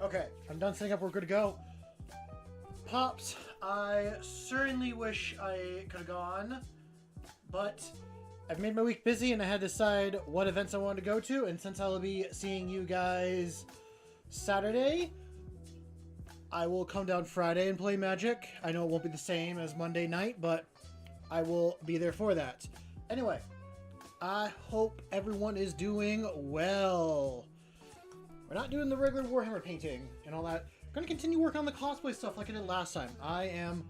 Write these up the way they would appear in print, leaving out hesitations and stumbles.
Okay, I'm done setting up. We're good to go. Pops, I certainly wish I could have gone, but I've made my week busy and I had to decide what events I wanted to go to. And since I'll be seeing you guys Saturday, I will come down Friday and play Magic. I know it won't be the same as Monday night, but I will be there for that. Anyway, I hope everyone is doing well. We're not doing the regular Warhammer painting and all that. I'm going to continue working on the cosplay stuff like I did last time. I am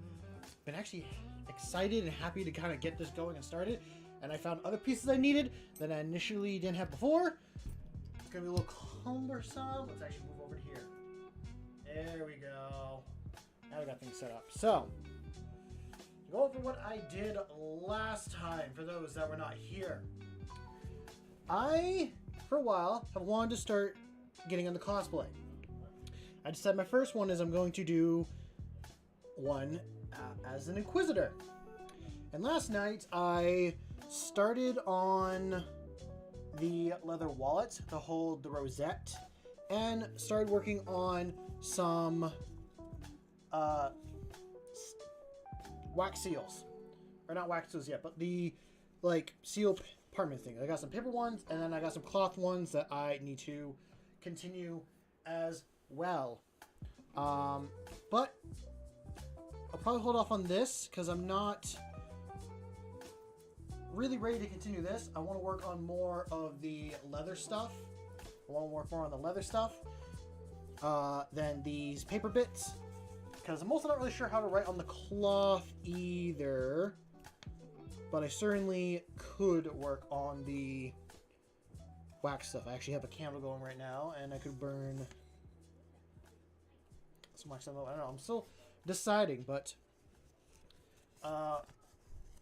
been actually excited and happy to kind of get this going and started. And I found other pieces I needed that I initially didn't have before. It's going to be a little cumbersome. Let's actually move over to here. There we go. Now we got things set up. So, to go over what I did last time for those that were not here. I, for a while, have wanted to start getting into cosplay. I decided my first one is I'm going to do one as an inquisitor. And last night I started on the leather wallet to hold the rosette and started working on some wax seals. Or not wax seals yet, but the like seal parchment thing. I got some paper ones and then I got some cloth ones that I need to continue as well. But I'll probably hold off on this because I'm not really ready to continue this. I want to work on more of the leather stuff. I want to work more on the leather stuff than these paper bits because I'm also not really sure how to write on the cloth either. But I certainly could work on the wax stuff. I actually have a candle going right now, and I could burn some wax. I don't know. I'm still deciding, but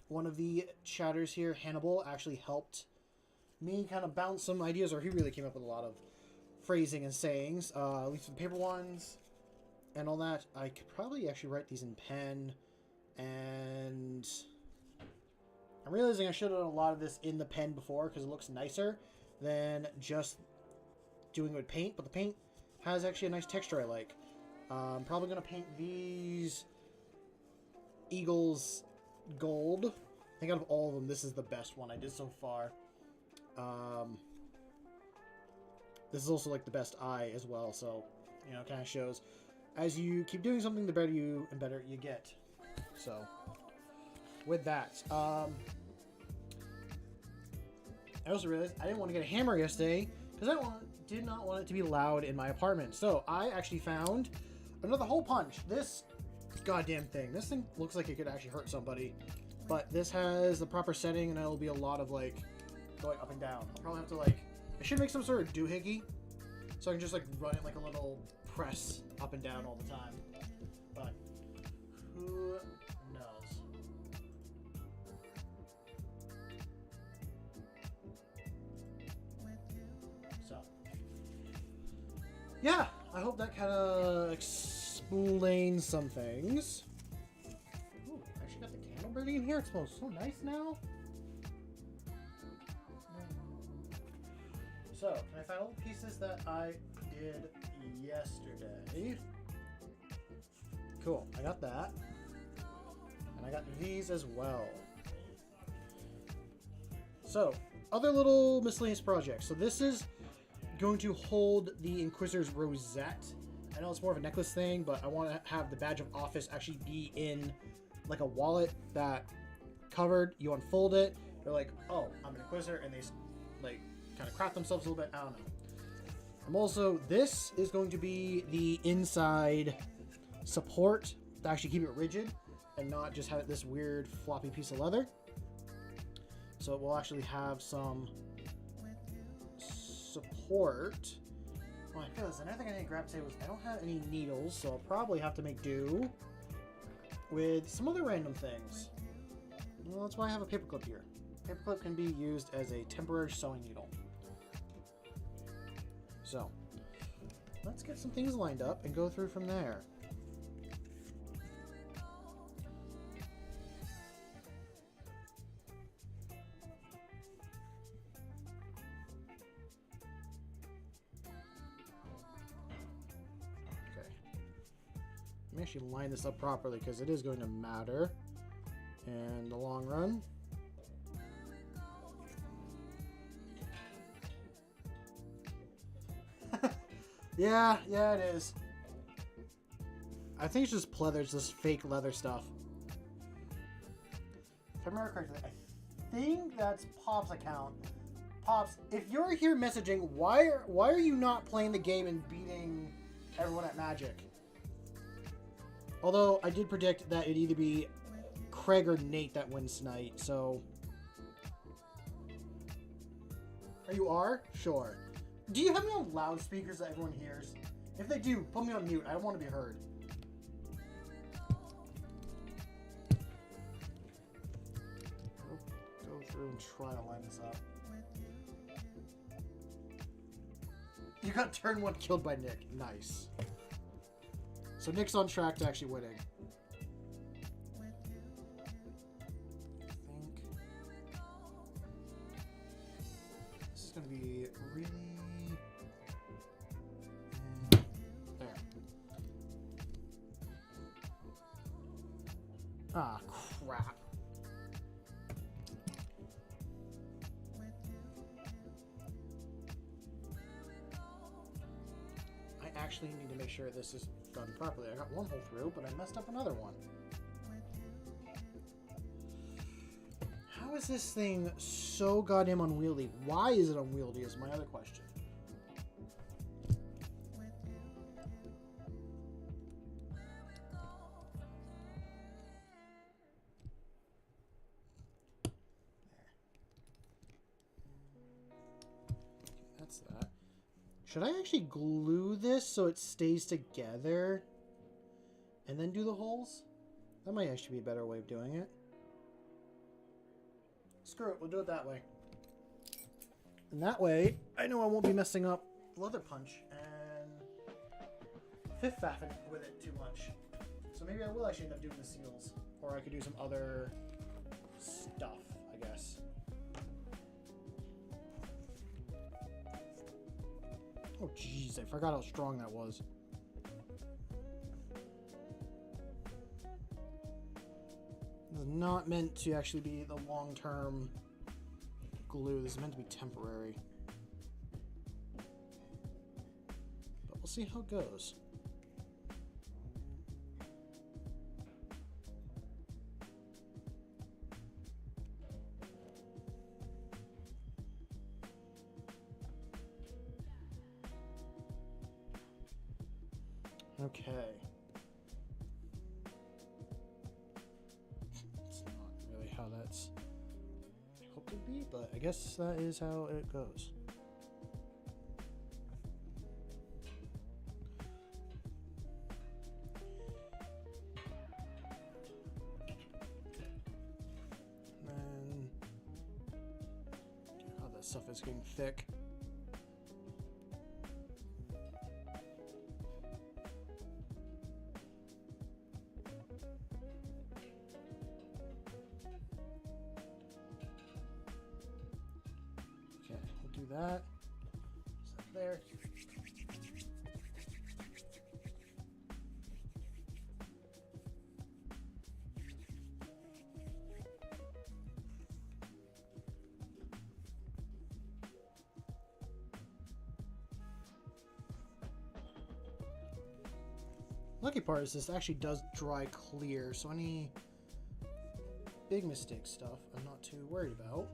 one of the chatters here, Hannibal, actually helped me kind of bounce some ideas, or he really came up with a lot of phrasing and sayings, at least for the paper ones and all that. I could probably actually write these in pen, and I'm realizing I should have done a lot of this in the pen before because it looks nicer than just doing it with paint, but the paint has actually a nice texture I like. I'm probably going to paint these eagles gold. I think out of all of them, this is the best one I did so far. This is also like the best eye as well, so, you know, it kind of shows as you keep doing something, the better you get. So, with that, I also realized I didn't want to get a hammer yesterday because I did not want it to be loud in my apartment. So I actually found another hole punch. This goddamn thing. This thing looks like it could actually hurt somebody. But this has the proper setting and it'll be a lot of like going up and down. I'll probably have to like, I should make some sort of doohickey so I can just like run it like a little press up and down all the time. But who knows? So, yeah, I hope that kind of explains some things. Ooh, I actually got the candle burning in here. It smells so nice now. So, can I find all the pieces that I did yesterday? Cool, I got that. And I got these as well. So, other little miscellaneous projects. So this is going to hold the Inquisitor's rosette. I know it's more of a necklace thing, but I want to have the badge of office actually be in like a wallet that covered. You unfold it, they're like, oh, I'm an Inquisitor, and they like kind of craft themselves a little bit. I don't know. I'm also, this is going to be the inside support to actually keep it rigid and not just have it this weird floppy piece of leather. So it will actually have some support. Well, I feel this. Another thing I need to grab today was I don't have any needles, so I'll probably have to make do with some other random things. Well, that's why I have a paperclip here. Paperclip can be used as a temporary sewing needle. So, let's get some things lined up and go through from there. Okay. Let me actually line this up properly because it is going to matter in the long run. Yeah, it is. I think it's just pleather, it's just fake leather stuff. If I remember correctly, I think that's Pop's account. Pops, if you're here messaging, why are you not playing the game and beating everyone at Magic? Although I did predict that it'd either be Craig or Nate that wins tonight, so. You are? Sure. Do you have me on loudspeakers that everyone hears? If they do, put me on mute. I don't want to be heard. Go through and try to line this up. You got turn 1 killed by Nick. Nice. So Nick's on track to actually winning. I think this is going to be really... There. Ah, crap. I actually need to make sure this is done properly. I got one hole through, but I messed up another one. How is this thing so goddamn unwieldy? Why is it unwieldy is my other question. That's that. Should I actually glue this so it stays together and then do the holes? That might actually be a better way of doing it. Screw it, we'll do it that way. And that way, I know I won't be messing up Leather Punch and Fifth-faffing with it too much. So maybe I will actually end up doing the seals. Or I could do some other stuff, I guess. Oh jeez, I forgot how strong that was. This is not meant to actually be the long-term glue. This is meant to be temporary. But we'll see how it goes. Okay. It's not really how that's hoped to be, but I guess that is how it goes. And then, oh, that stuff is getting thick. That. So there. Lucky part is this actually does dry clear, so any big mistake stuff I'm not too worried about.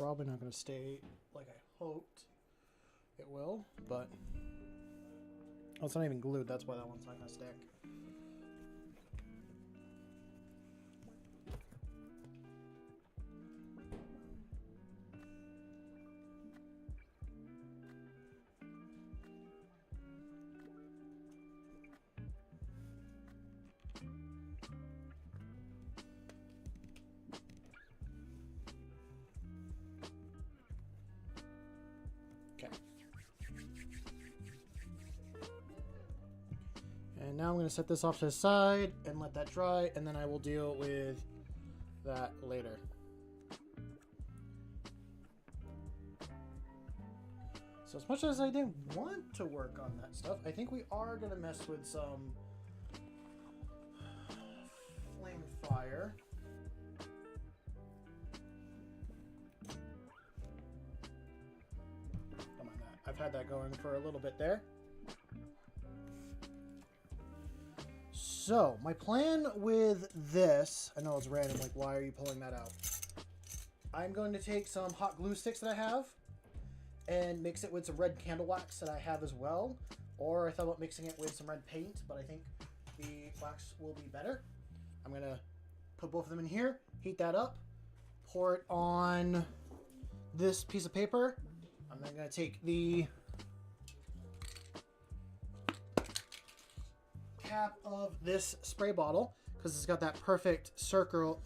probably not going to stay like I hoped it will, but oh, it's not even glued. That's why that one's not going to stick. And now I'm going to set this off to the side and let that dry, and then I will deal with that later. So as much as I didn't want to work on that stuff, I think we are going to mess with some flame fire. Don't mind that. I've had that going for a little bit there. So, my plan with this, I know it's random, like why are you pulling that out? I'm going to take some hot glue sticks that I have and mix it with some red candle wax that I have as well. Or I thought about mixing it with some red paint, but I think the wax will be better. I'm going to put both of them in here, heat that up, pour it on this piece of paper. I'm then going to take the cap of this spray bottle, because it's got that perfect circular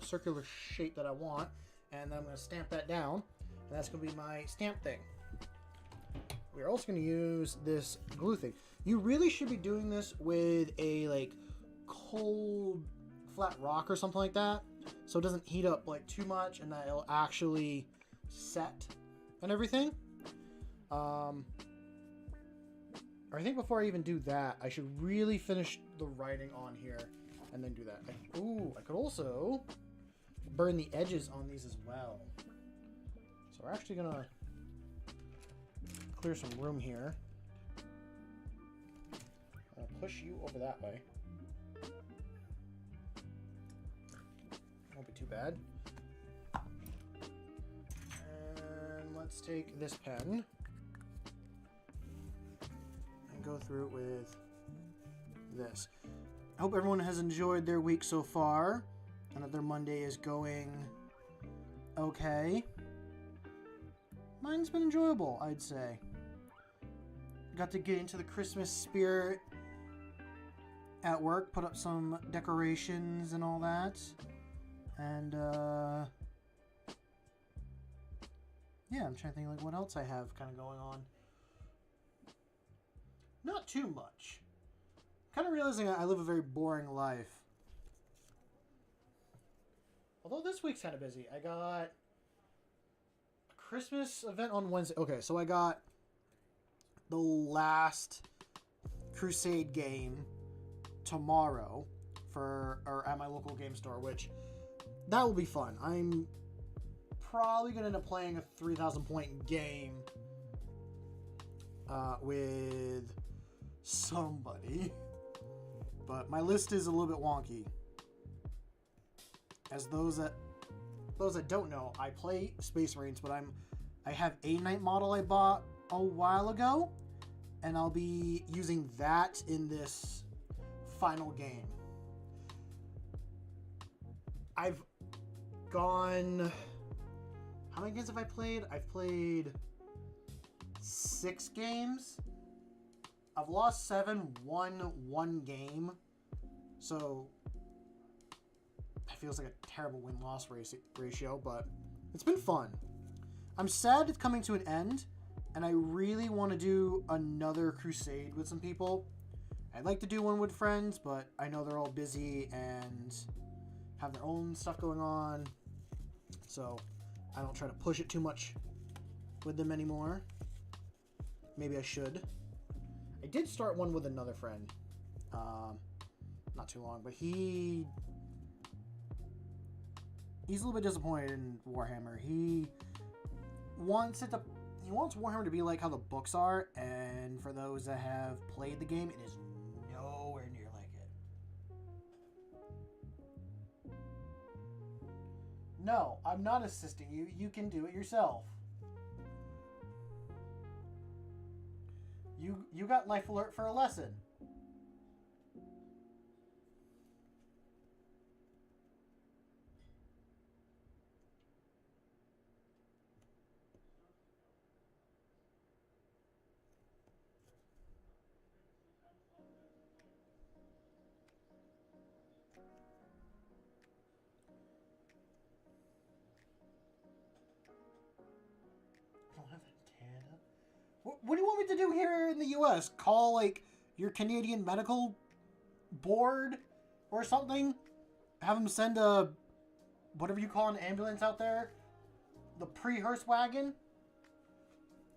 shape that I want, and then I'm going to stamp that down, and that's going to be my stamp thing. We're also going to use this glue thing. You really should be doing this with a like cold flat rock or something like that, so it doesn't heat up like too much and that it'll actually set and everything. I think before I even do that, I should really finish the writing on here and then do that. I could also burn the edges on these as well. So we're actually gonna clear some room here. I'll push you over that way. Won't be too bad. And let's take this pen go through it with this. I hope everyone has enjoyed their week so far and that their Monday is going okay. Mine's been enjoyable, I'd say. Got to get into the Christmas spirit at work, put up some decorations and all that. And yeah, I'm trying to think like what else I have kind of going on. Not too much. Kind of realizing I live a very boring life. Although this week's kind of busy. I got a Christmas event on Wednesday. Okay, so I got the last Crusade game tomorrow or at my local game store, which that will be fun. I'm probably going to end up playing a 3,000 point game with somebody, but my list is a little bit wonky. As those that don't know, I play Space Marines, but I have a Knight model I bought a while ago, and I'll be using that in this final game. I've gone... How many games have I played? I've played 6 games. I've lost 7, won 1 game. So it feels like a terrible win-loss ratio, but it's been fun. I'm sad it's coming to an end, and I really want to do another Crusade with some people. I'd like to do one with friends, but I know they're all busy and have their own stuff going on. So I don't try to push it too much with them anymore. Maybe I should. I did start one with another friend not too long, but he's a little bit disappointed in Warhammer. He wants Warhammer to be like how the books are, and for those that have played the game, it is nowhere near like it. No, I'm not assisting you. You can do it yourself. You got life alert for a lesson. What do you want me to do here in the U.S.? Call, like, your Canadian medical board or something? Have them send a, whatever you call an ambulance out there? The pre-hearse wagon?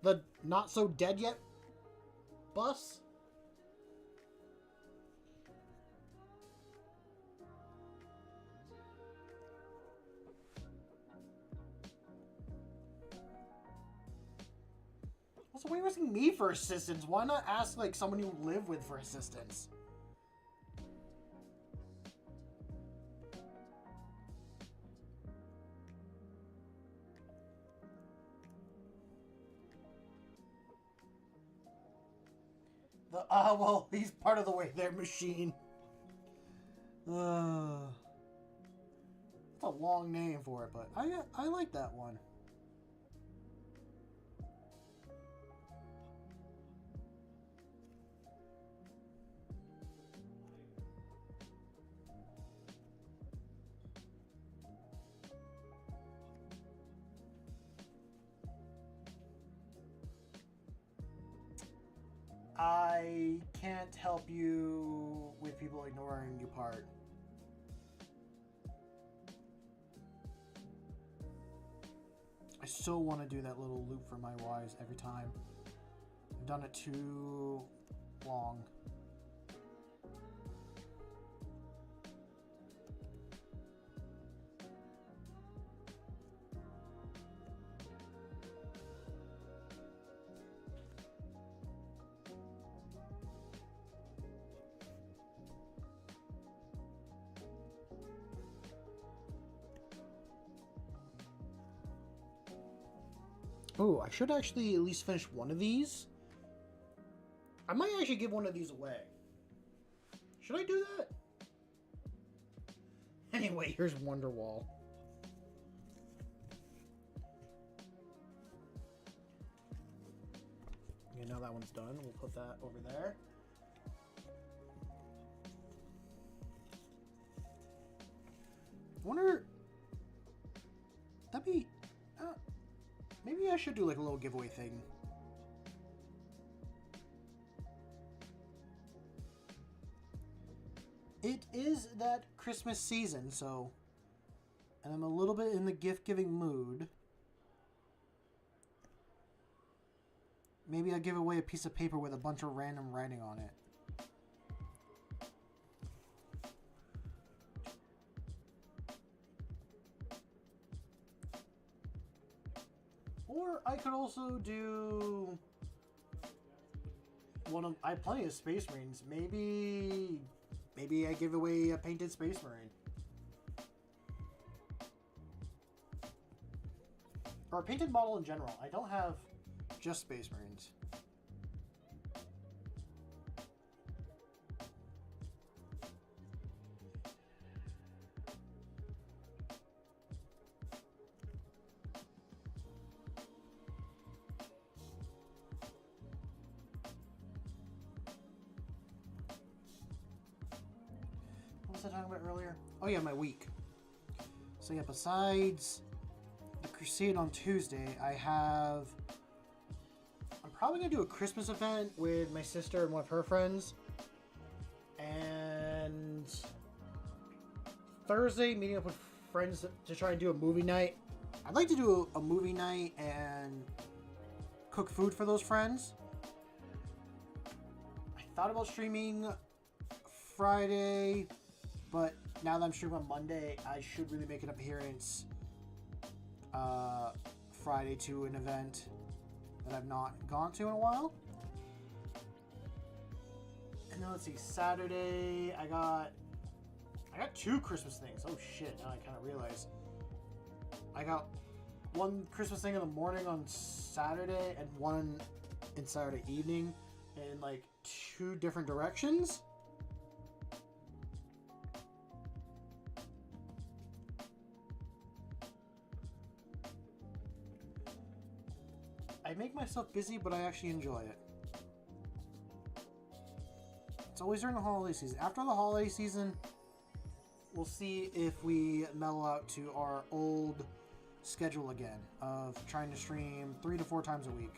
The not-so-dead-yet bus? Also, why are you asking me for assistance? Why not ask, like, someone you live with for assistance? Well, he's part of the way there machine. That's a long name for it, but I like that one. I can't help you with people ignoring you part. I so want to do that little loop for my Ys every time. I've done it too long. Oh, I should actually at least finish one of these. I might actually give one of these away. Should I do that? Anyway, here's Wonderwall. Okay, now that one's done. We'll put that over there. I wonder... That'd be... maybe I should do like a little giveaway thing. It is that Christmas season, so... And I'm a little bit in the gift-giving mood. Maybe I'll give away a piece of paper with a bunch of random writing on it. Or I could also do one of... I have plenty of Space Marines. Maybe I give away a painted Space Marine. Or a painted model in general. I don't have just Space Marines. What was I talking about earlier? Oh yeah, my week. So yeah, besides the Crusade on Tuesday, I'm probably going to do a Christmas event with my sister and one of her friends. And Thursday, meeting up with friends to try and do a movie night. I'd like to do a movie night and cook food for those friends. I thought about streaming Friday, but now that I'm streaming on Monday, I should really make an appearance Friday to an event that I've not gone to in a while. And then let's see, Saturday I got 2 Christmas things. Oh shit, now I kind of realize. I got one Christmas thing in the morning on Saturday and one in Saturday evening in like 2 different directions. I make myself busy, but I actually enjoy it. It's always during the holiday season. After the holiday season, we'll see if we mellow out to our old schedule again of trying to stream 3 to 4 times a week.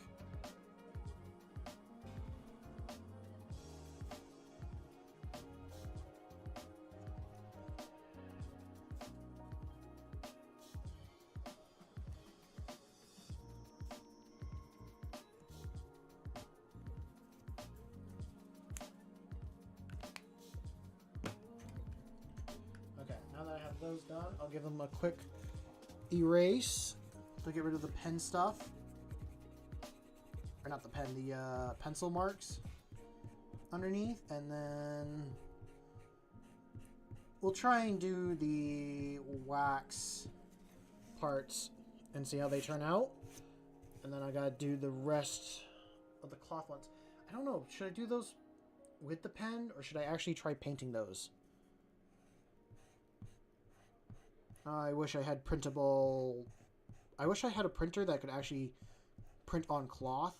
Those done, I'll give them a quick erase to get rid of the pen stuff, or not the pen, the pencil marks underneath, and then we'll try and do the wax parts and see how they turn out, and then I gotta do the rest of the cloth ones. I don't know, should I do those with the pen or should I actually try painting those? I wish I had printable... I wish I had a printer that could actually print on cloth.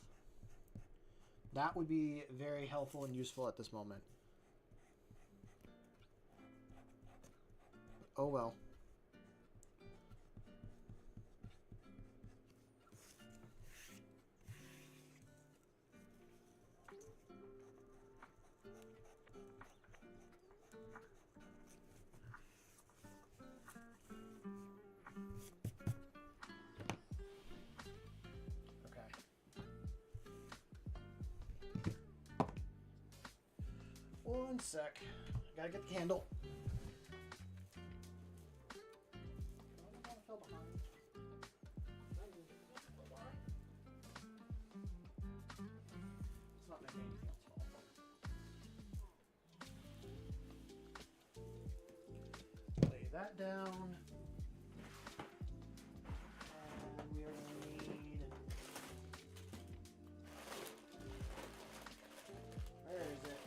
That would be very helpful and useful at this moment. Oh well. One sec. Gotta get the candle. It's not making anything else fall. Lay that down. And we are going to need... Where is it?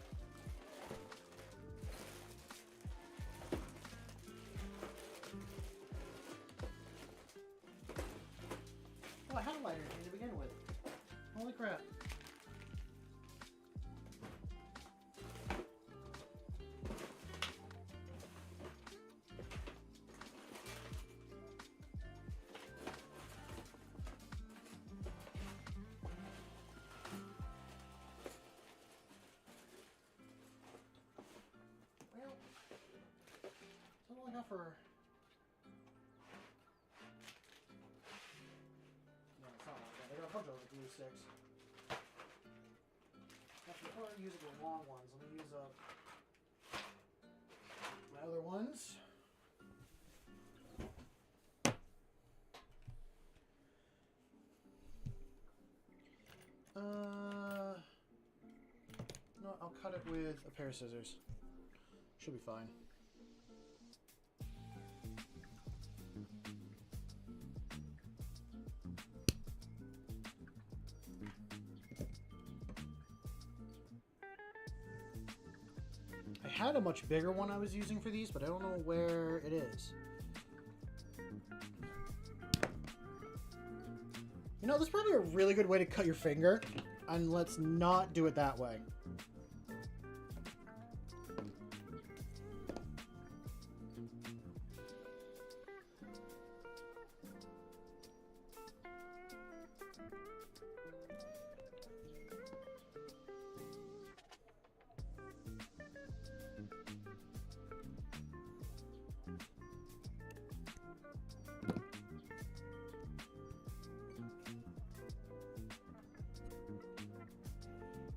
Oh, I had a lighter to begin with. Holy crap. Well, that's all I got for... I got a bunch of other glue sticks. Actually, before I use the long ones, let me use my other ones. No, I'll cut it with a pair of scissors. Should be fine. I had a much bigger one I was using for these, but I don't know where it is. You know, this is probably a really good way to cut your finger, and let's not do it that way.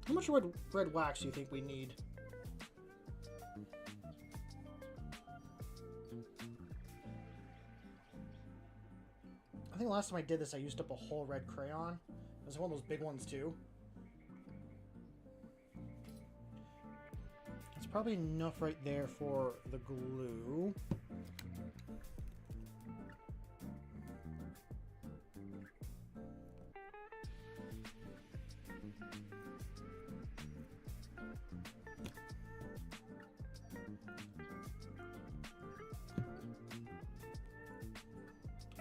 How much red wax do you think we need? I think last time I did this, I used up a whole red crayon. It was one of those big ones too. It's probably enough right there for the glue.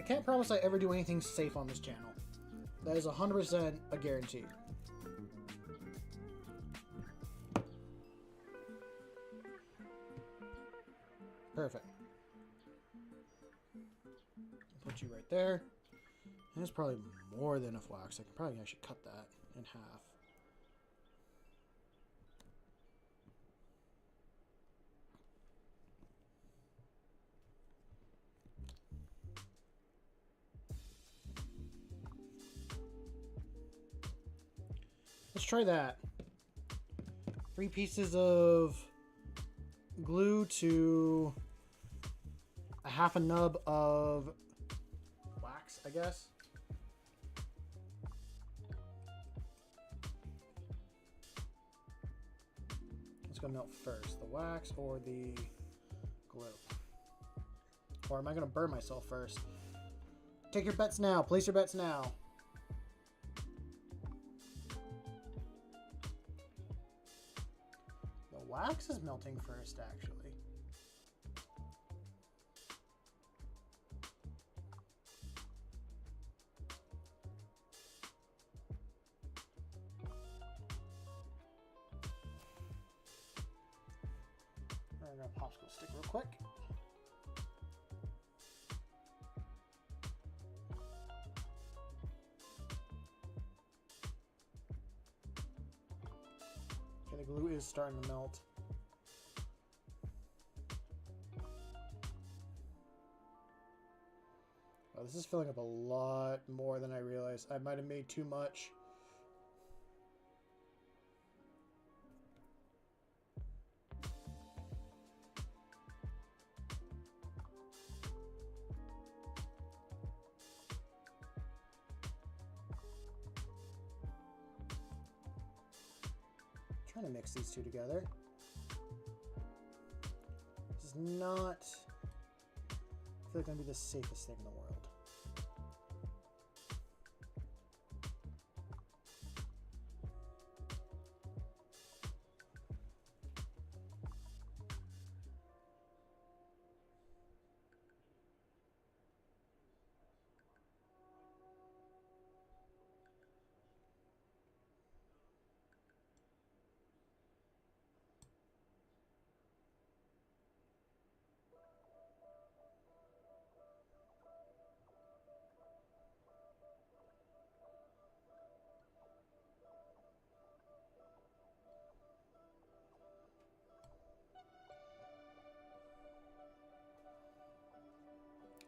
can't promise I ever do anything safe on this channel. That is 100% a guarantee. Perfect. Put you right there. And there's probably more than enough wax. I can probably actually cut that in half. Let's try that. 3 pieces of glue to a half a nub of wax, I guess. Let's go melt first, the wax or the glue. Or am I going to burn myself first? Take your bets now. Place your bets now. The wax is melting first, actually. I'm going to popsicle stick real quick. Okay, the glue is starting to melt. Oh, this is filling up a lot more than I realized. I might have made too much. Trying to mix these two together. This is not, I feel like, gonna be the safest thing in the world.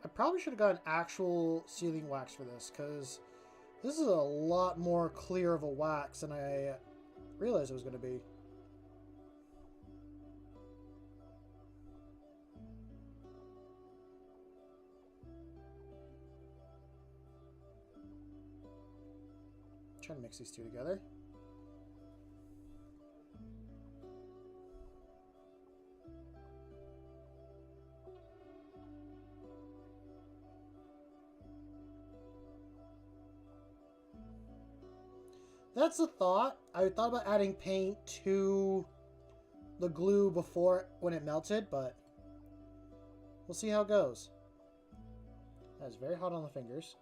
I probably should have gotten actual sealing wax for this, because this is a lot more clear of a wax than I realized it was going to be. Trying to mix these two together. That's the thought. I thought about adding paint to the glue before when it melted, but we'll see how it goes. That's very hot on the fingers.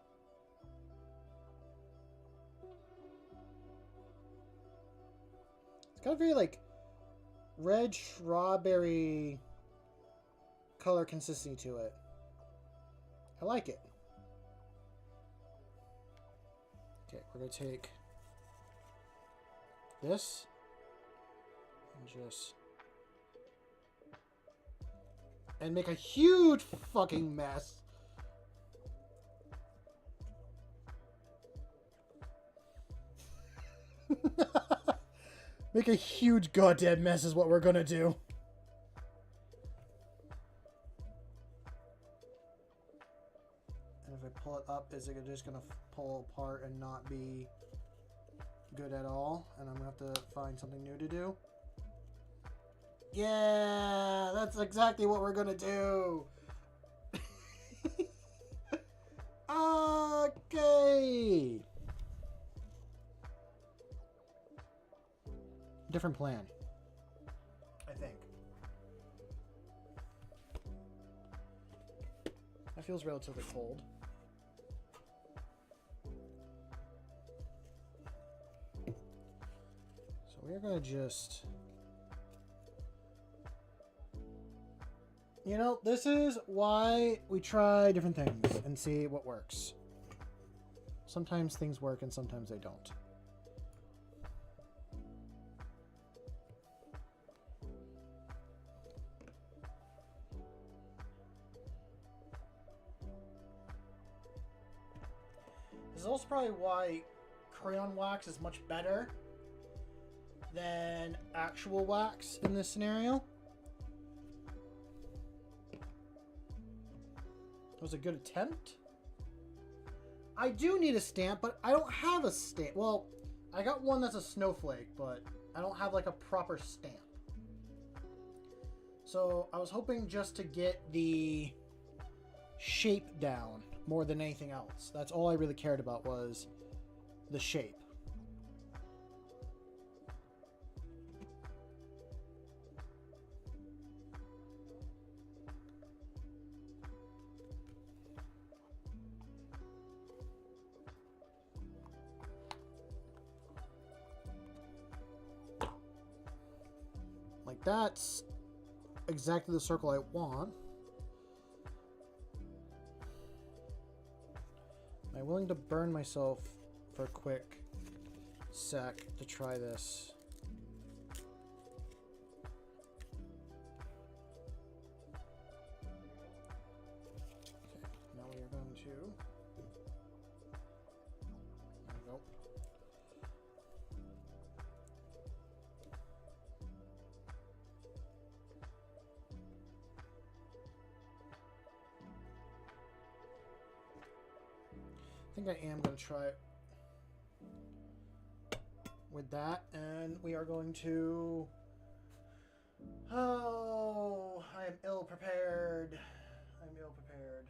It's got a very like red strawberry color consistency to it. I like it. Okay, we're going to take this and make a huge fucking mess. Make a huge goddamn mess is what we're gonna do. And if I pull it up, is it just gonna pull apart and not be good at all? And I'm gonna have to find something new to do. Yeah, that's exactly what we're gonna do. Okay. Different plan, I think. That feels relatively cold. we're gonna just... You know, this is why we try different things and see what works. Sometimes things work and sometimes they don't. This is also probably why crayon wax is much better than actual wax in this scenario. It was a good attempt. I do need a stamp, but I don't have a stamp. Well, I got one that's a snowflake, but I don't have like a proper stamp. So I was hoping just to get the shape down more than anything else. That's all I really cared about was the shape. Like, that's exactly the circle I want. Am I willing to burn myself for a quick sec to try this? Okay, now we are going to... There we go. I think I am going to try it with that, and we are going to... Oh, I am ill prepared. I'm ill prepared.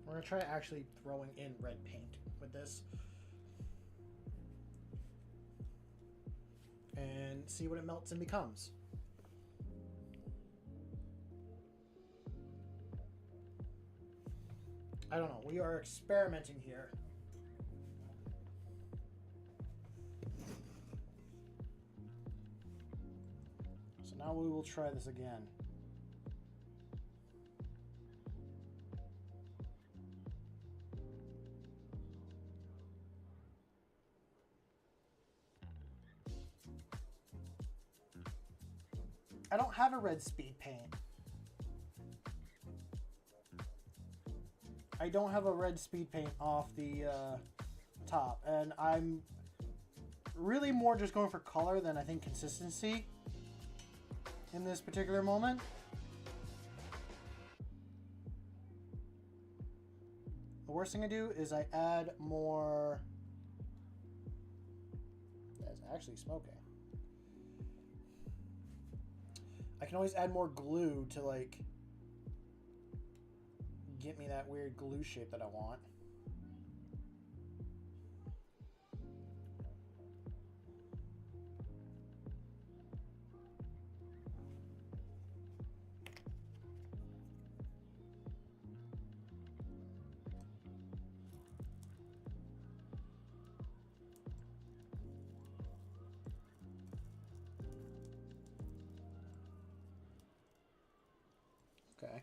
We're going to try actually throwing in red paint with this. And see what it melts and becomes. I don't know. We are experimenting here. So now we will try this again. I don't have a red speed paint. I don't have a red speed paint off the top, and I'm really more just going for color than I think consistency in this particular moment. The worst thing I do is I add more... That's actually smoking. I can always add more glue to, like, get me that weird glue shape that I want. Okay.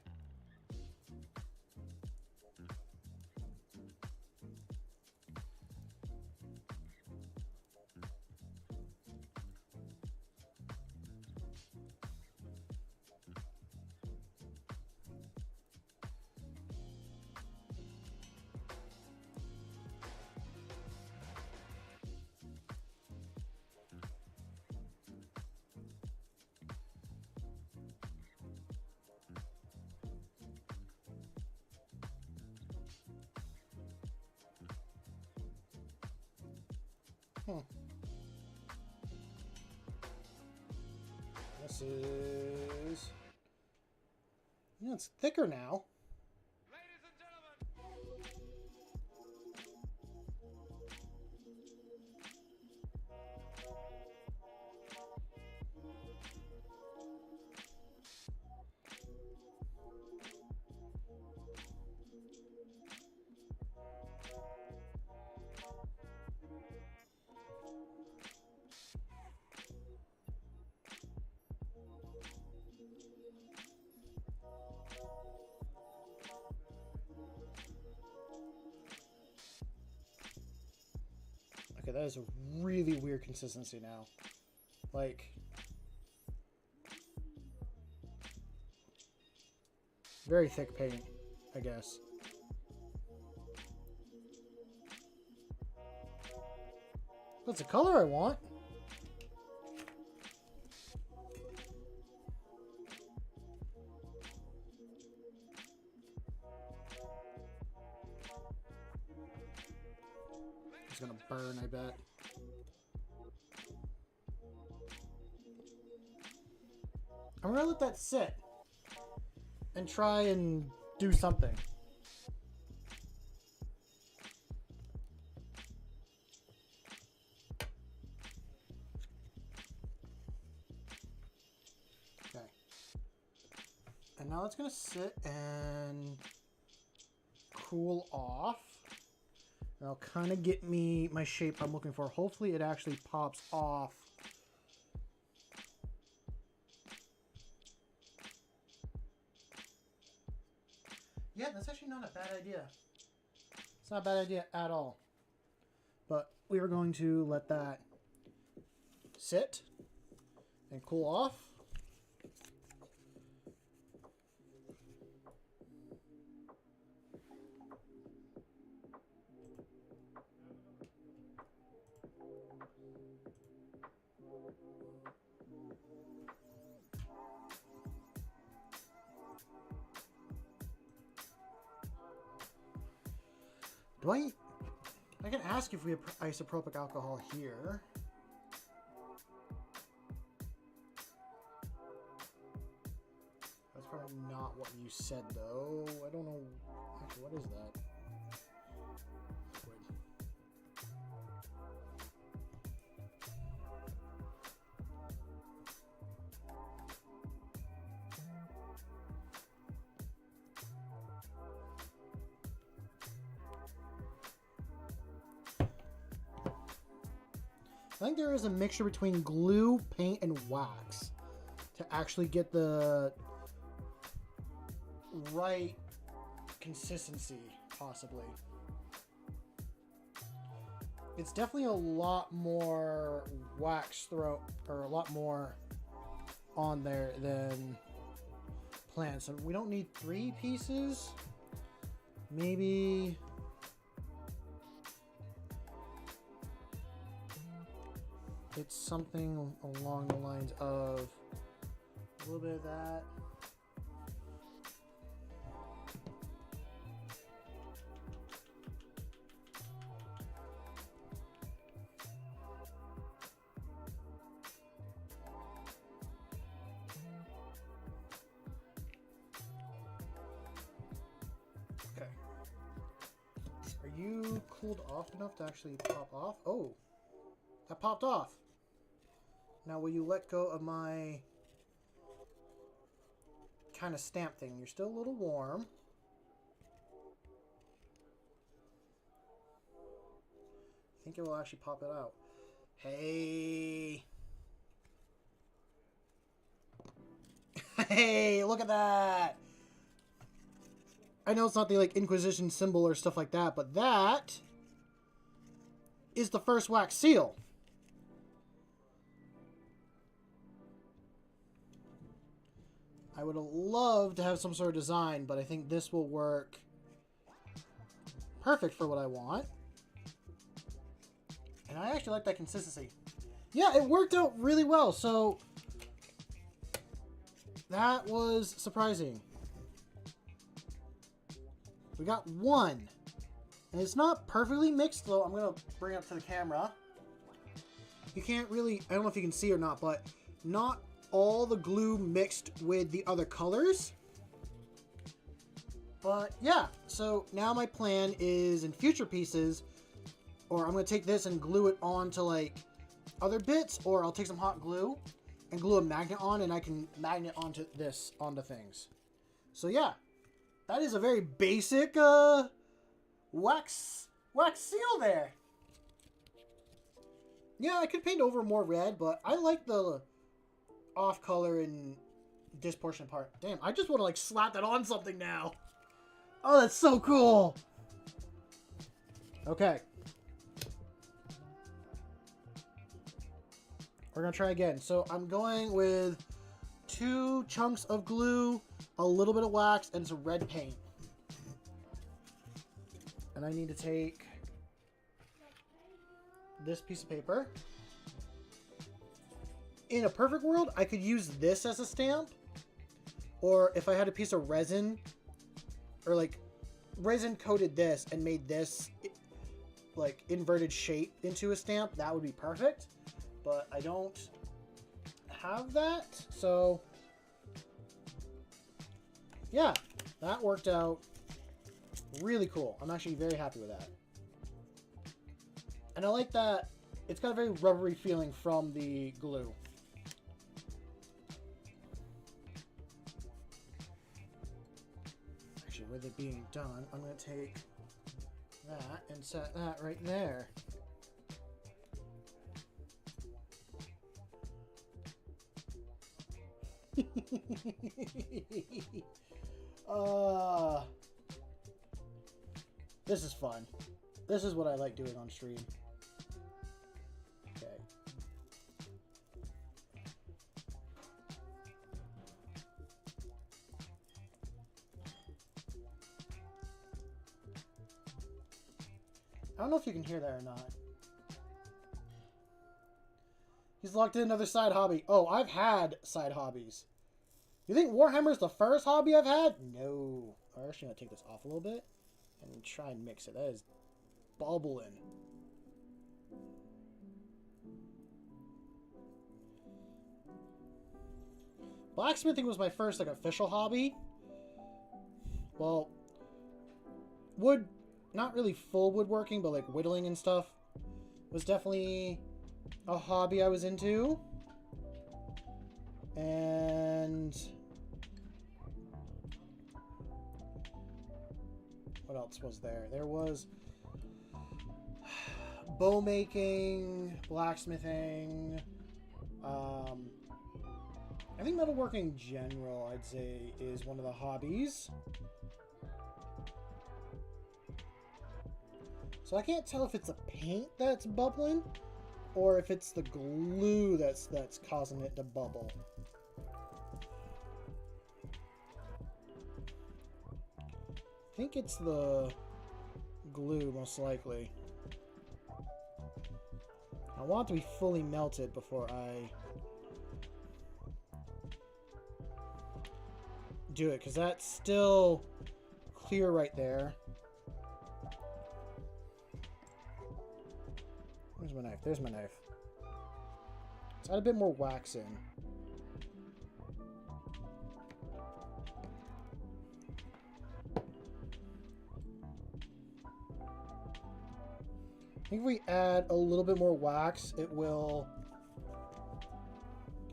This is it's thicker now. Okay, that is a really weird consistency now. Like, very thick paint, I guess. That's the color I want. It's gonna burn, I bet. I'm gonna let that sit and try and do something. Okay. And now it's gonna sit and cool off. That'll kind of get me my shape I'm looking for. Hopefully it actually pops off. Yeah, that's actually not a bad idea. It's not a bad idea at all. But we are going to let that sit and cool off. I can ask if we have isopropyl alcohol here. That's probably not what you said, though. I don't know. Actually, what is that? I think there is a mixture between glue, paint, and wax to actually get the right consistency, possibly. It's definitely a lot more wax throw, or a lot more on there than planned. So we don't need 3 pieces. Maybe... it's something along the lines of a little bit of that. Okay. Are you cooled off enough to actually pop off? Oh, that popped off. Now, will you let go of my kind of stamp thing? You're still a little warm. I think it will actually pop it out. Hey. Hey, look at that. I know it's not the like Inquisition symbol or stuff like that, but that is the first wax seal. I would have loved to have some sort of design, but I think this will work perfect for what I want. And I actually like that consistency. Yeah, it worked out really well, so that was surprising. We got 1. And it's not perfectly mixed, though. I'm going to bring it up to the camera. You can't really, I don't know if you can see or not, but not all the glue mixed with the other colors. But yeah, so now my plan is in future pieces, or I'm going to take this and glue it onto like other bits, or I'll take some hot glue and glue a magnet on, and I can magnet onto this, onto things. So yeah, that is a very basic wax seal there. Yeah, I could paint over more red, but I like the off color in this portion part. Damn, I just want to like slap that on something now. Oh, that's so cool. Okay. We're going to try again. So I'm going with 2 chunks of glue, a little bit of wax, and some red paint. And I need to take this piece of paper. In a perfect world, I could use this as a stamp. Or if I had a piece of resin, or like resin coated this and made this like inverted shape into a stamp, that would be perfect. But I don't have that, so yeah, that worked out really cool. I'm actually very happy with that. And I like that it's got a very rubbery feeling from the glue. Actually, with it being done, I'm going to take that and set that right there. This is fun. This is what I like doing on stream. Okay. I don't know if you can hear that or not. He's locked in another side hobby. Oh, I've had side hobbies. You think Warhammer's the first hobby I've had? No. I'm actually going to take this off a little bit and try and mix it. That is bubbling. Blacksmithing was my first like official hobby. Well, wood, not really full woodworking, but like whittling and stuff was definitely a hobby I was into. And what else was there? There was bow making, blacksmithing. I think metalworking in general, I'd say, is one of the hobbies. So I can't tell if it's the paint that's bubbling or if it's the glue that's causing it to bubble. I think it's the glue, most likely. I want it to be fully melted before I do it, because that's still clear right there. Where's my knife? There's my knife. Let's add a bit more wax in. I think if we add a little bit more wax, it will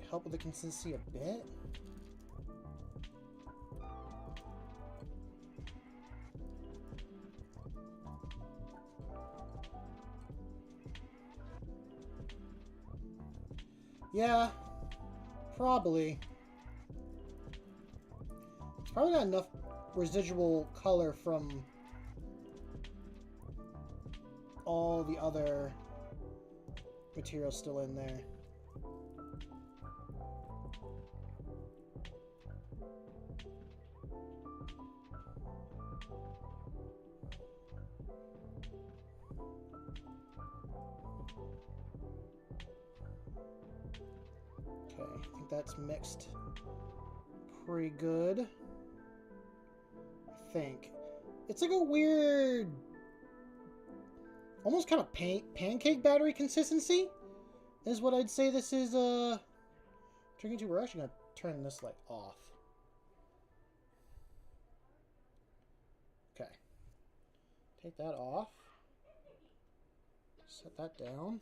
help with the consistency a bit. Yeah, probably. It's probably got enough residual color from all the other material still in there. Okay, I think that's mixed pretty good. I think. It's like a weird, almost kind of pancake battery consistency is what I'd say this is turning into. We're actually going to turn this light off. Take that off. Set that down.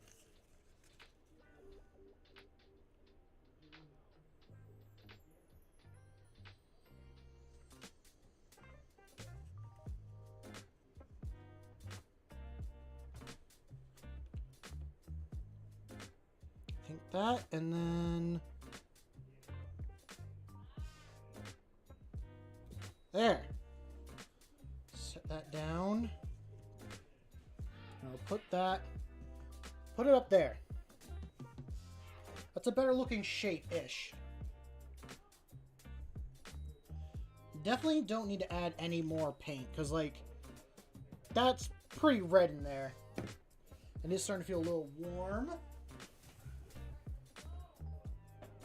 Think that, and then there. Set that down. I'll put it up there. That's a better looking shape-ish. Definitely don't need to add any more paint, because, like, that's pretty red in there. And it's starting to feel a little warm.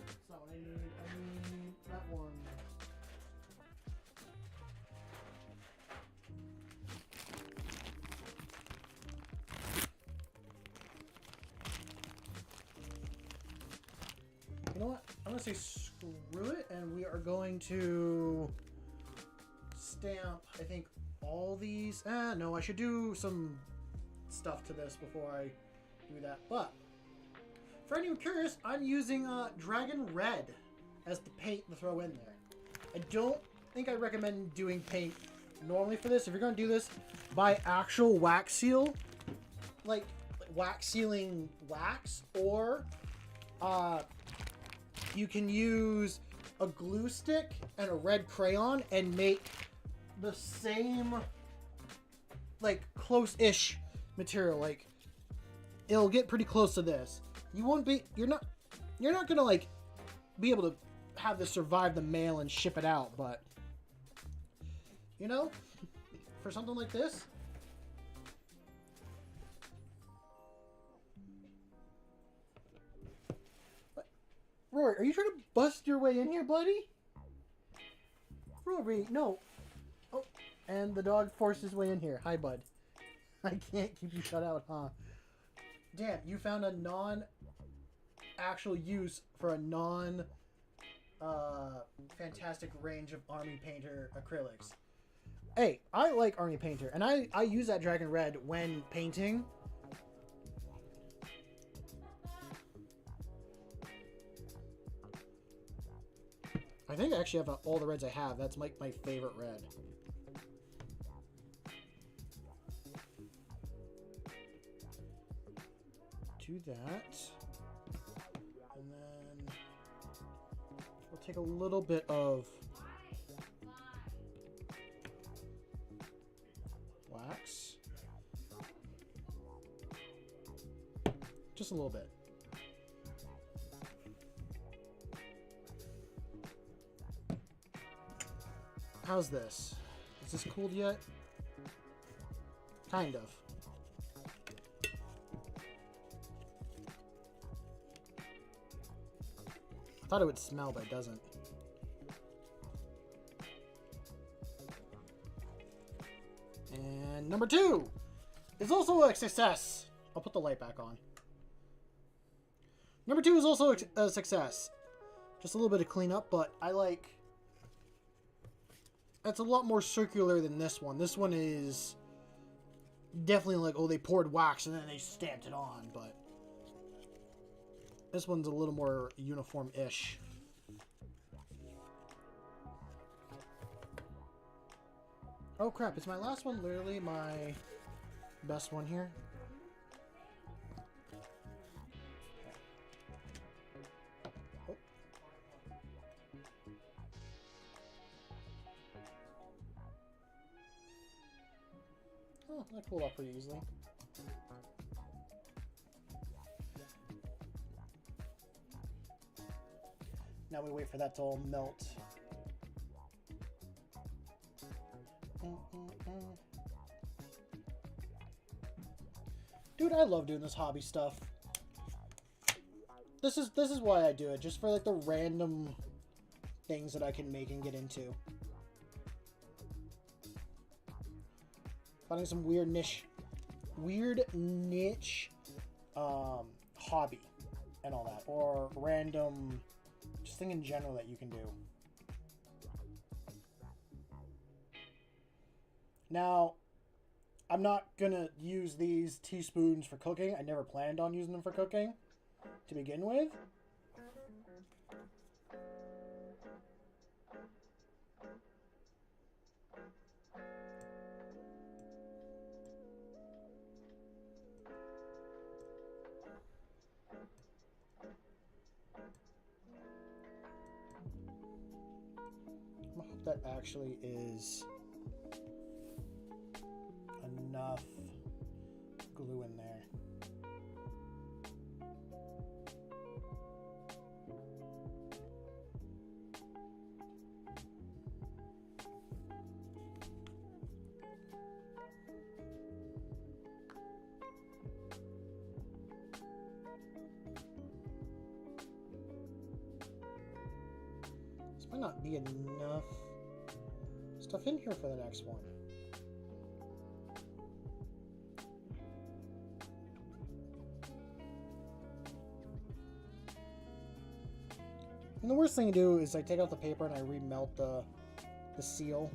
That's not what I need. I need that one. You know what? I'm going to say screw it, and we are going to stamp, I think, all these. No, I should do some stuff to this before I do that. But, for anyone curious, I'm using Dragon Red as the paint to throw in there. I don't think I recommend doing paint normally for this. If you're going to do this, buy actual wax seal, like wax sealing wax, or you can use a glue stick and a red crayon and make the same, like, close-ish material. Like, it'll get pretty close to this. You won't be, you're not gonna, like, be able to have this survive the mail and ship it out, but, you know, for something like this, Rory, are you trying to bust your way in here, buddy? Rory, no. Oh, and the dog forced his way in here. Hi, bud. I can't keep you shut out, huh? Damn, you found a non-actual use for a fantastic range of Army Painter acrylics. Hey, I like Army Painter, and I use that Dragon Red when painting. I think I actually have all the reds I have. That's my favorite red. Do that. And then we'll take a little bit of wax. Just a little bit. How's this? Is this cooled yet? Kind of. I thought it would smell, but it doesn't. And number 2 is also a success. I'll put the light back on. Number 2 is also a success. Just a little bit of cleanup, but I like... It's a lot more circular than this one. This one is definitely like, oh, they poured wax and then they stamped it on, but this one's a little more uniform-ish. Oh crap, is my last one literally my best one here? Oh, that cooled off pretty easily. Now we wait for that to all melt. Dude, I love doing this hobby stuff. This is why I do it, just for like the random things that I can make and get into. Finding some weird niche hobby and all that, or random just thing in general that you can do. Now, I'm not gonna use these teaspoons for cooking. I never planned on using them for cooking to begin with. I hope that actually is enough glue in there. This might not be enough stuff in here for the next one. And the worst thing to do is I take out the paper and I remelt the seal.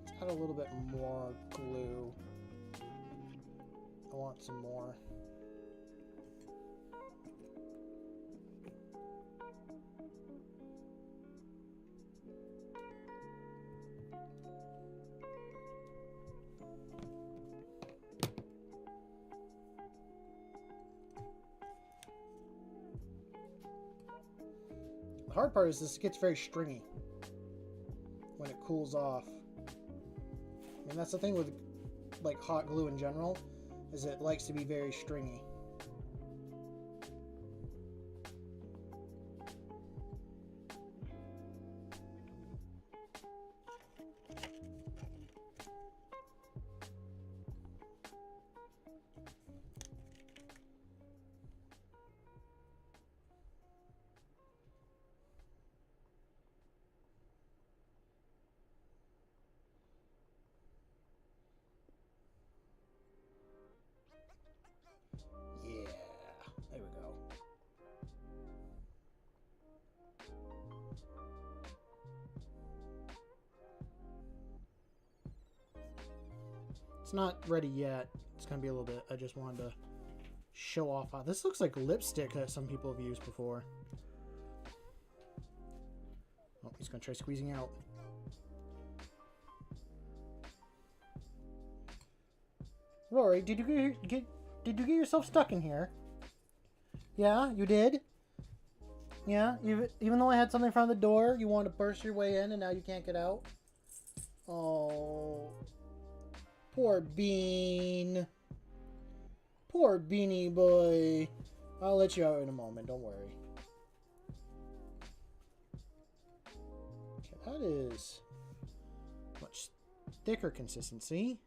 Let's add a little bit more glue. I want some more. The hard part is this gets very stringy when it cools off. And that's the thing with like hot glue in general, is it likes to be very stringy. There we go. It's not ready yet. It's gonna be a little bit. I just wanted to show off how this looks like lipstick that some people have used before. Oh, he's gonna try squeezing out. Rory, did you get yourself stuck in here? Yeah, you did? Yeah, even though I had something in front of the door, you wanted to burst your way in and now you can't get out? Oh, poor Bean. Poor Beanie boy. I'll let you out in a moment, don't worry. Okay, that is much thicker consistency.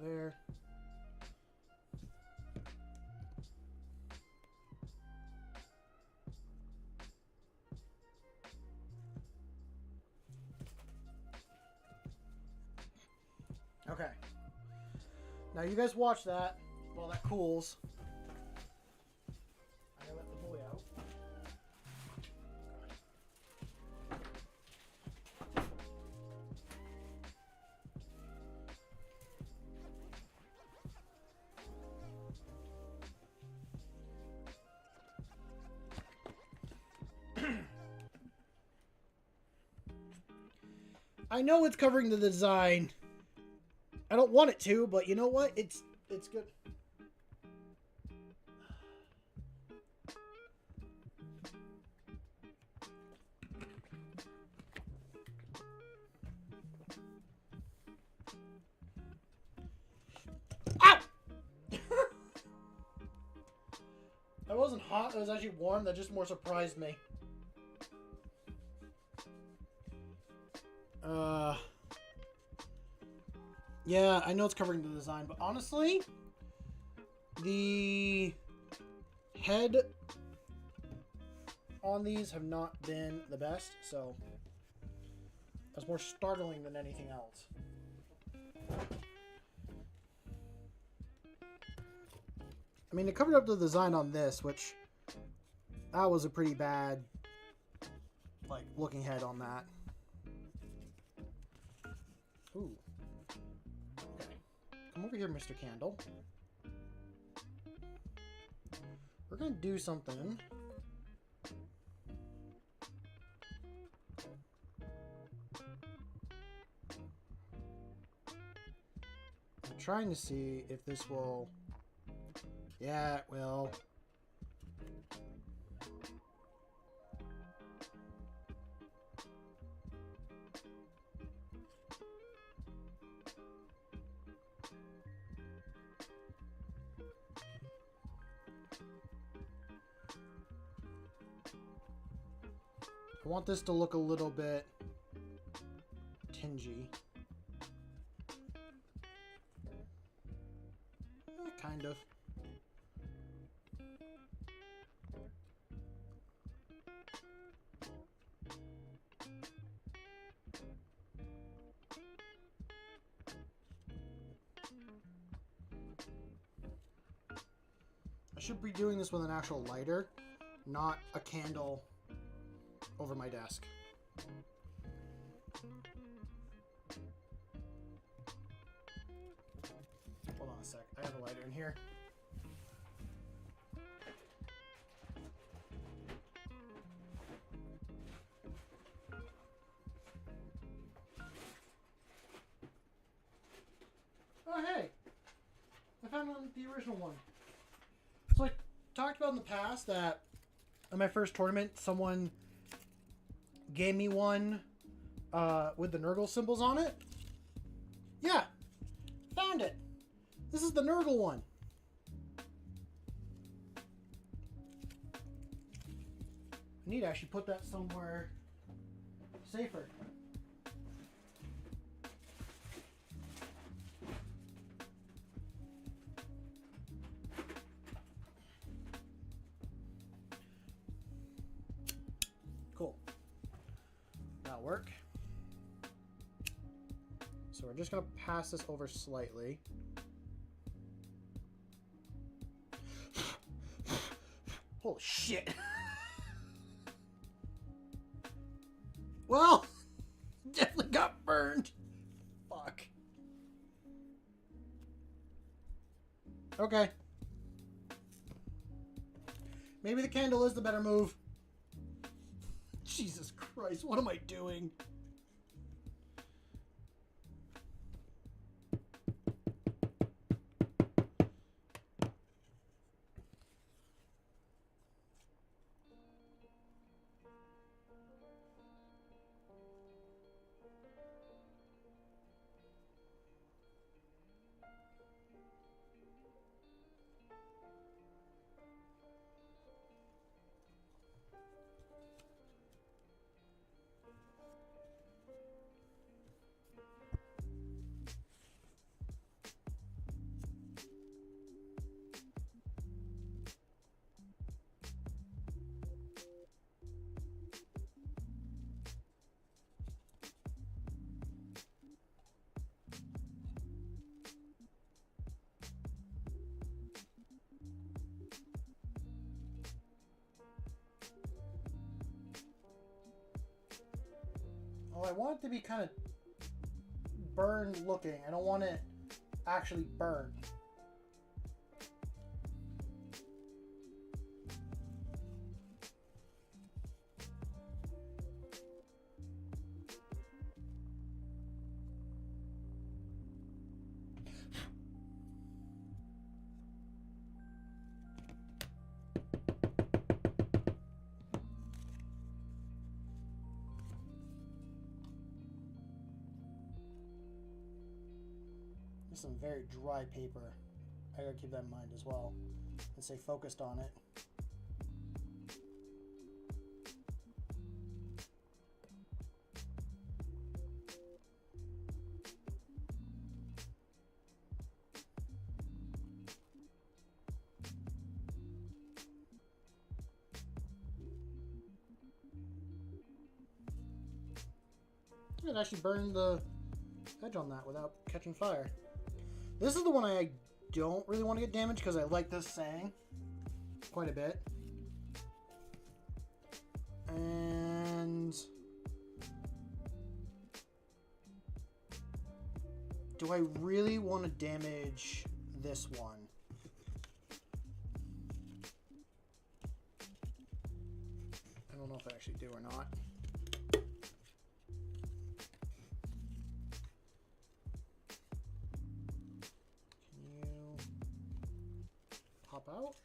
There. Okay. Now you guys watch that while that cools. I'm gonna let the boy out. I know it's covering the design. I don't want it to, but you know what? It's good. wasn't hot, it was actually warm. That just more surprised me. Yeah, I know it's covering the design, but honestly, the head on these have not been the best, so that's more startling than anything else. I mean, it covered up the design on this, which that was a pretty bad, like, looking head on that. Ooh. Okay. Come over here, Mr. Candle. We're gonna do something. I'm trying to see if this will... Yeah, it will. I want this to look a little bit tingy. Kind of. I should be doing this with an actual lighter, not a candle over my desk. Hold on a sec. I have a lighter in here. Oh, hey! I found the original one. So I talked about in the past that in my first tournament, someone gave me one with the Nurgle symbols on it. Yeah, found it. This is the Nurgle one. I need to actually put that somewhere safer. Cool. That'll work. So we're just going to pass this over slightly. Holy shit. Well, definitely got burned. Fuck. Okay. Maybe the candle is the better move. Jesus Christ, what am I doing? Well, I want it to be kind of burned looking. I don't want it actually burned. Some very dry paper. I gotta keep that in mind as well and stay focused on it. I could actually burn the edge on that without catching fire. This is the one I don't really want to get damaged because I like this saying quite a bit. And do I really want to damage this one? I don't know if I actually do or not. Can you pop out?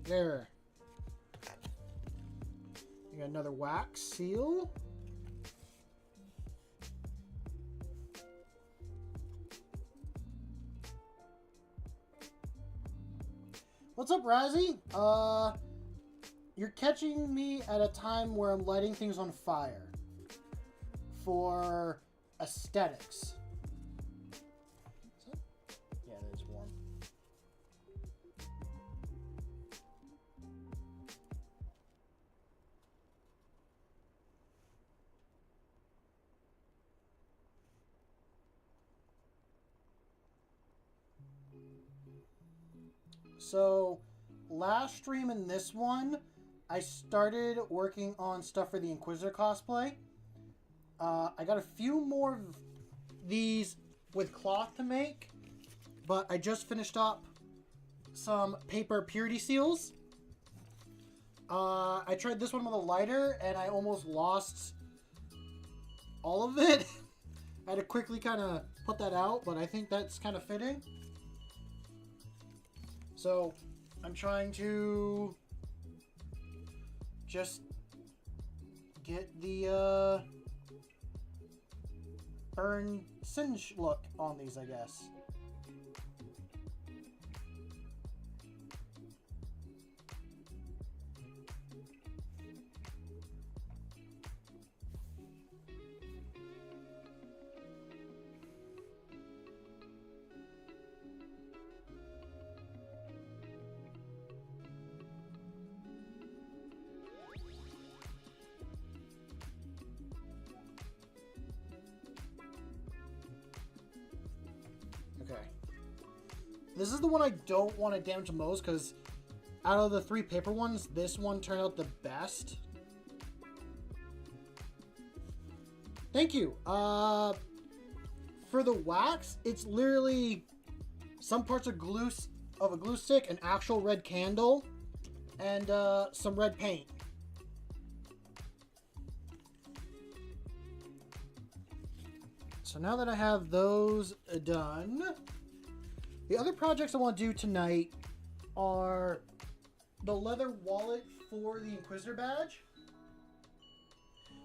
There. You got another wax seal. What's up, Razzie? You're catching me at a time where I'm lighting things on fire for aesthetics. Yeah, that is warm. So, last stream and this one, I started working on stuff for the Inquisitor cosplay. I got a few more of these with cloth to make, but I just finished up some paper purity seals. I tried this one with a lighter, and I almost lost all of it. I had to quickly kind of put that out, but I think that's kind of fitting. So, I'm trying to just get the burn singe look on these, I guess. This is the one I don't want to damage the most because out of the 3 paper ones, this one turned out the best. Thank you. For the wax, it's literally some parts of a glue stick, an actual red candle, and some red paint. So now that I have those done, the other projects I want to do tonight are the leather wallet for the Inquisitor badge.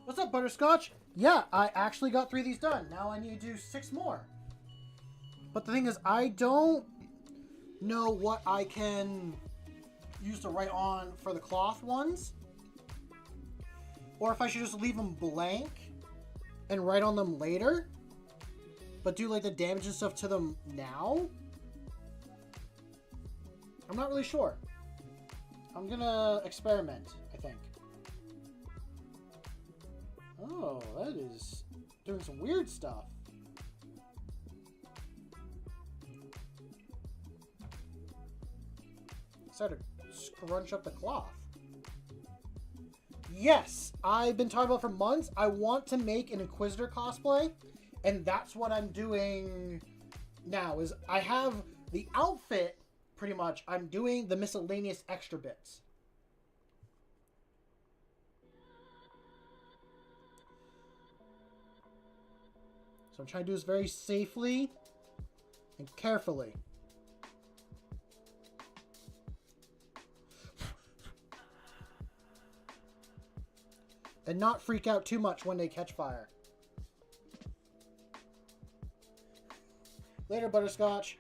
What's up, Butterscotch? Yeah, I actually got 3 of these done. Now I need to do 6 more. But the thing is, I don't know what I can use to write on for the cloth ones. Or if I should just leave them blank and write on them later. But do like the damage and stuff to them now. I'm not really sure. I'm gonna experiment, I think. Oh, that is doing some weird stuff. Decided to scrunch up the cloth. Yes, I've been talking about for months. I want to make an Inquisitor cosplay, and that's what I'm doing now. Is I have the outfit. Pretty much, I'm doing the miscellaneous extra bits. So I'm trying to do this very safely and carefully. And not freak out too much when they catch fire. Later, Butterscotch.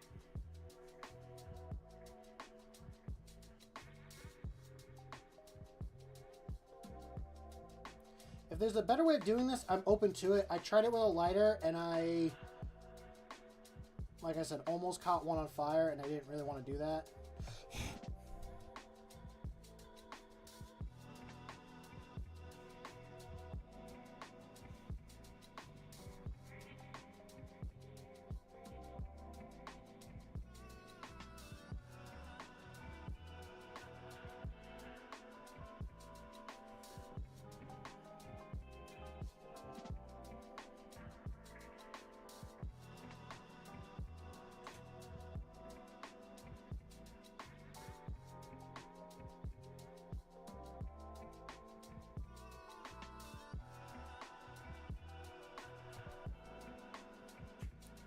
If there's a better way of doing this, I'm open to it. I tried it with a lighter, and I, like I said, almost caught one on fire, and I didn't really want to do that.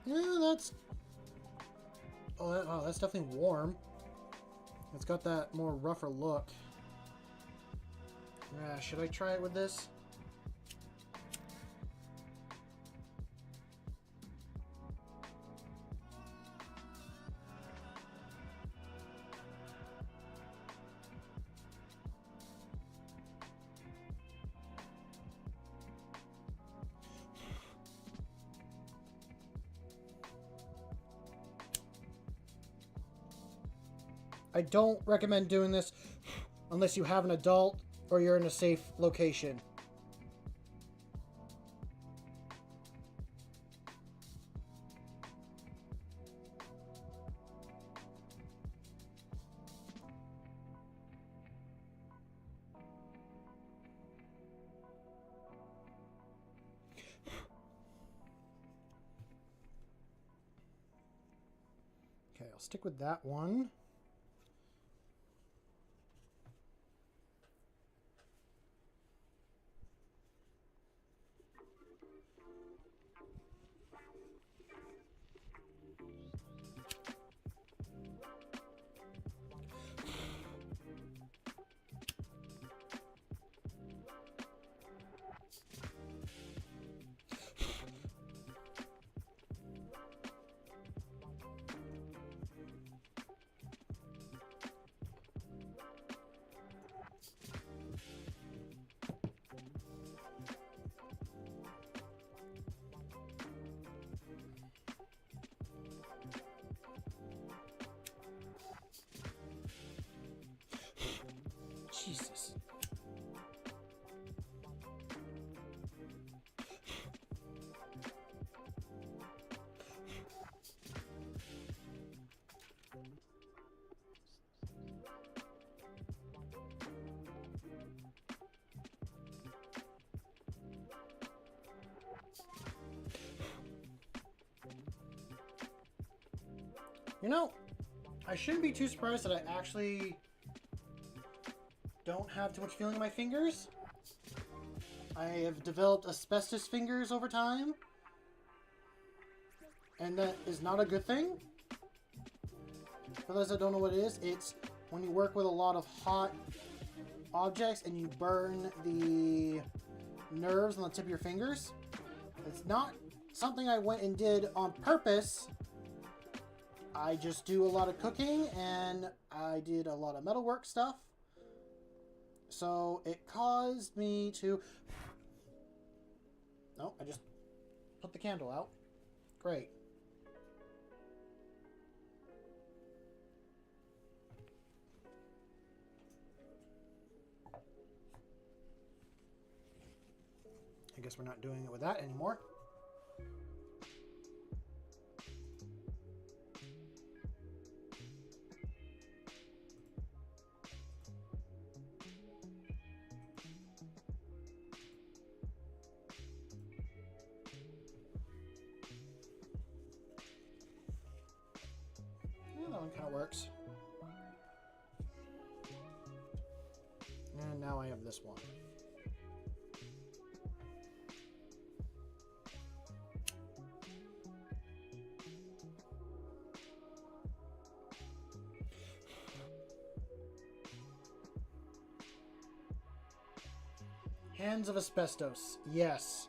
Yeah, that's... Oh, that's definitely warm. It's got that more rougher look. Yeah, should I try it with this? I don't recommend doing this unless you have an adult or you're in a safe location. Okay, I'll stick with that one. Jesus. You know, I shouldn't be too surprised that I actually don't have too much feeling in my fingers. I have developed asbestos fingers over time, and that is not a good thing. For those that don't know what it is, it's when you work with a lot of hot objects and you burn the nerves on the tip of your fingers. It's not something I went and did on purpose. I just do a lot of cooking and I did a lot of metalwork stuff. So it caused me to... No, I just put the candle out. Great. I guess we're not doing it with that anymore. That one kind of works. And now I have this one. Hands of asbestos. Yes.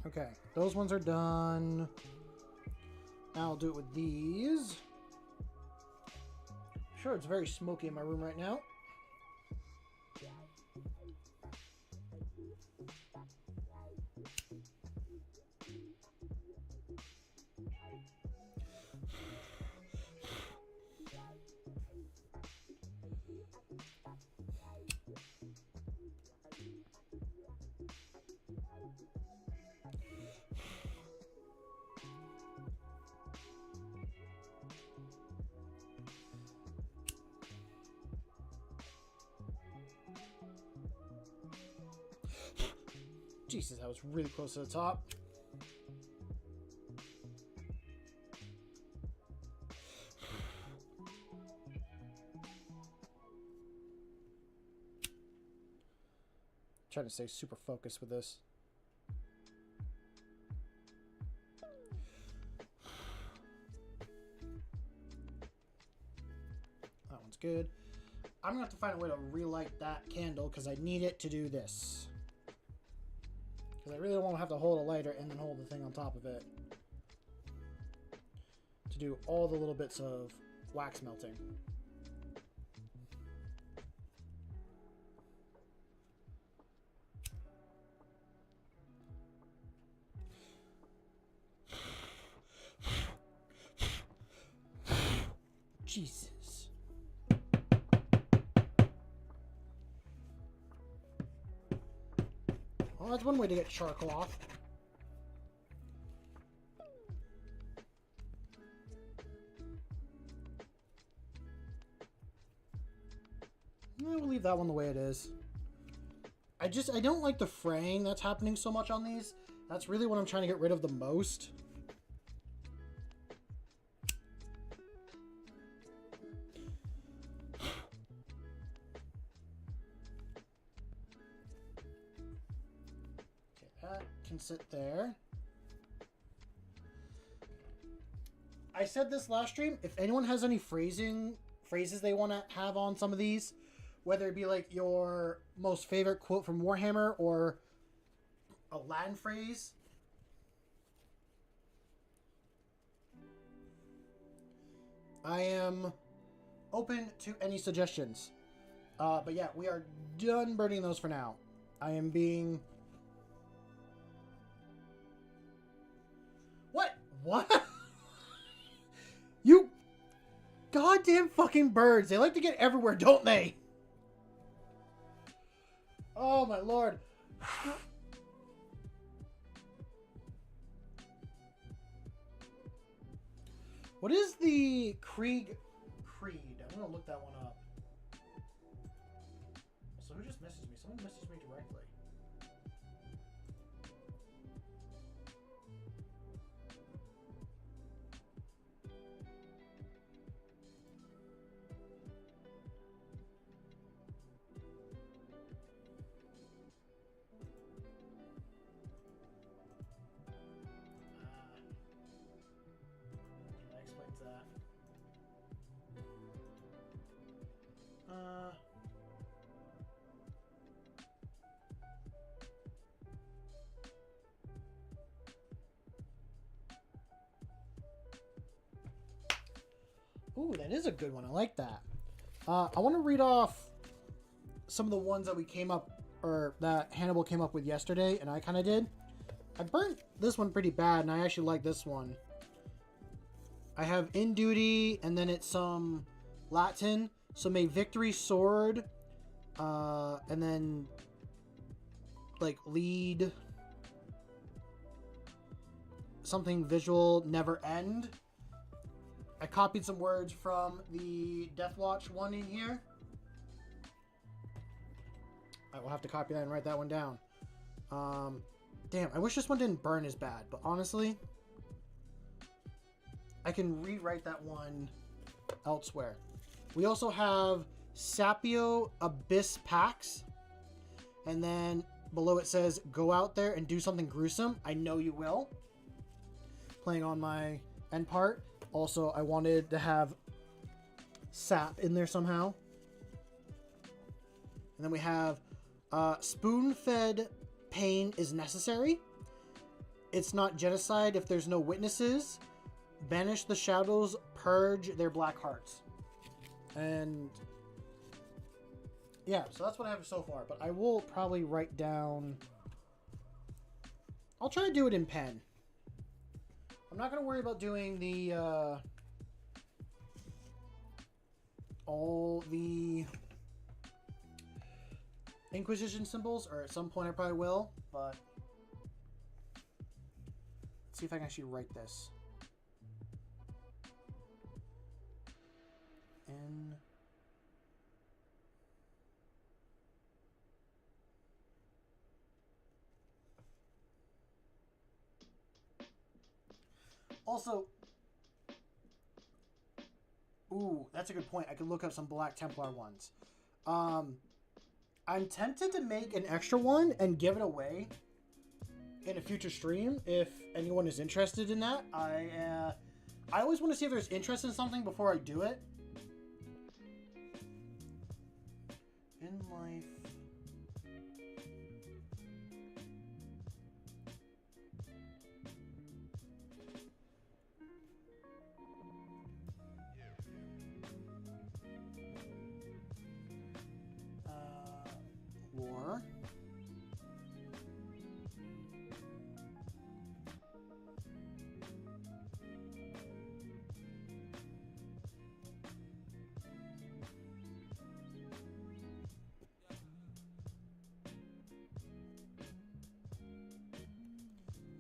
Okay, those ones are done. Now I'll do it with these. Sure, it's very smoky in my room right now. Jesus, that was really close to the top. Trying to stay super focused with this. That one's good. I'm gonna have to find a way to relight that candle because I need it to do this. Because I really don't want to have to hold a lighter and then hold the thing on top of it. To do all the little bits of wax melting. Jesus. Well, that's one way to get charcoal off. We'll leave that one the way it is. I don't like the fraying that's happening so much on these. That's really what I'm trying to get rid of the most. Can sit there. I said this last stream, if anyone has any phrases they want to have on some of these, whether it be like your most favorite quote from Warhammer or a Latin phrase, I am open to any suggestions. But yeah, we are done burning those for now. I am being... What? You goddamn fucking birds. They like to get everywhere, don't they? Oh, my lord. What is the Creed? I'm going to look that one up. So who just messaged me? Someone messaged me directly. Ooh, that is a good one. I like that. I want to read off some of the ones that we came up, or that Hannibal came up with yesterday, and I kind of did. I burnt this one pretty bad, and I actually like this one. I have in duty, and then it's some Latin. So may victory sword, and then like lead something visual never end. I copied some words from the Deathwatch one in here. I will have to copy that and write that one down. Damn, I wish this one didn't burn as bad, but honestly, I can rewrite that one elsewhere. We also have Sapio Abyss Pax, and then below it says, go out there and do something gruesome. I know you will. Playing on my end part. Also, I wanted to have sap in there somehow. And then we have spoon-fed pain is necessary. it's not genocide if there's no witnesses. Banish the shadows, purge their black hearts. And yeah, so that's what I have so far. But I will probably write down... I'll try to do it in pen. I'm not going to worry about doing the... all the Inquisition symbols, or at some point I probably will, but let's see if I can actually write this. N Also, ooh, that's a good point. I could look up some Black Templar ones. I'm tempted to make an extra one and give it away in a future stream if anyone is interested in that. I always want to see if there's interest in something before I do it. In life. War.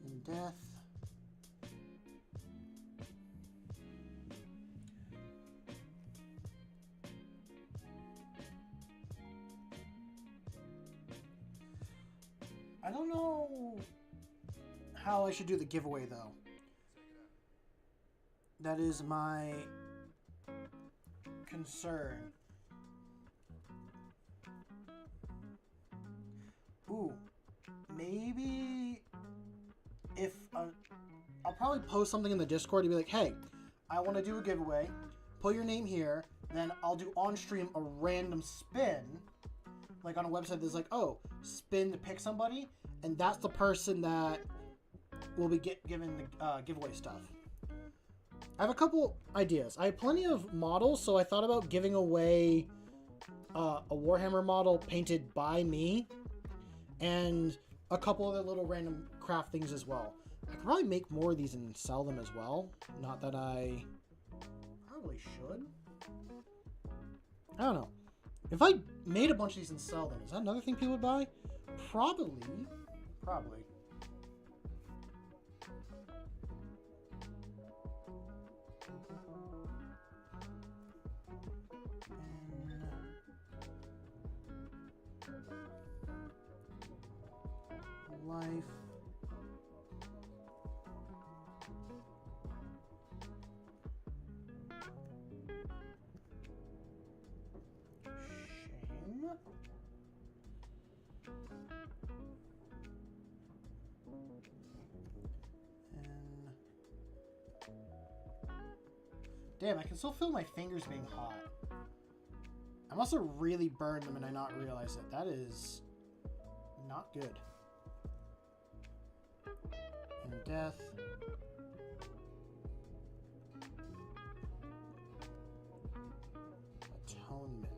And death. I don't know how I should do the giveaway, though. That is my concern. Ooh, maybe if... I'll probably post something in the Discord to be like, hey, I want to do a giveaway. Put your name here. Then I'll do on stream a random spin. Like on a website that's like, oh, spin to pick somebody, and that's the person that will be given the giveaway stuff. I have a couple ideas. I have plenty of models, so I thought about giving away a Warhammer model painted by me, and a couple other little random craft things as well. I could probably make more of these and sell them as well. Not that I probably should. I don't know. If I made a bunch of these and sell them, is that another thing people would buy? Probably. Probably. Life. Damn, I can still feel my fingers being hot. I must have really burned them and I not realized it. That is not good. And death. Atonement.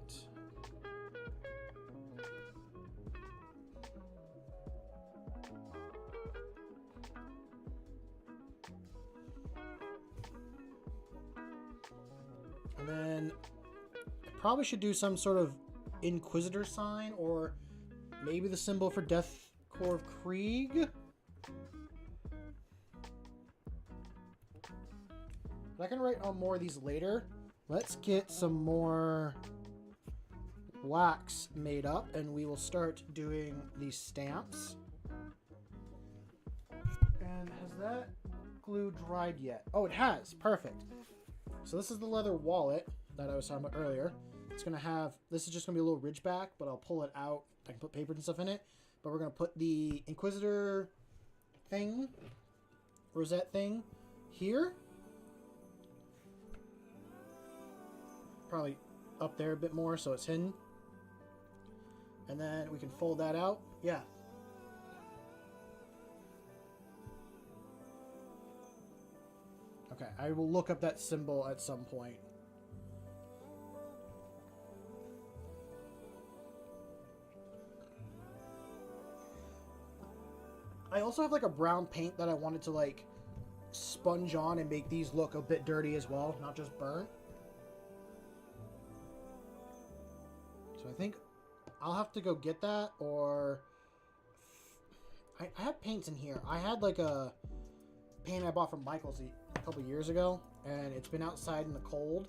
And then I probably should do some sort of inquisitor sign, or maybe the symbol for Death Core of Krieg. But I can write on more of these later. Let's get some more wax made up, and we will start doing these stamps. And has that glue dried yet? Oh, it has. Perfect. So this is the leather wallet that I was talking about earlier. It's going to have, this is just going to be a little ridgeback, but I'll pull it out. I can put papers and stuff in it. But we're going to put the Inquisitor thing, rosette thing, here. Probably up there a bit more so it's hidden. And then we can fold that out. Yeah. Okay, I will look up that symbol at some point. I also have like a brown paint that I wanted to like sponge on and make these look a bit dirty as well, not just burnt. So I think I'll have to go get that, or I have paints in here. I had like a paint I bought from Michael's a couple years ago, and it's been outside in the cold,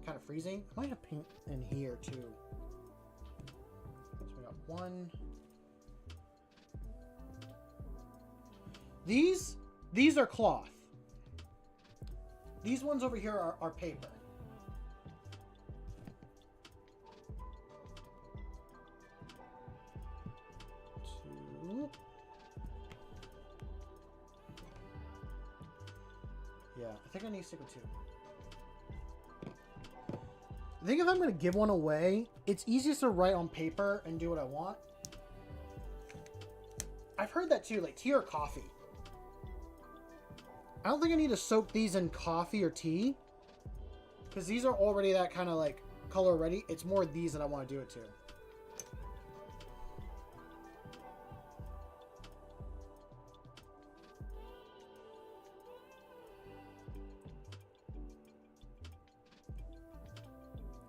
kind of freezing. I might have paint in here too. So we got one. These are cloth. These ones over here are paper. Two. Yeah, I think I need to stick with two. I think if I'm going to give one away, it's easiest to write on paper and do what I want. I've heard that too, like tea or coffee. I don't think I need to soak these in coffee or tea, because these are already that kind of like color ready. It's more these that I want to do it to.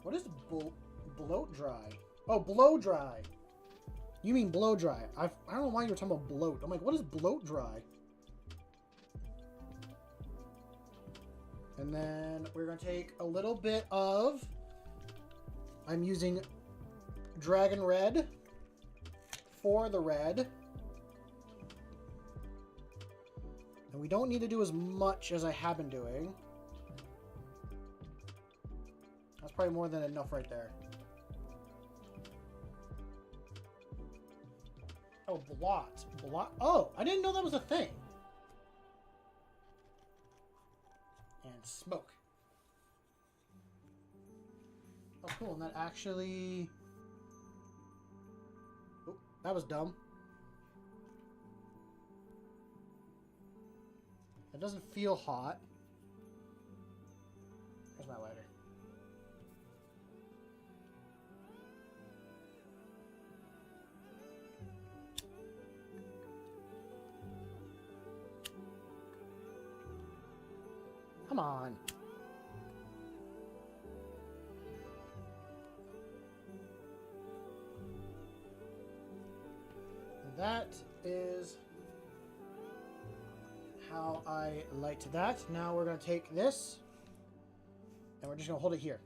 What is bloat dry? Oh, blow dry. You mean blow dry. I don't know why you're talking about bloat. I'm like, what is bloat dry? And then we're going to take a little bit of... I'm using Dragon Red for the red. And we don't need to do as much as I have been doing. That's probably more than enough right there. Oh, blot. Blot. Oh, I didn't know that was a thing. And smoke. Oh, cool. And that actually... Oh, that was dumb. It doesn't feel hot. Here's my lighter. Come on. That is how I light that. Now we're going to take this and we're just going to hold it here.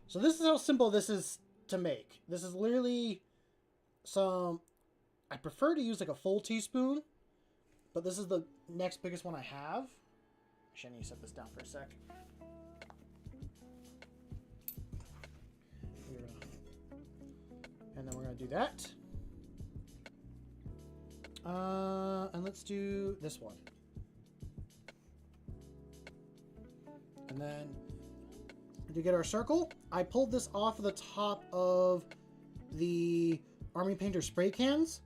So this is how simple this is to make. This is literally some... I prefer to use like a full teaspoon, but this is the next biggest one I have. Actually, I need to set this down for a sec. And then we're going to do that. And let's do this one. And then to get our circle, I pulled this off of the top of the Army Painter spray cans.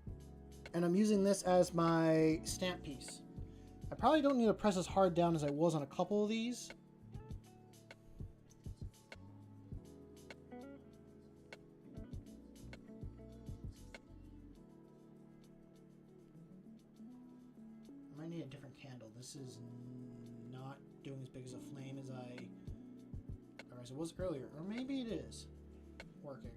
And I'm using this as my stamp piece. I probably don't need to press as hard down as I was on a couple of these. I might need a different candle. This is not doing as big as a flame as it was earlier. Or maybe it is working.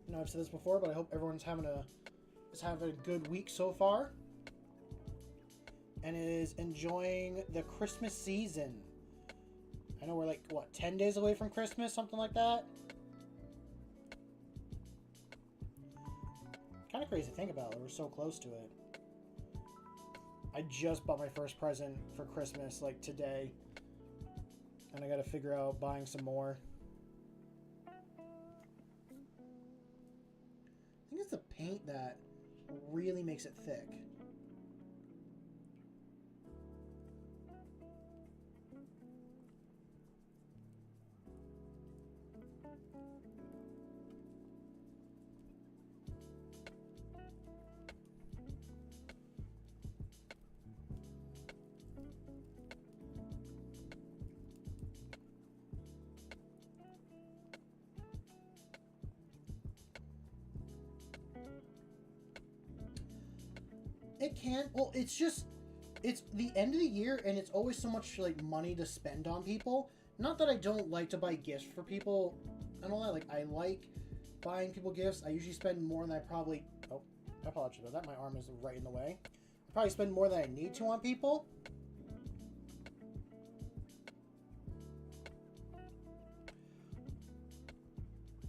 I know I've said this before, but I hope everyone's having a good week so far, and is enjoying the Christmas season. I know we're like, what, 10 days away from Christmas, something like that? Kind of crazy to think about it. We're so close to it. I just bought my first present for Christmas, like, today, and I gotta figure out buying some more. I think it's the paint that really makes it thick. It can. Well, it's just, it's the end of the year, and it's always so much like money to spend on people. Not that I don't like to buy gifts for people and all that. Like, I like buying people gifts. I usually spend more than I probably. Oh, I apologize about that. My arm is right in the way. I probably spend more than I need to on people.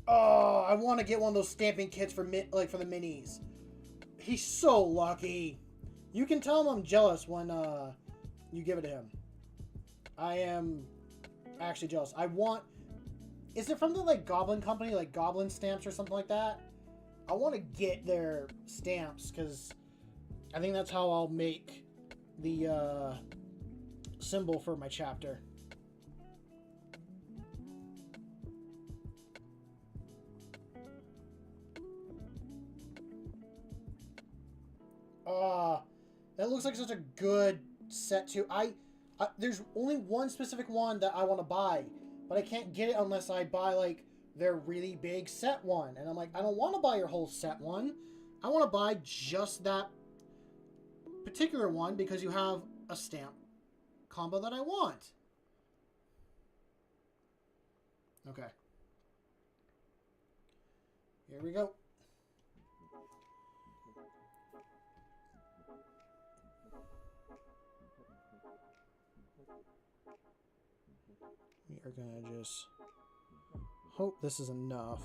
Oh, I want to get one of those stamping kits for for the minis. He's so lucky. You can tell him I'm jealous when you give it to him. I am actually jealous. I want... Is it from the like Goblin Company, like Goblin Stamps or something like that? I want to get their stamps because I think that's how I'll make the symbol for my chapter. That looks like such a good set too. There's only one specific one that I want to buy, but I can't get it unless I buy like their really big set one. And I'm like, I don't want to buy your whole set one. I want to buy just that particular one because you have a stamp combo that I want. Okay. Here we go. We are gonna just hope this is enough.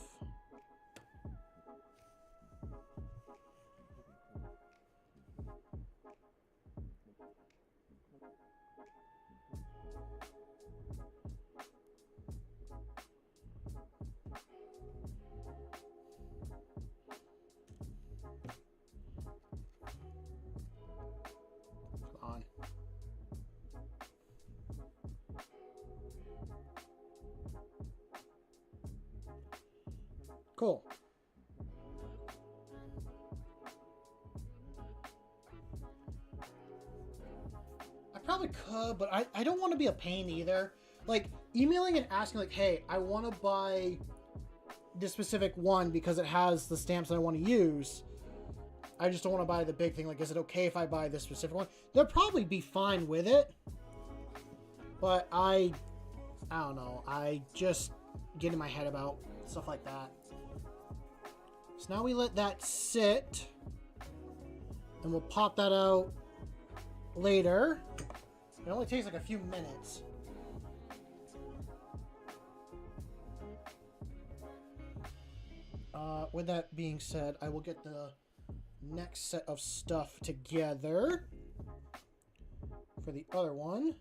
Come on. Cool. I probably could, but I don't want to be a pain either. Like, emailing and asking, like, hey, I want to buy this specific one because it has the stamps that I want to use. I just don't want to buy the big thing. Like, is it okay if I buy this specific one? They'll probably be fine with it. But I don't know. I just get in my head about stuff like that. So now we let that sit. And we'll pop that out later. It only takes like a few minutes. With that being said, I will get the next set of stuff together for the other one.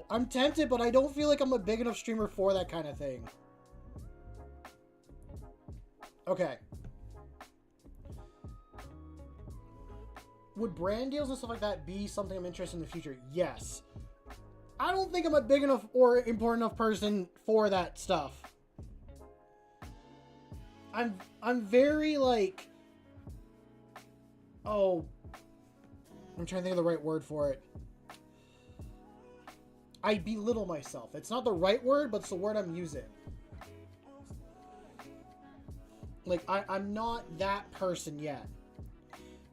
I'm tempted, but I don't feel like I'm a big enough streamer for that kind of thing. Okay. Would brand deals and stuff like that be something I'm interested in the future? Yes. I don't think I'm a big enough or important enough person for that stuff. I'm very like... Oh. I'm trying to think of the right word for it. I belittle myself. It's not the right word, but it's the word I'm using. Like, I'm not that person yet.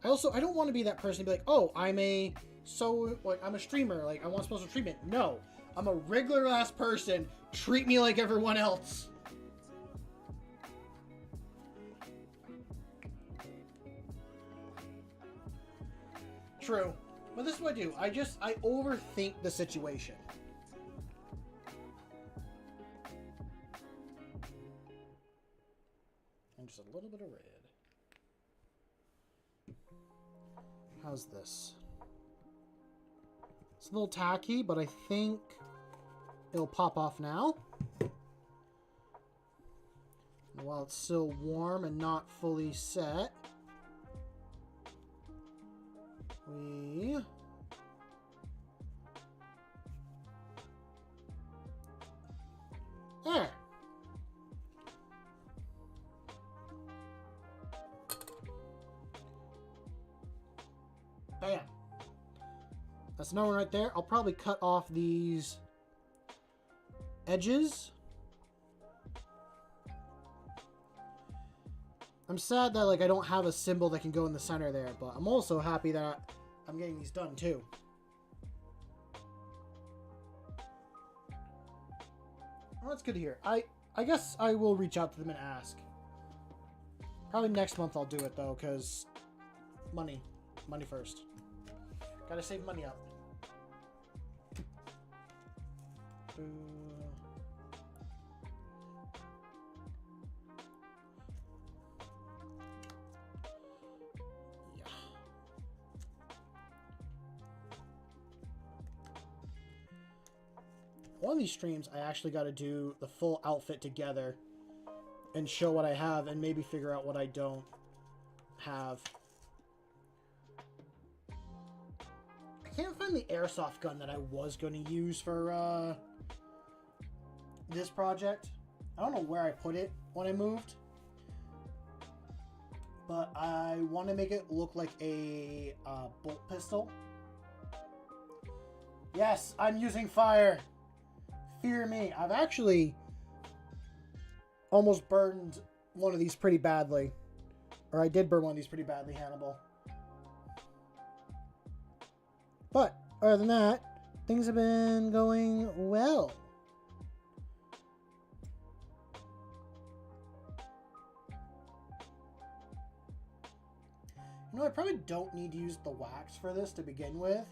I don't want to be that person to be like, oh, I'm a streamer. Like, I want special treatment. No. I'm a regular ass person. Treat me like everyone else. True. But this is what I do. I overthink the situation. And just a little bit of red. How's this? It's a little tacky, but I think it'll pop off now. And while it's still warm and not fully set, we... There! Bam! That's another one right there. I'll probably cut off these edges. I'm sad that like I don't have a symbol that can go in the center there, but I'm also happy that I'm getting these done too. Well, that's good to hear. I guess I will reach out to them and ask. Probably next month I'll do it though, because money. Money first. Gotta save money up. Yeah. One of these streams, I actually got to do the full outfit together and show what I have and maybe figure out what I don't have. I can't find the airsoft gun that I was going to use for this project. I don't know where I put it when I moved, but I want to make it look like a bolt pistol. Yes, I'm using fire. Fear me. I've actually almost burned one of these pretty badly. Or I did burn one of these pretty badly, Hannibal. But, other than that, things have been going well. You know, I probably don't need to use the wax for this to begin with.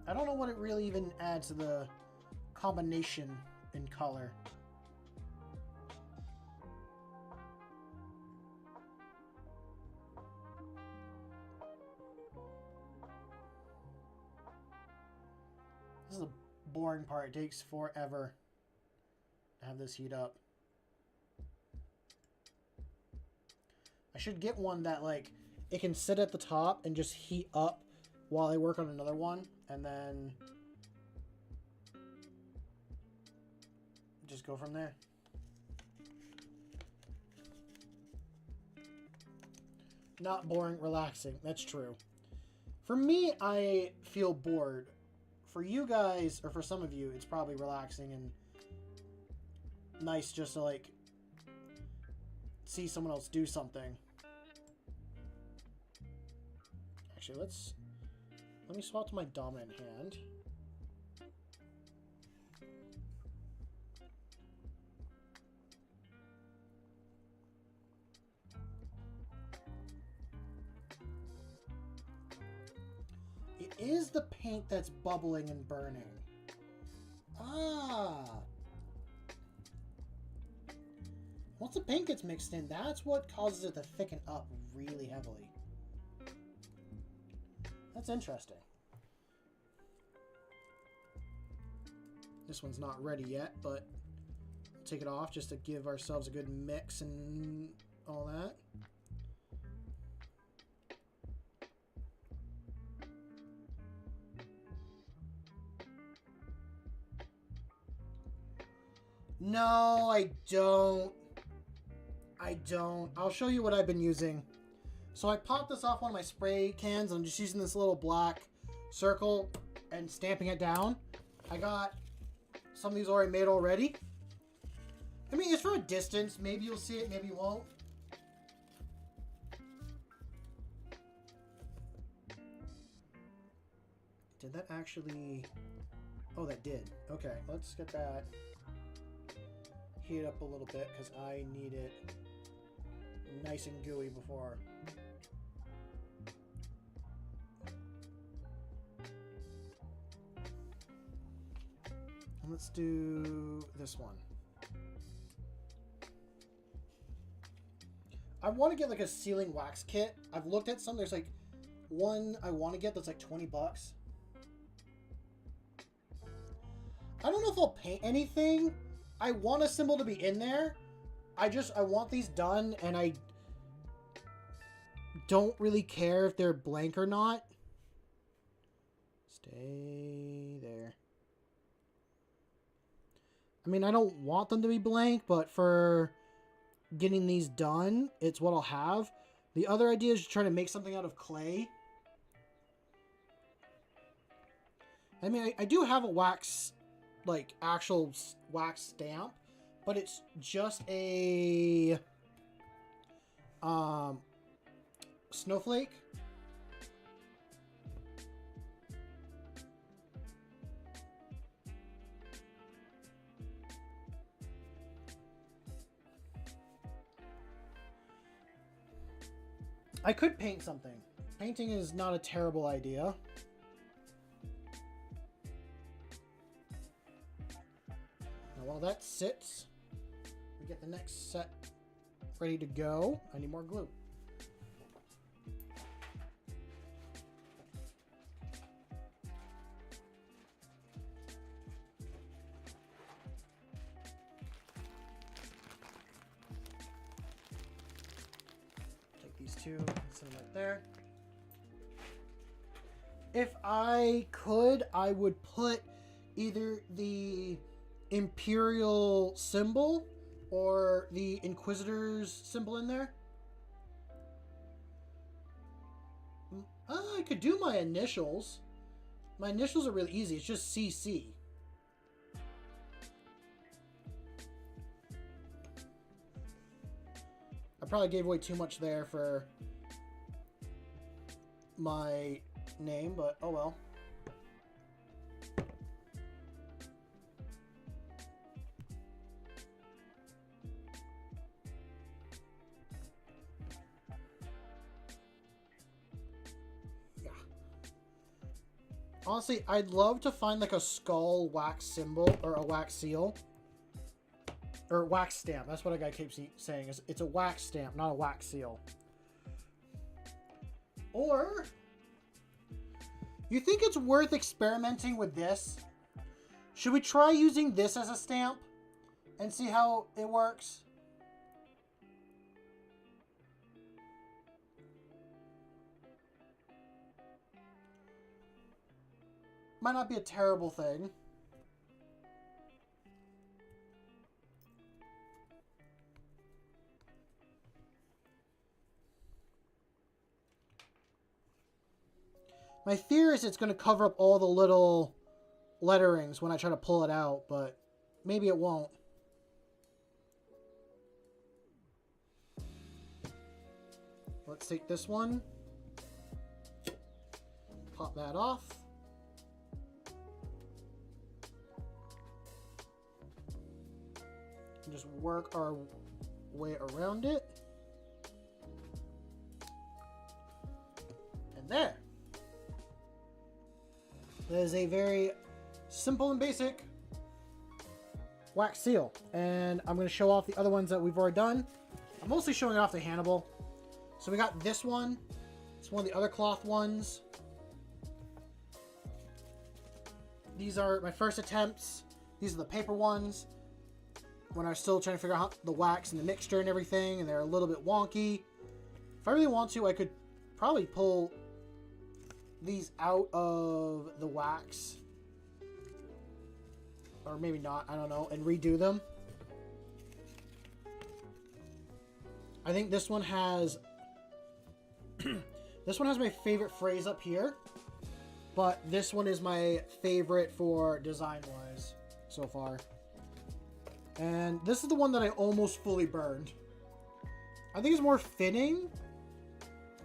I don't know what it really even adds to the combination in color. This is the boring part. It takes forever to have this heat up. I should get one that, like, it can sit at the top and just heat up while I work on another one, and then just go from there. Not boring, relaxing. That's true. For me, I feel bored. For you guys, or for some of you, it's probably relaxing and nice just to, like, see someone else do something. Actually, let me swap to my dominant hand. It is the paint that's bubbling and burning. Ah. Once the paint gets mixed in, that's what causes it to thicken up really heavily. That's interesting. This one's not ready yet, but I'll take it off just to give ourselves a good mix and all that. No, I don't. I'll show you what I've been using. So I popped this off one of my spray cans. I'm just using this little black circle and stamping it down. I got some of these already made already. I mean, it's from a distance. Maybe you'll see it, maybe you won't. Did that actually... Oh, that did. Okay, let's get that heat up a little bit because I need it nice and gooey before... Let's do this one. I want to get like a sealing wax kit. I've looked at some. There's like one I want to get that's like 20 bucks. I don't know if I'll paint anything. I want a symbol to be in there. I want these done, and I don't really care if they're blank or not. Stay there. I mean, I don't want them to be blank, but for getting these done, it's what I'll have. The other idea is trying to make something out of clay. I mean, I do have a wax, like, actual wax stamp, but it's just a snowflake. I could paint something. Painting is not a terrible idea. Now, while that sits, we get the next set ready to go. I need more glue. Two, set them right there. If I could, I would put either the Imperial symbol or the Inquisitor's symbol in there. I could do my initials. My initials are really easy. It's just CC. I probably gave away too much there for my name, but oh well. Yeah. Honestly, I'd love to find like a skull wax symbol or a wax seal. Or wax stamp. That's what a guy keeps saying. It's a wax stamp, not a wax seal. Or, you think it's worth experimenting with this? Should we try using this as a stamp and see how it works? Might not be a terrible thing. My fear is it's going to cover up all the little letterings when I try to pull it out, but maybe it won't. Let's take this one. Pop that off. And just work our way around it. And there. That is a very simple and basic wax seal. And I'm going to show off the other ones that we've already done. I'm mostly showing it off to Hannibal. So we got this one. It's one of the other cloth ones. These are my first attempts. These are the paper ones. When I was still trying to figure out the wax and the mixture and everything. And they're a little bit wonky. If I really want to, I could probably pull these out of the wax, or maybe not, I don't know, and redo them. I think this one has this one has my favorite phrase up here, but this one is my favorite for design wise so far. And this is the one that I almost fully burned. I think it's more fitting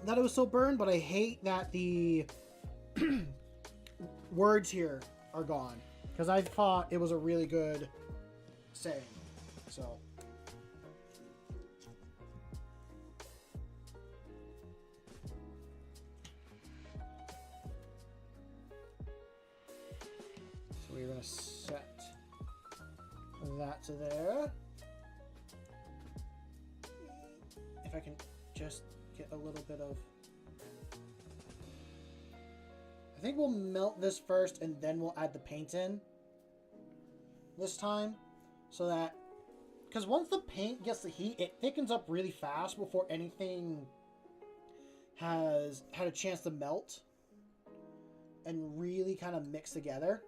that it was so burned, but I hate that the words here are gone, because I thought it was a really good saying. So we're gonna set that to there. If I can just get a little bit of... I think we'll melt this first and then we'll add the paint in this time. So that... Because once the paint gets the heat, it thickens up really fast before anything has had a chance to melt and really kind of mix together.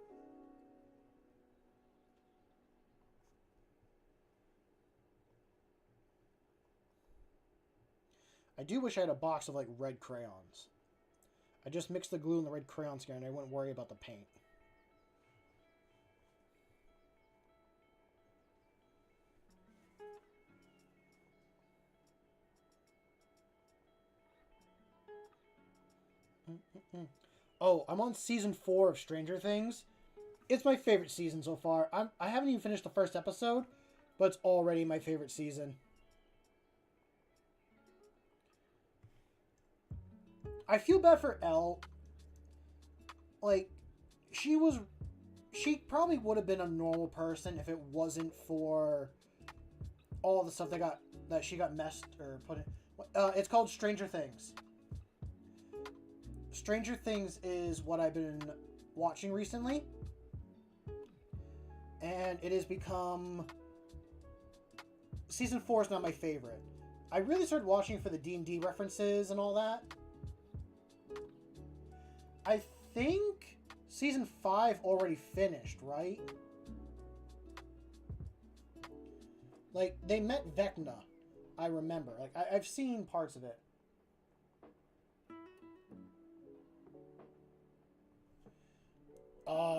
I do wish I had a box of like red crayons. I just mixed the glue and the red crayons together and I wouldn't worry about the paint. Oh, I'm on season 4 of Stranger Things. It's my favorite season so far. I haven't even finished the first episode, but it's already my favorite season. I feel bad for Elle. Like, she probably would have been a normal person if it wasn't for all the stuff that she got messed or put in. It's called Stranger Things. Stranger Things is what I've been watching recently. And it has become... Season 4 is not my favorite. I really started watching for the D&D references and all that. I think Season 5 already finished, right? Like, they met Vecna. I remember. Like, I've seen parts of it.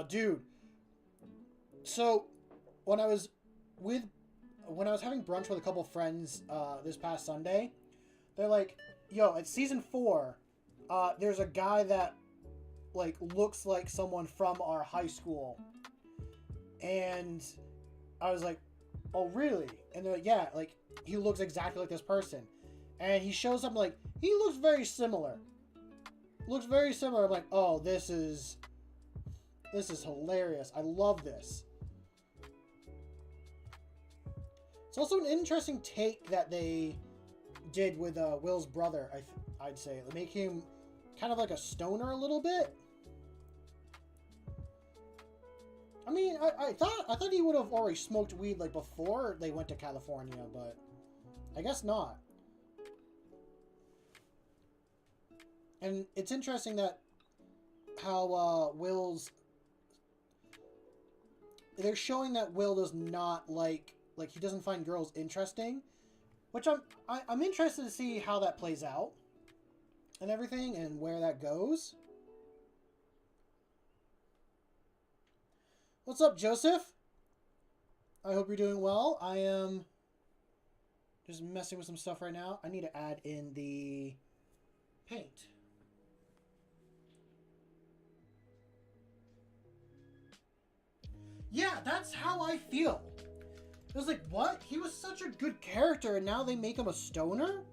Dude. So, when I was having brunch with a couple friends this past Sunday, they're like, yo, at season 4, there's a guy that, like, looks like someone from our high school. And I was like, oh, really? And they're like, yeah, like, he looks exactly like this person. And he shows up, like, he looks very similar. Looks very similar. I'm like, oh, this is hilarious. I love this. It's also an interesting take that they did with Will's brother, I'd say. Make him kind of like a stoner a little bit. I mean, I thought he would have already smoked weed like before they went to California, but I guess not. And it's interesting that how they're showing that Will does not like he doesn't find girls interesting, which I'm interested to see how that plays out and everything and where that goes. What's up, Joseph? I hope you're doing well. I am just messing with some stuff right now. I need to add in the paint. Yeah, that's how I feel. It was like, what? He was such a good character and now they make him a stoner?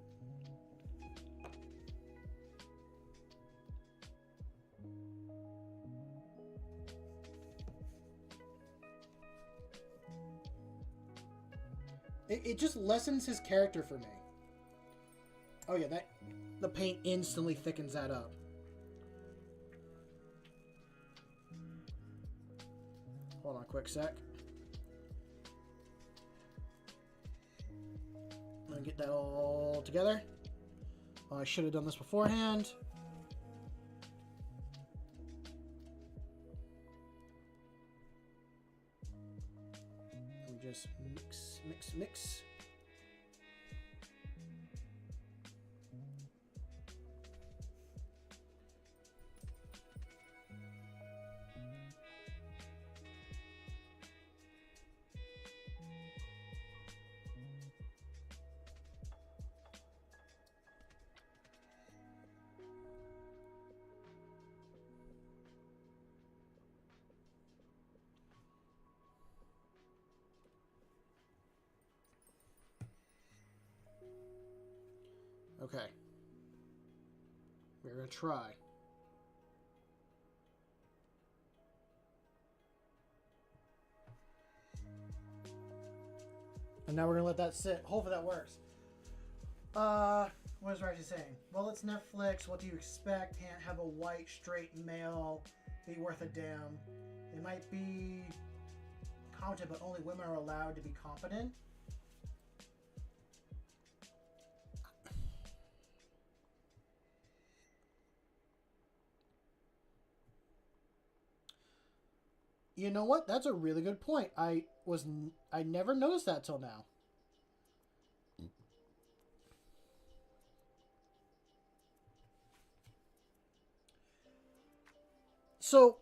It just lessens his character for me. Oh yeah, the paint instantly thickens that up. Hold on a quick sec. I'm gonna get that all together. Oh, I should have done this beforehand. And just mix. Okay. We're going to try. And now we're going to let that sit. Hopefully that works. What is Raji saying? Well, it's Netflix. What do you expect? Can't have a white, straight male be worth a damn. They might be competent, but only women are allowed to be competent. You know what? That's a really good point. I never noticed that till now. So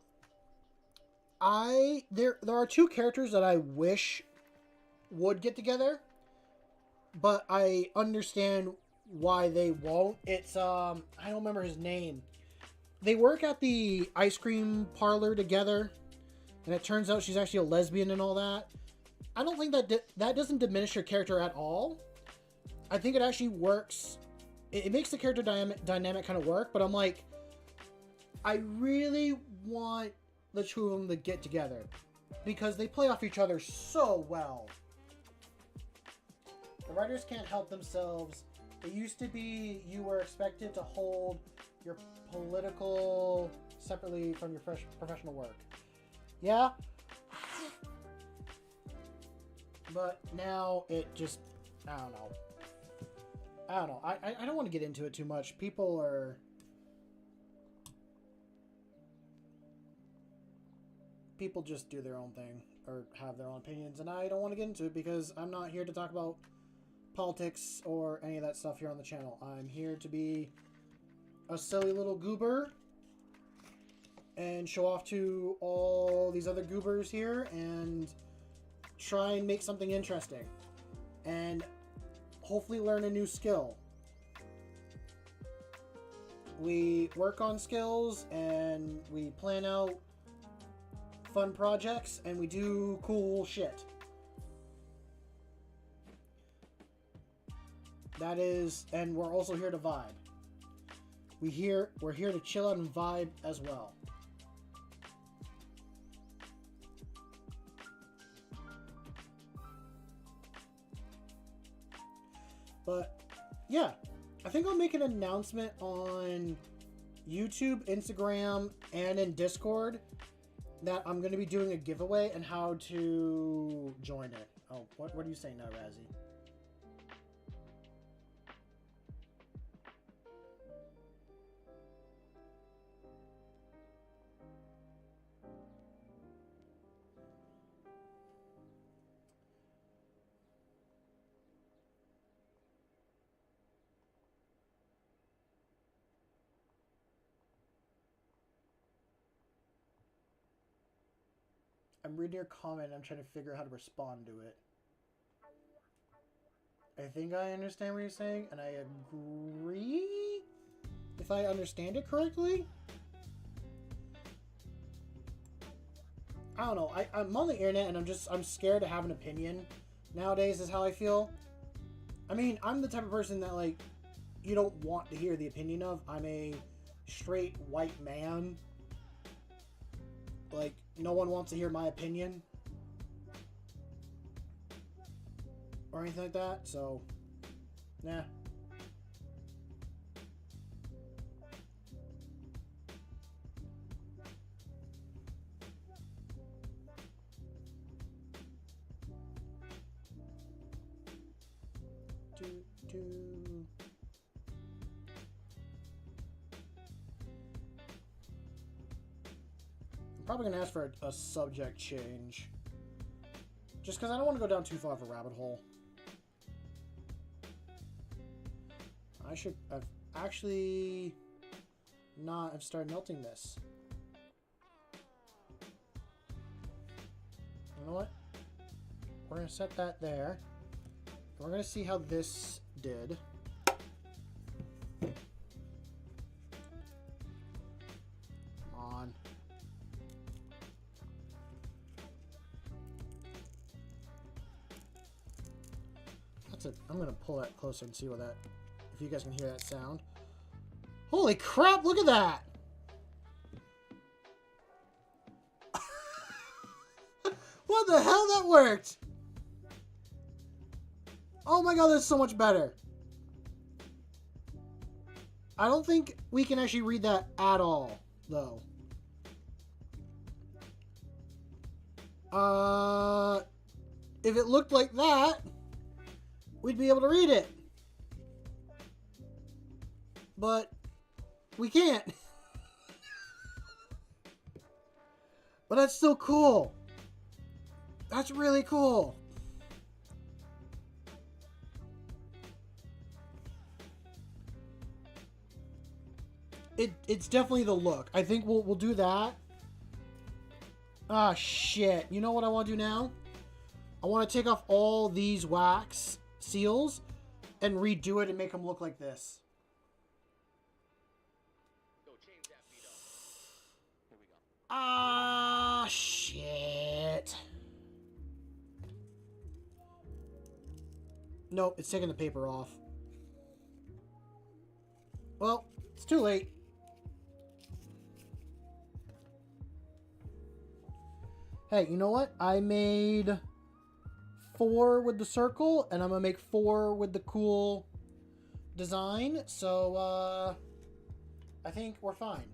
there are two characters that I wish would get together, but I understand why they won't. It's I don't remember his name. They work at the ice cream parlor together, and it turns out she's actually a lesbian and all that. I don't think that doesn't diminish her character at all. I think it actually works. It makes the character dynamic kind of work, but I'm like, I really want the two of them to get together because they play off each other so well. The writers can't help themselves. It used to be you were expected to hold your political separately from your professional work. Yeah. But now it just, I don't know. I don't want to get into it too much. People just do their own thing or have their own opinions, and I don't want to get into it because I'm not here to talk about politics or any of that stuff here on the channel. I'm here to be a silly little goober and show off to all these other goobers here and try and make something interesting and hopefully learn a new skill. We work on skills and we plan out fun projects and we do cool shit. That is, and we're also here to vibe. We're here to chill out and vibe as well. But yeah, I think I'll make an announcement on YouTube, Instagram, and in Discord that I'm going to be doing a giveaway and how to join it. Oh, what are you saying now, Razzie? I'm reading your comment and I'm trying to figure out how to respond to it. I think I understand what you're saying, and I agree if I understand it correctly. I don't know. I'm on the internet and I'm scared to have an opinion nowadays is how I feel. I mean, I'm the type of person that, like, you don't want to hear the opinion of. I'm a straight white man. Like, no one wants to hear my opinion or anything like that, so nah. I'm probably gonna ask for a subject change, just because I don't want to go down too far of a rabbit hole. I should have actually not have started melting this. You know what? We're gonna set that there. We're gonna see how this did. I'm gonna pull that closer and see what that, if you guys can hear that sound. Holy crap, look at that! What the hell, that worked! Oh my god, that's so much better. I don't think we can actually read that at all, though. If it looked like that, we'd be able to read it. But we can't. But that's still cool. That's really cool. It's definitely the look. I think we'll do that. Ah, shit. You know what I want to do now? I want to take off all these wax seals and redo it and make them look like this. Ah, shit. Nope, it's taking the paper off. Well, it's too late. Hey, you know what? I made 4 with the circle, and I'm gonna make 4 with the cool design. So, I think we're fine.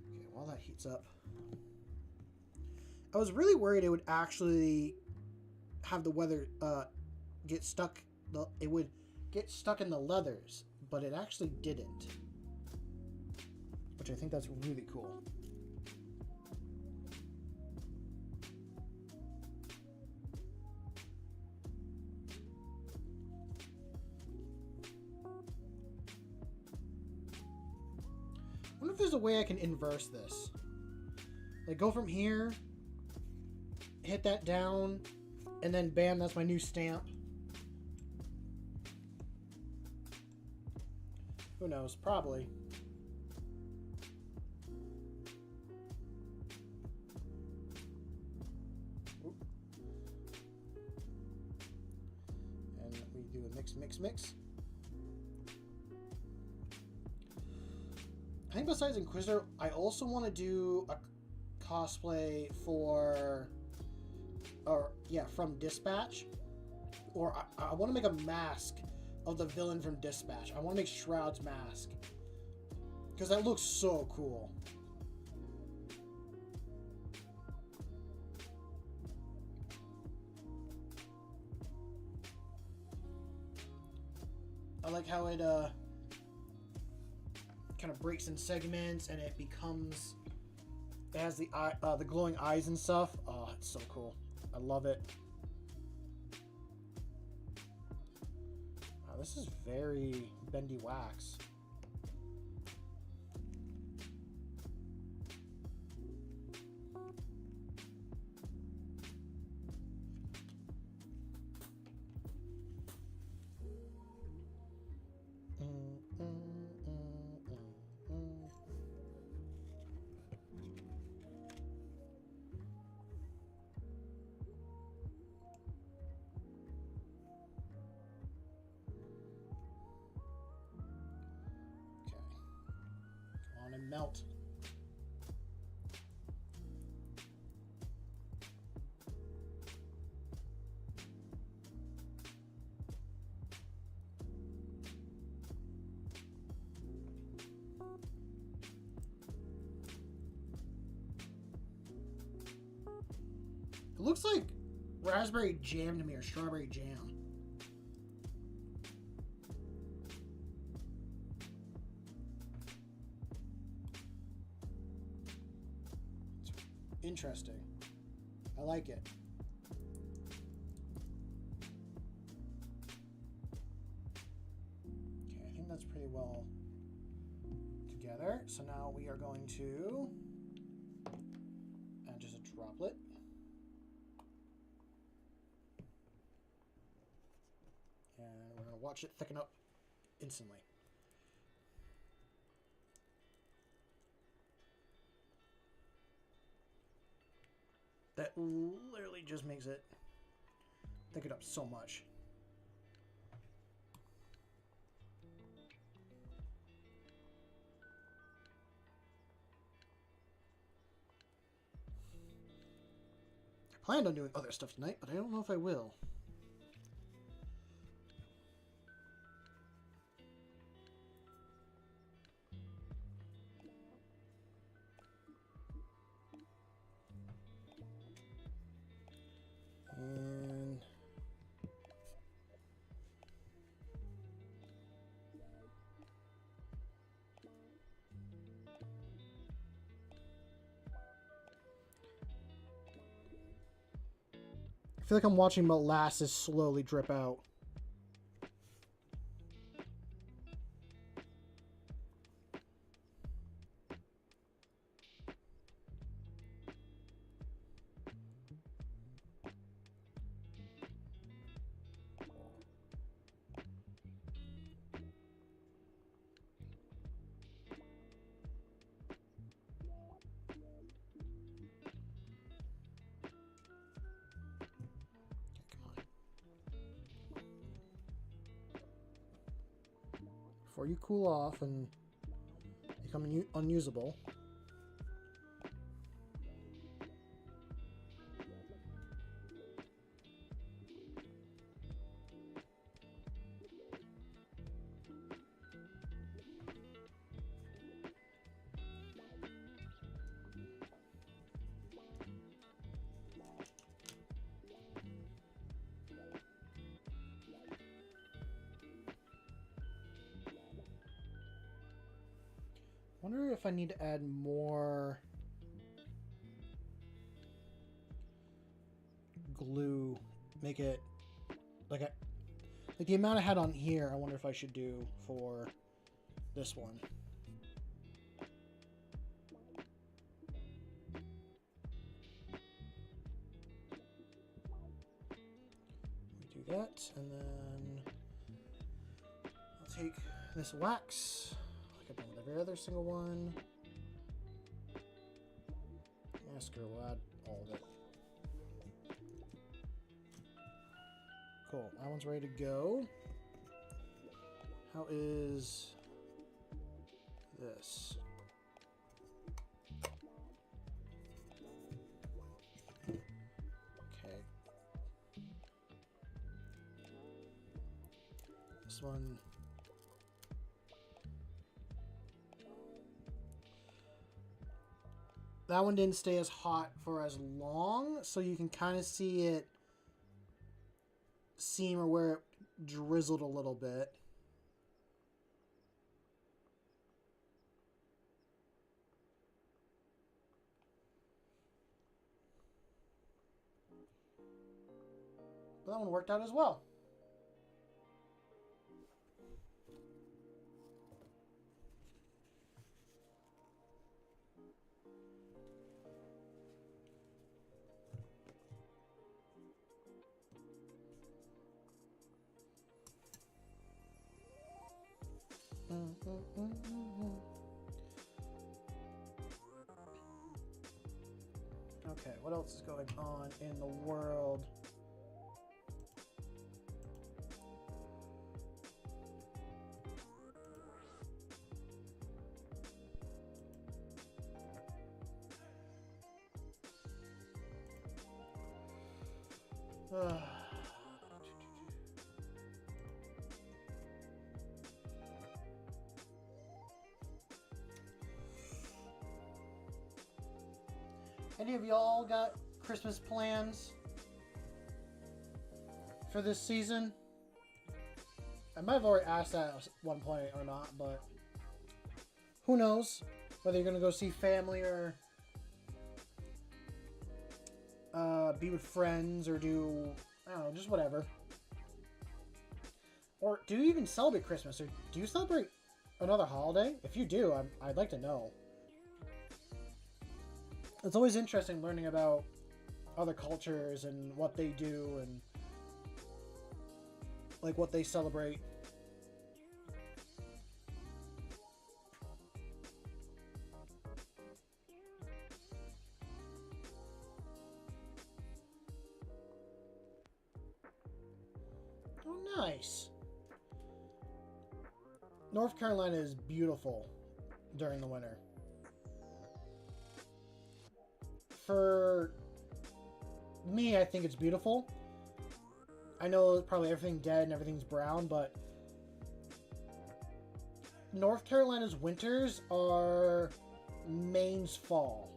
Okay, while that heats up. I was really worried it would actually have the weather get stuck. It would get stuck in the leathers, but it actually didn't. Which I think that's really cool. I wonder if there's a way I can inverse this. Like, go from here, hit that down, and then bam, that's my new stamp. Who knows? Probably. Oop. And we do a mix. I think besides Inquisitor, I also want to do a cosplay for, from Dispatch. Or I want to make a mask of the villain from Dispatch. I want to make Shroud's mask. Because that looks so cool. I like how it kind of breaks in segments and it becomes, it has the eye, the glowing eyes and stuff. Oh, it's so cool. I love it. Wow, this is very bendy wax. And melt. It looks like raspberry jam to me, or strawberry jam. Interesting. I like it. Okay, I think that's pretty well together. So now we are going to add just a droplet. And we're going to watch it thicken up instantly. That literally just makes it thicken up so much. Planned on doing other stuff tonight, but I don't know if I will. And I feel like I'm watching molasses slowly drip out. Before you cool off and become unusable. I wonder if I need to add more glue, make it like the amount I had on here. I wonder if I should do for this one. Do that, and then I'll take this wax. I've done with every other single one. Masker, we'll add all of it. Cool, that one's ready to go. How is this? Okay. This one. That one didn't stay as hot for as long, so you can kind of see it seam or where it drizzled a little bit. But that one worked out as well. Okay, what else is going on in the world? Any of y'all got Christmas plans for this season? I might have already asked that at one point or not, but who knows whether you're going to go see family or be with friends or do, I don't know, just whatever. Or do you even celebrate Christmas? Or do you celebrate another holiday? If you do, I'd like to know. It's always interesting learning about other cultures and what they do and like what they celebrate. Oh, nice. North Carolina is beautiful during the winter. For me, I think it's beautiful. I know probably everything dead and everything's brown, but North Carolina's winters are Maine's fall,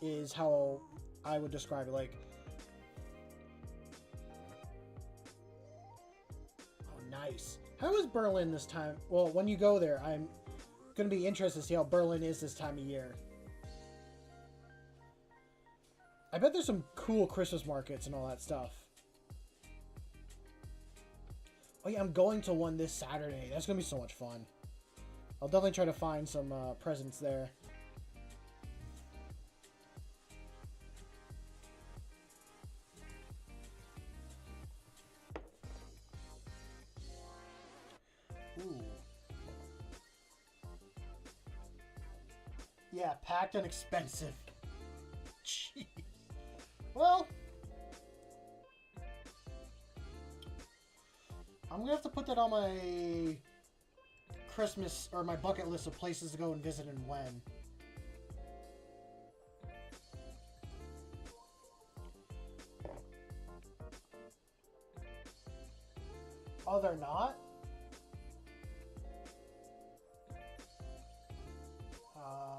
is how I would describe it. Like, oh, nice. How is Berlin this time? Well, when you go there, I'm going to be interested to see how Berlin is this time of year. I bet there's some cool Christmas markets and all that stuff. Oh yeah, I'm going to one this Saturday. That's going to be so much fun. I'll definitely try to find some presents there. Ooh. Yeah, packed and expensive. Jeez. Well, I'm gonna have to put that on my Christmas or my bucket list of places to go and visit and when. Oh, they're not?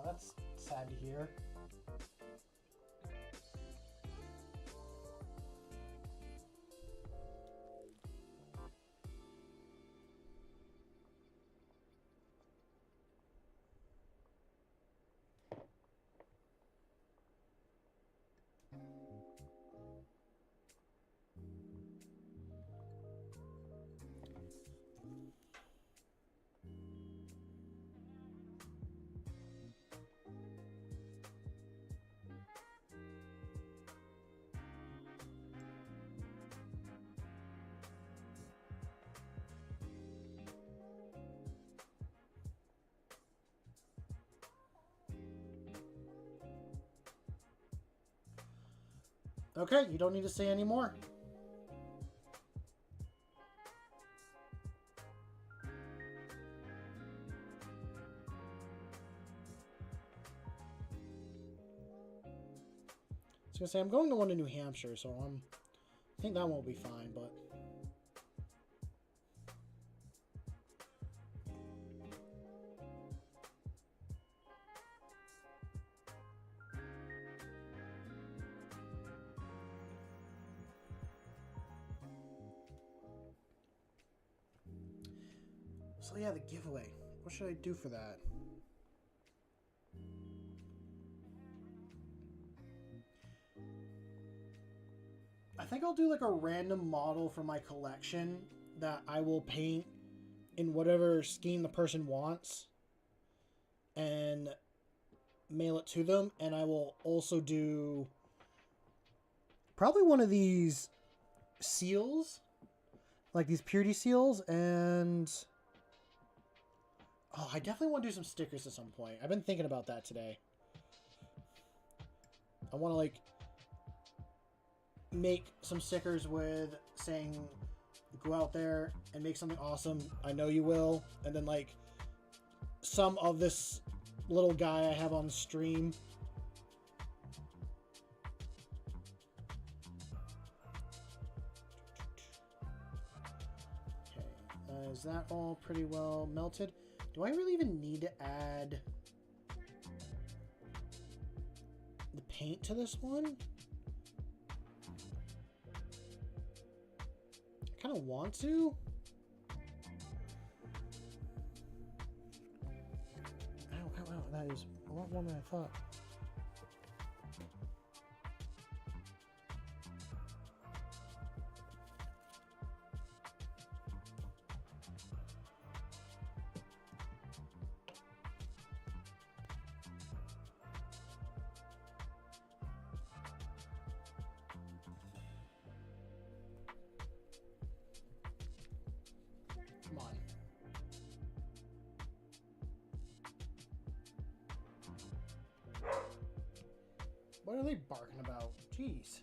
That's sad to hear. Okay, you don't need to say any more. I was gonna say I'm going to one in New Hampshire, so I think that one will be fine, but so yeah, the giveaway. What should I do for that? I think I'll do like a random model from my collection that I will paint in whatever scheme the person wants and mail it to them. And I will also do probably one of these seals, like these purity seals, and oh, I definitely want to do some stickers at some point. I've been thinking about that today. I want to like make some stickers with saying go out there and make something awesome, I know you will, and then like some of this little guy I have on stream. Okay, is that all pretty well melted? Do I really even need to add the paint to this one? I kind of want to. Ow, ow, ow. That is a lot more than I thought. Come on. What are they barking about? Jeez.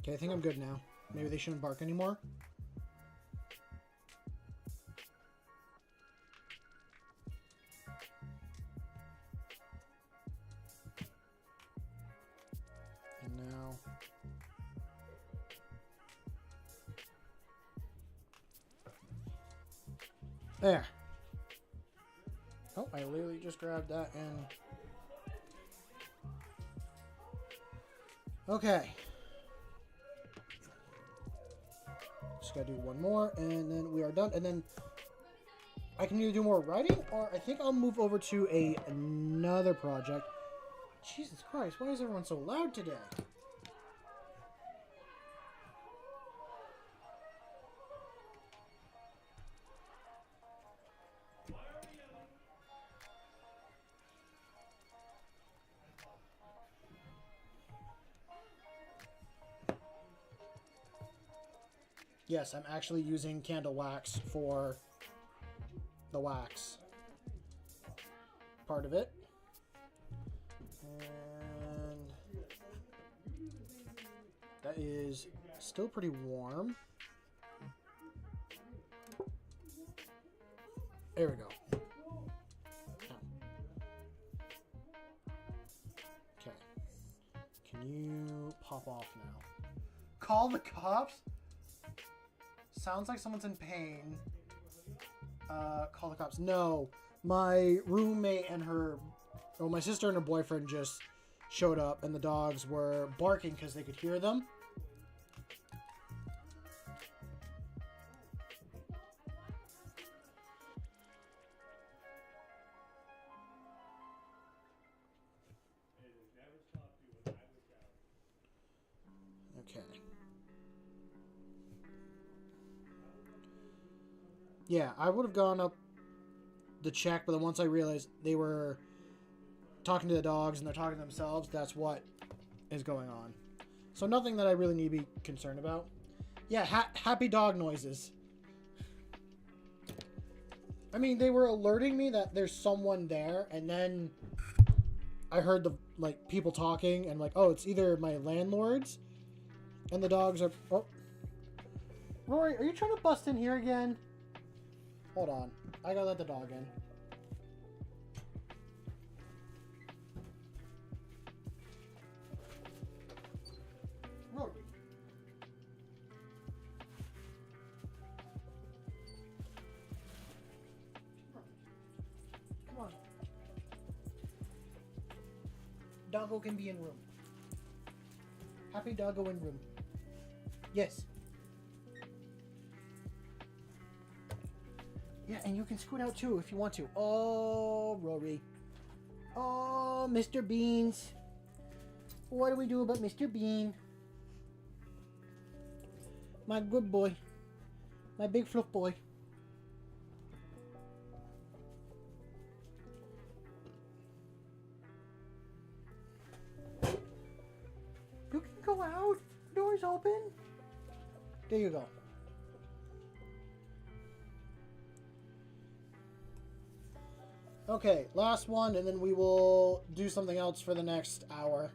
Okay, I think I'm good now. Maybe they shouldn't bark anymore. And now... There. Oh, I literally just grabbed that and... Okay. Just gotta do one more, and then we are done. And then I can either do more writing, or I think I'll move over to another project. Jesus Christ, why is everyone so loud today? Yes, I'm actually using candle wax for the wax part of it. And that is still pretty warm. There we go. Okay. Can you pop off now? Call the cops? Sounds like someone's in pain. Call the cops. No. My roommate and my sister and her boyfriend just showed up, and the dogs were barking because they could hear them. Okay. Yeah, I would have gone up to check, but then once I realized they were talking to the dogs and they're talking to themselves, that's what is going on. So nothing that I really need to be concerned about. Yeah, happy dog noises. I mean, they were alerting me that there's someone there, and then I heard the people talking, and oh, it's either my landlords, and the dogs are... Oh. Rory, are you trying to bust in here again? Hold on. I gotta let the dog in. Rory. Come on. Doggo can be in room. Happy doggo in room. Yes. Yeah, and you can scoot out too if you want to. Oh, Rory. Oh, Mr. Beans. What do we do about Mr. Bean? My good boy. My big fluff boy. You can go out. Door's open. There you go. Okay, last one, and then we will do something else for the next hour.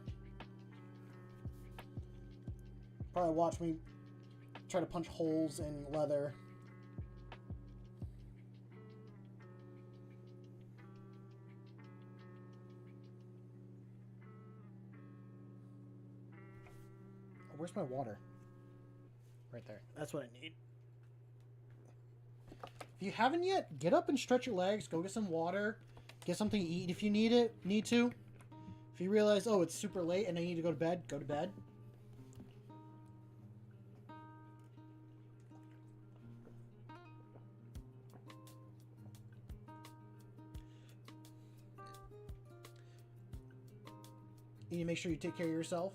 Probably watch me try to punch holes in leather. Oh, where's my water? Right there. That's what I need. If you haven't yet, get up and stretch your legs. Go get some water. Get something to eat if you need to. If you realize, oh, it's super late and I need to go to bed, go to bed. You need to make sure you take care of yourself.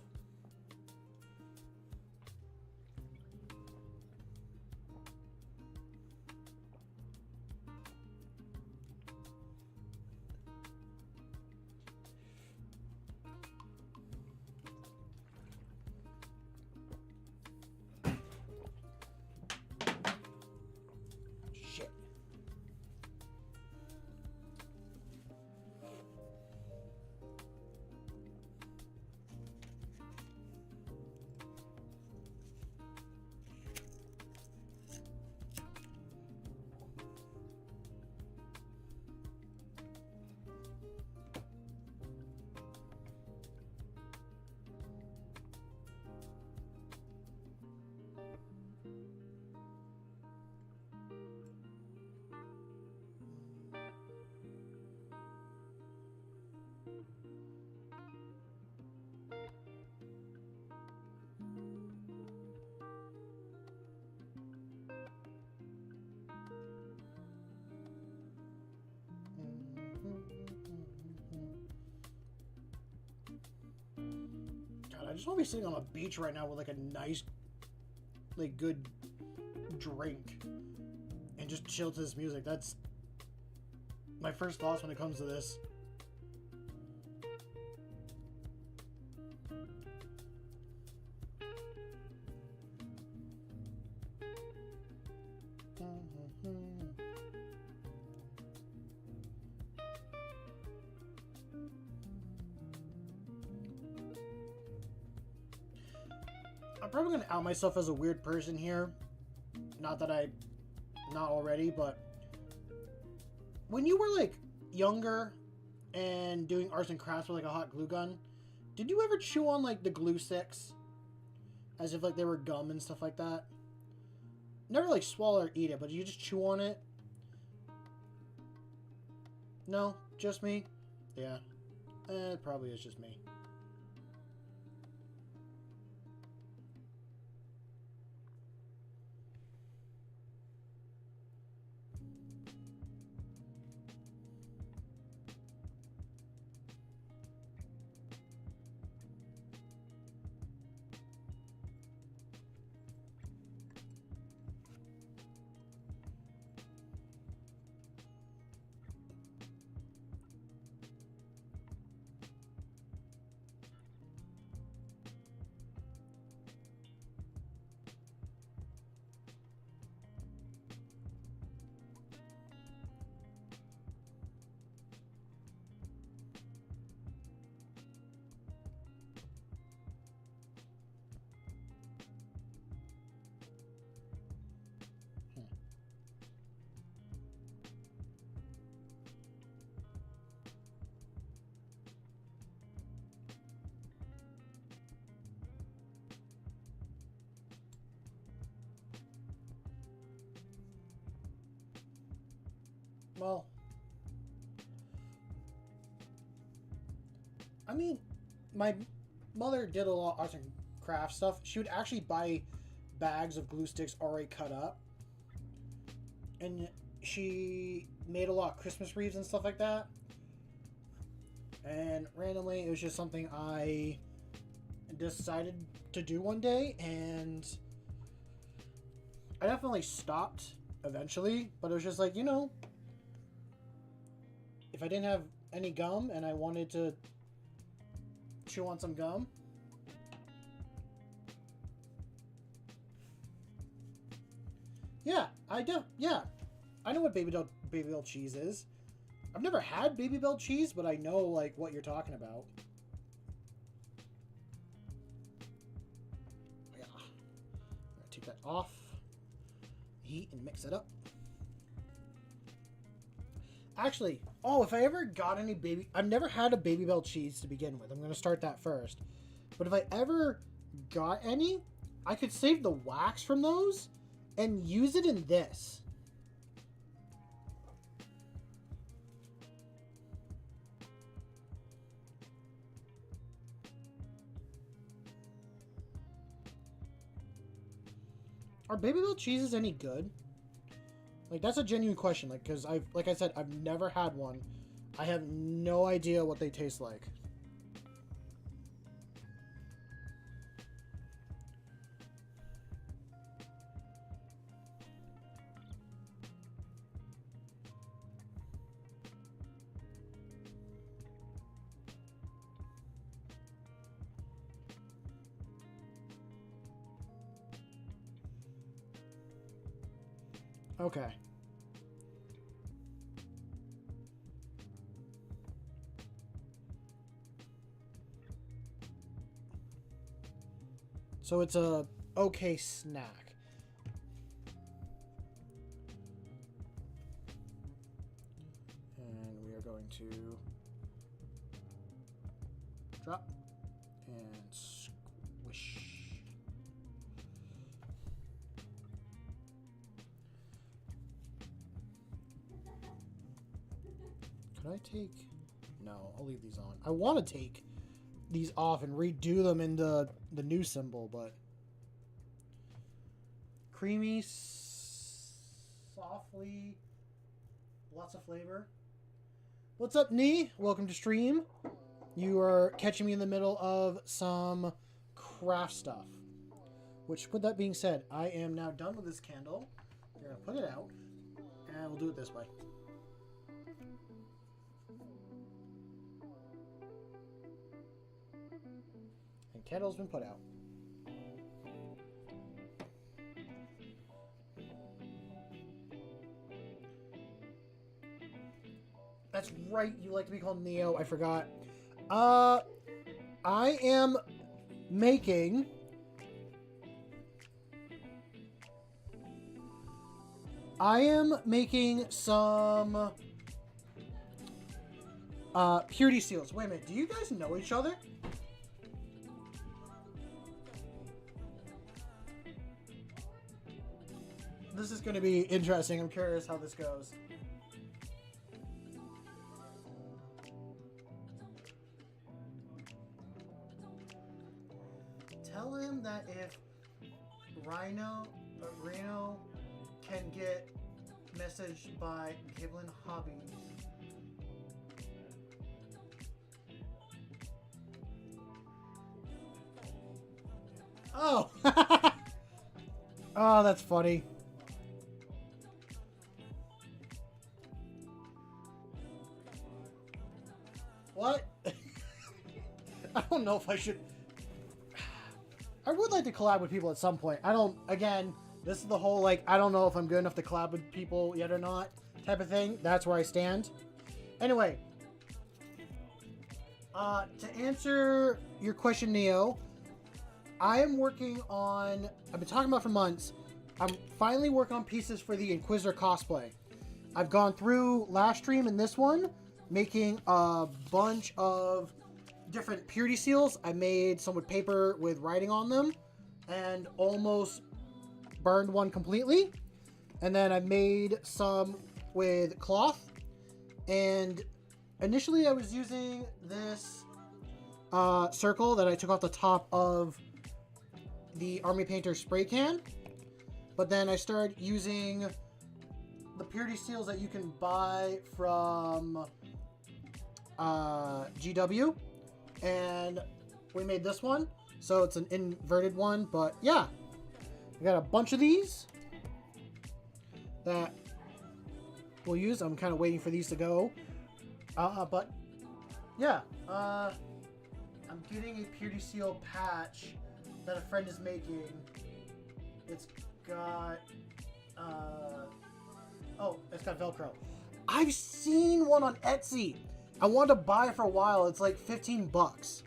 God, I just want to be sitting on a beach right now with like a nice, like good drink and just chill to this music. That's my first thoughts when it comes to this. I'm probably going to out myself as a weird person here. Not that I'm not already, but when you were like younger and doing arts and crafts with like a hot glue gun, did you ever chew on like the glue sticks? As if like they were gum and stuff like that? Never like swallow or eat it, but you just chew on it? No? Just me? Yeah. It probably is just me. Well, I mean, my mother did a lot of arts and craft stuff. She would actually buy bags of glue sticks already cut up. And she made a lot of Christmas wreaths and stuff like that. And randomly, it was just something I decided to do one day. And I definitely stopped eventually. But it was just like, you know, if I didn't have any gum and I wanted to chew on some gum, yeah, I know what Babybel cheese is. I've never had Babybel cheese, but I know like what you're talking about. Yeah, I'm gonna take that off, heat, and mix it up. Actually, oh, if I ever got any I've never had a Babybel cheese to begin with. I'm going to start that first. But if I ever got any, I could save the wax from those and use it in this. Are Babybel cheeses any good? Like, that's a genuine question, like, because like I said, I've never had one. I have no idea what they taste like. Okay. So it's a okay snack. And we are going to drop and squish. Could I take... no. I'll leave these on. I want to take these off and redo them in the new symbol, but... Creamy, softly, lots of flavor. What's up, Nee? Welcome to stream. You are catching me in the middle of some craft stuff. Which, with that being said, I am now done with this candle. We're going to put it out, and we'll do it this way. And candle's been put out. That's right, you like to be called Neo. I forgot. I am making... some purity seals. Wait a minute, do you guys know each other? This is going to be interesting. I'm curious how this goes. Tell him that if Reno can get messaged by Giblin Hobbies. Oh! Oh, that's funny. What? I don't know if I should... I would like to collab with people at some point. I don't... Again... This is the whole, like, I don't know if I'm good enough to collab with people yet or not type of thing. That's where I stand. Anyway. To answer your question, Neo, I am working on... I've been talking about for months. I'm finally working on pieces for the Inquisitor cosplay. I've gone through last stream and this one, making a bunch of different purity seals. I made some with paper with writing on them. And almost... burned one completely, and then I made some with cloth, and initially I was using this circle that I took off the top of the Army Painter spray can, but then I started using the purity seals that you can buy from GW, and we made this one, so it's an inverted one, but yeah. I got a bunch of these that we'll use. I'm kind of waiting for these to go. But yeah, I'm getting a purity seal patch that a friend is making. It's got, oh, it's got Velcro. I've seen one on Etsy. I wanted to buy it for a while. It's like 15 bucks.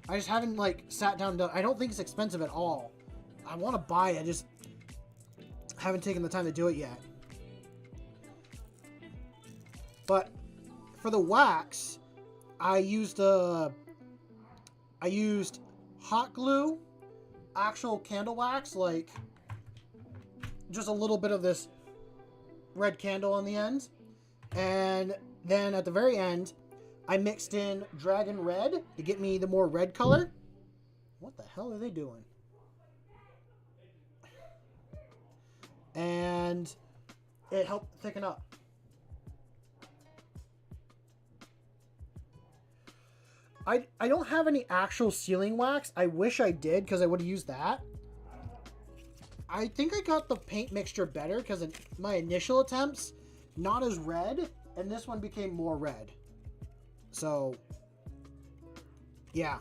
I just haven't like sat down to, I don't think it's expensive at all. I want to buy it, I just haven't taken the time to do it yet. But for the wax, I used hot glue, actual candle wax, like just a little bit of this red candle on the end. And then at the very end, I mixed in dragon red to get me the more red color. What the hell are they doing? And it helped thicken up. I don't have any actual sealing wax. I wish I did, because I would have used that. I think I got the paint mixture better, because my initial attempts, not as red, and this one became more red. So, yeah.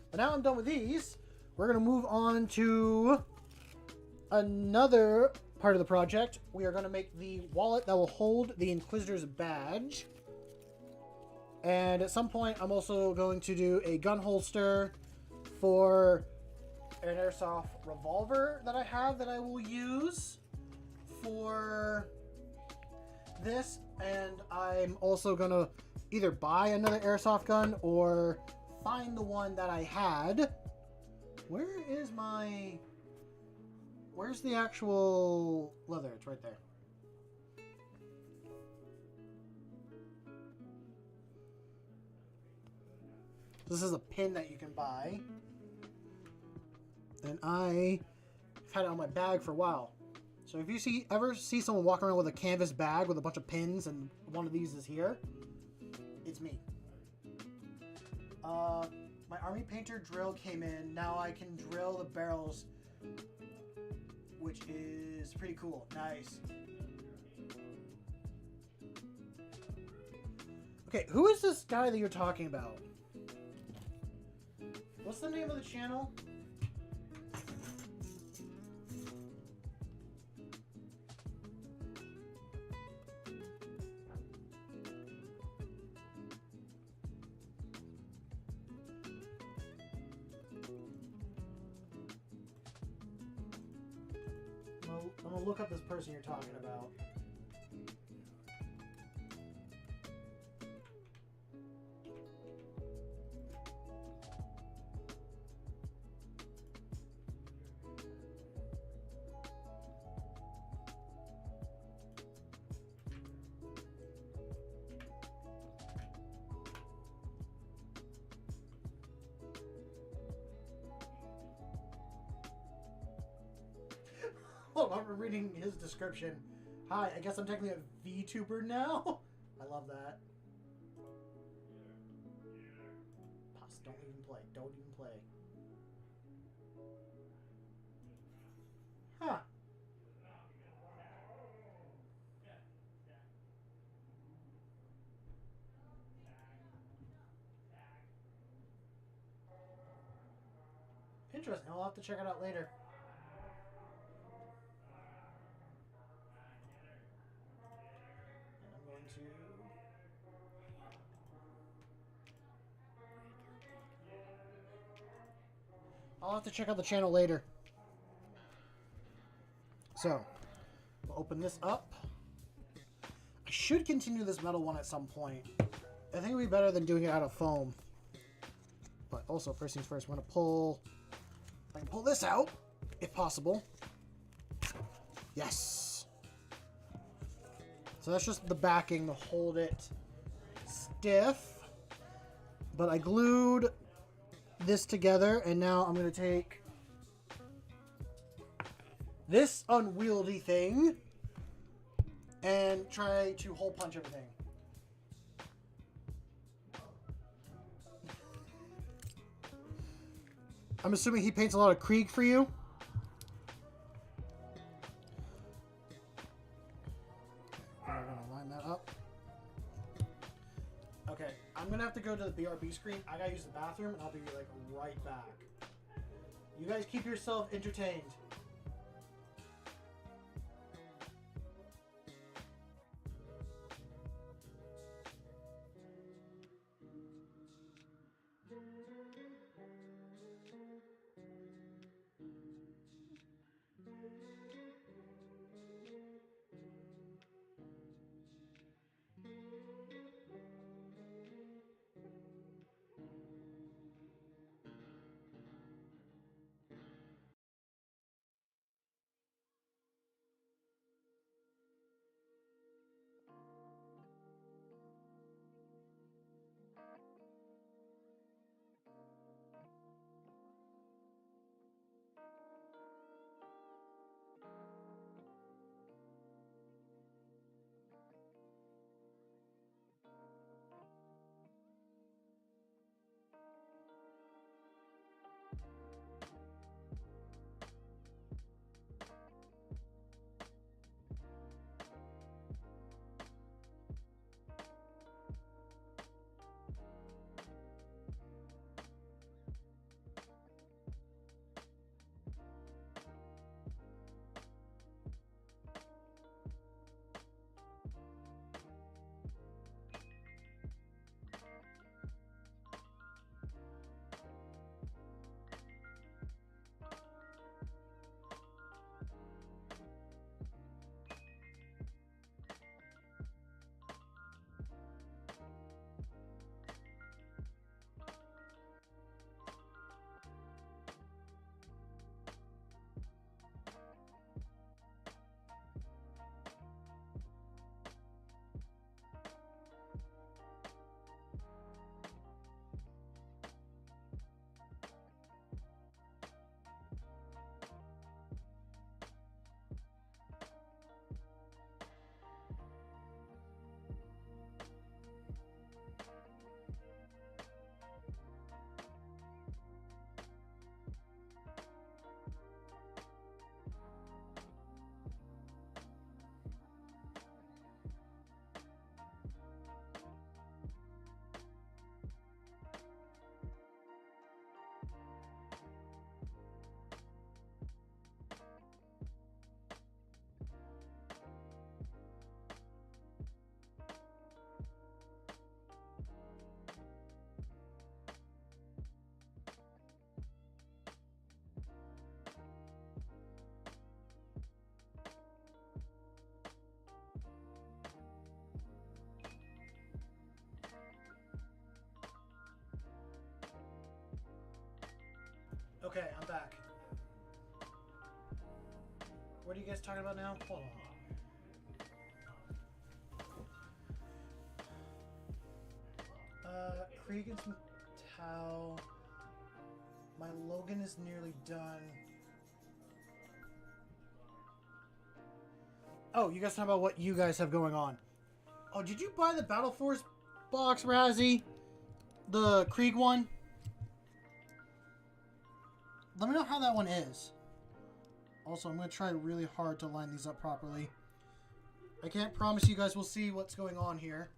But now I'm done with these. We're going to move on to... another part of the project. We are going to make the wallet that will hold the Inquisitor's badge. And at some point, I'm also going to do a gun holster for an airsoft revolver that I have that I will use for this. And I'm also going to either buy another airsoft gun or find the one that I had. Where is my... Where's the actual leather? It's right there. This is a pin that you can buy. And I've had it on my bag for a while. So if you ever see someone walking around with a canvas bag with a bunch of pins and one of these is here, it's me. My army painter drill came in. Now I can drill the barrels, which is pretty cool. Nice. Okay, who is this guy that you're talking about? What's the name of the channel? I'm gonna look up this person you're talking about. Oh, I'm reading his description. Hi, I guess I'm technically a VTuber now. I love that. Pause, don't even play. Don't even play. Huh. Interesting. I'll have to check it out later. And I'm going to... I'll have to check out the channel later. So, we'll open this up. I should continue this metal one at some point. I think it would be better than doing it out of foam. But also, first things first, I'm going to pull... I can pull this out, if possible. Yes. So that's just the backing to hold it stiff. But I glued this together, and now I'm going to take this unwieldy thing and try to hole punch everything. I'm assuming he paints a lot of Krieg for you. We're gonna line that up. Okay, I'm gonna have to go to the BRB screen. I gotta use the bathroom, and I'll be like right back. You guys keep yourself entertained. Okay, I'm back. What are you guys talking about now? Hold on. Krieg and some Tau. My Logan is nearly done. Oh, you guys talking about what you guys have going on. Oh, did you buy the Battle Force box, Razzie? The Krieg one? Let me know how that one is. Also, I'm going to try really hard to line these up properly. I can't promise you guys will see what's going on here.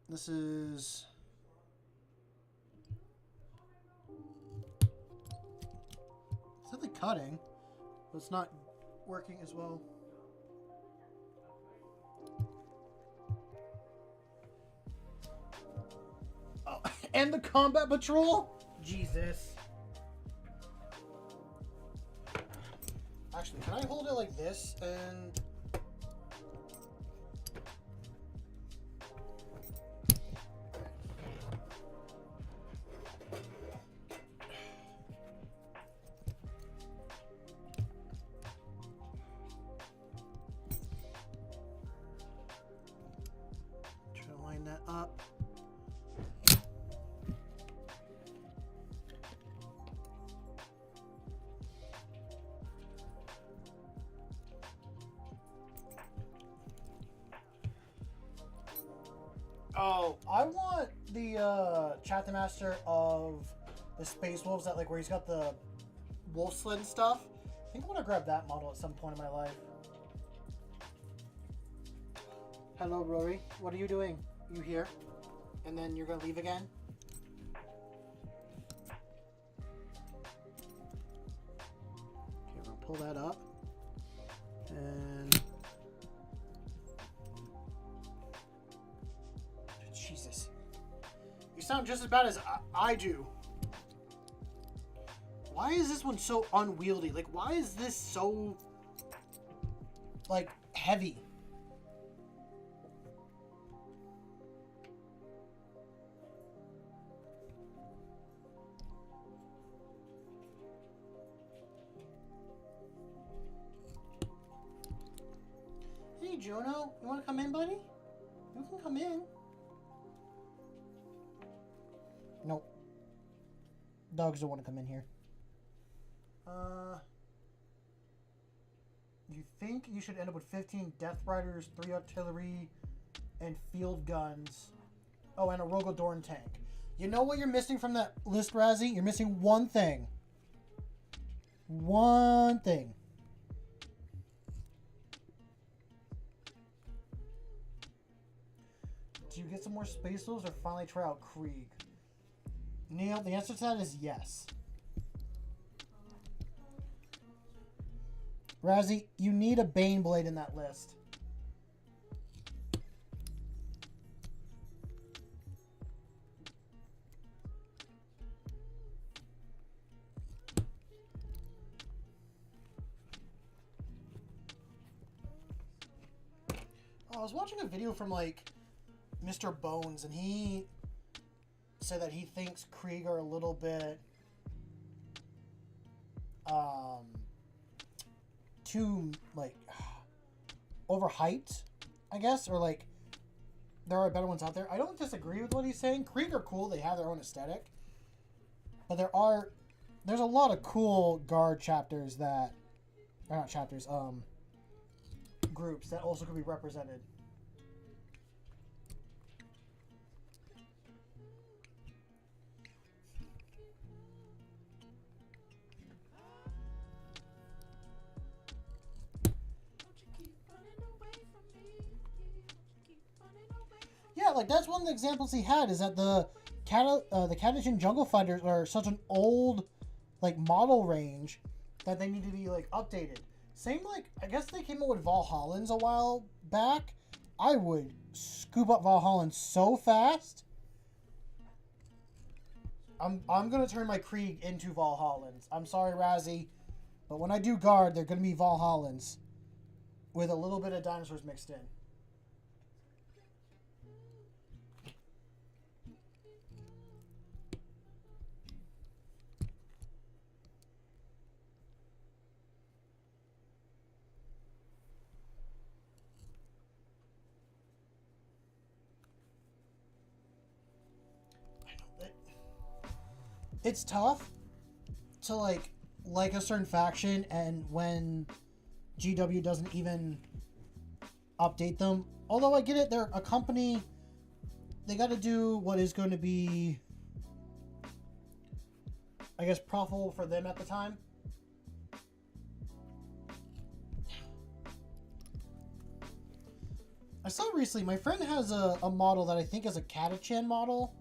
This is... It's definitely cutting, but it's not working as well. Oh, and the combat patrol? Jesus. Actually, can I hold it like this and... Try to line that up. Oh, I want the chapter master of the Space Wolves that like where he's got the wolf sled and stuff. I think I want to grab that model at some point in my life. Hello, Rory. What are you doing? You here? And then you're gonna leave again? Okay, we're gonna pull that up. And Jesus. You sound just as bad as I do. Why is this one so unwieldy? Like, why is this so, like, heavy? Hey, Jono, you want to come in, buddy? You can come in. Nope. Dogs don't want to come in here. You think you should end up with 15 Death Riders, 3 artillery, and field guns. Oh, and a Rogodorn tank. You know what you're missing from that list, Razzie? You're missing one thing. One thing. Do you get some more Space Wolves or finally try out Krieg? Neil, the answer to that is yes. Razzie, you need a Bane Blade in that list. Oh, I was watching a video from, like, Mr. Bones, and he said that he thinks Krieg are a little bit, too, like, overhyped, I guess, or, like, there are better ones out there. I don't disagree with what he's saying. Krieg are cool. They have their own aesthetic. But there's a lot of cool guard chapters that, or not chapters, groups that also could be represented. Yeah, like that's one of the examples he had is that the Catachin Jungle Fighters are such an old, like, model range that they need to be, like, updated. Same, like, I guess they came out with Valhallans a while back. I would scoop up Valhallans so fast. I'm gonna turn my Krieg into Valhallans. I'm sorry, Razzie, but when I do guard, they're gonna be Valhallans with a little bit of dinosaurs mixed in. it's tough to like a certain faction, and when GW doesn't even update them. Although I get it, they're a company. They got to do what is going to be, I guess, profitable for them at the time. I saw recently, my friend has a model that I think is a Katachan model.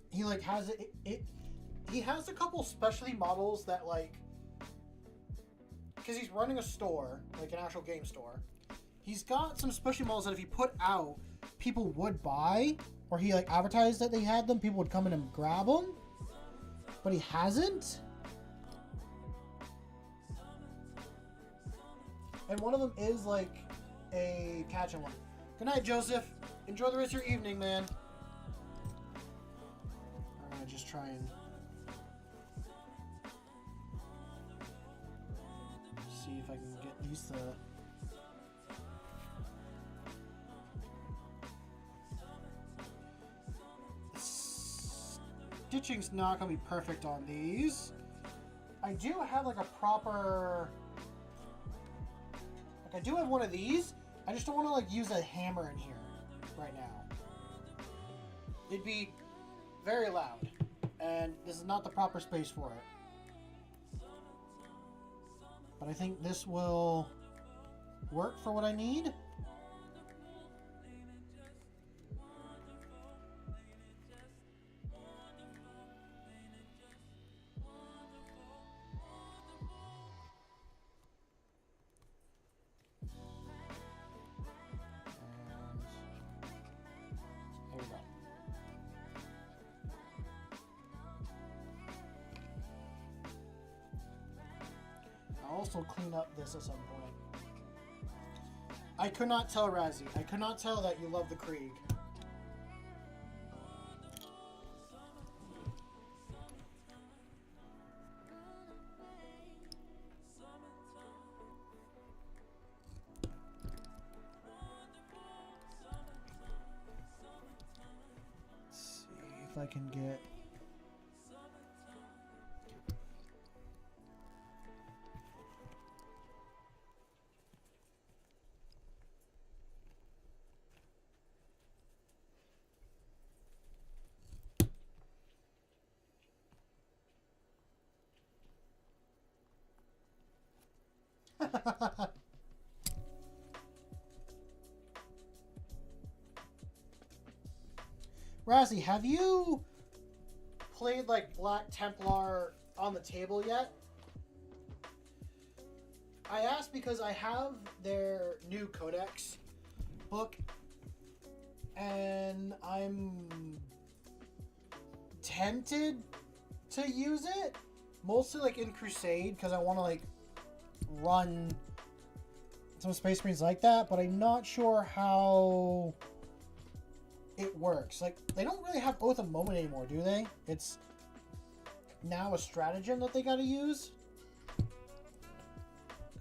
He like has it. He has a couple specialty models that like, because he's running a store, like an actual game store. He's got some specialty models that if he put out, people would buy, or he like advertised that they had them, people would come in and grab them. But he hasn't. And one of them is like a Katachan one. Good night, Joseph. Enjoy the rest of your evening, man. I'm gonna just try and see if I can get these to... Stitching's not gonna be perfect on these. I do have like a proper... Like I do have one of these. I just don't want to like use a hammer in here right now. It'd be very loud, and this is not the proper space for it. But I think this will work for what I need. I'll also clean up this at some point. I could not tell, Razzie. I could not tell that you love the Krieg. Let's see if I can get... Razzie, have you played like Black Templar on the table yet? I asked because I have their new codex book and I'm tempted to use it, mostly like in Crusade because I want to like run some Space Marines like that, but I'm not sure how it works. Like, they don't really have Oath of Moment anymore, do they? It's now a stratagem that they gotta use?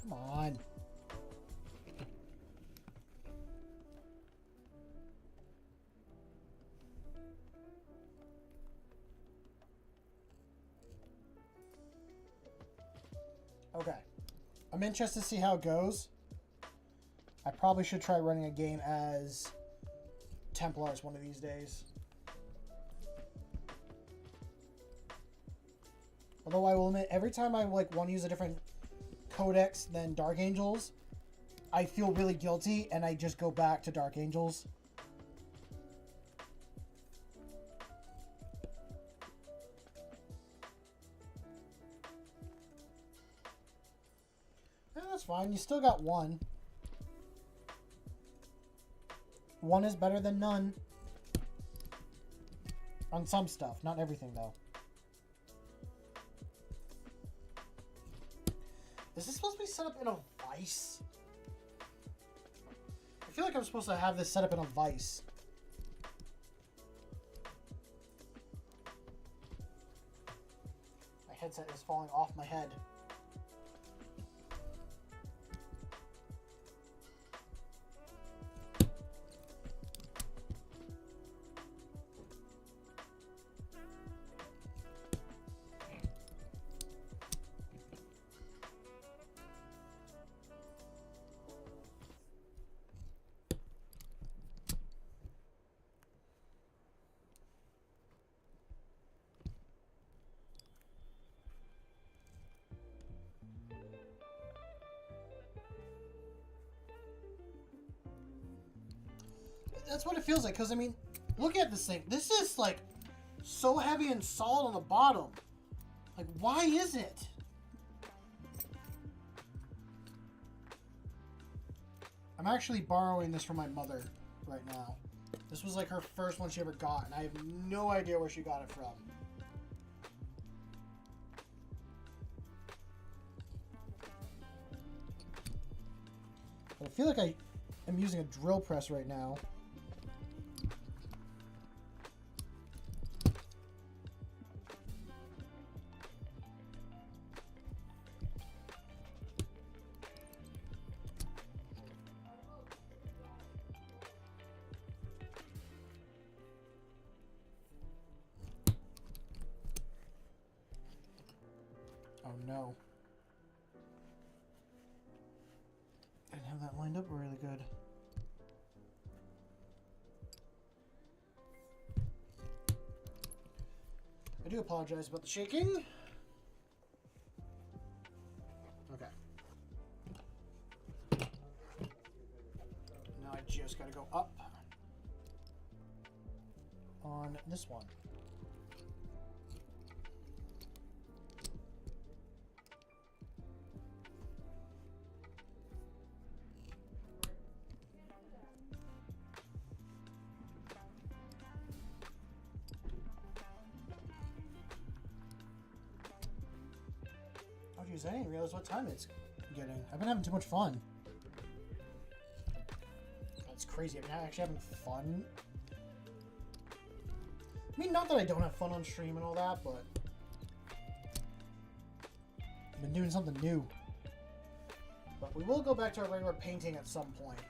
Come on. Okay. I'm interested to see how it goes. I probably should try running a game as Templars one of these days. Although I will admit, every time I like want to use a different codex than Dark Angels, I feel really guilty and I just go back to Dark Angels. That's fine. You still got one. One is better than none. On some stuff. Not everything, though. Is this supposed to be set up in a vice? I feel like I'm supposed to have this set up in a vice. My headset is falling off my head. That's what it feels like. Because, I mean, look at this thing. This is, like, so heavy and solid on the bottom. Like, why is it? I'm actually borrowing this from my mother right now. This was, like, her first one she ever got, and I have no idea where she got it from. But I feel like I am using a drill press right now. Oh no. I didn't have that lined up really good. I do apologize about the shaking. Okay. Now I just gotta go up on this one. I didn't realize what time it's getting. I've been having too much fun. That's crazy. I'm actually having fun. I mean, not that I don't have fun on stream and all that, but I've been doing something new. But we will go back to our regular painting at some point.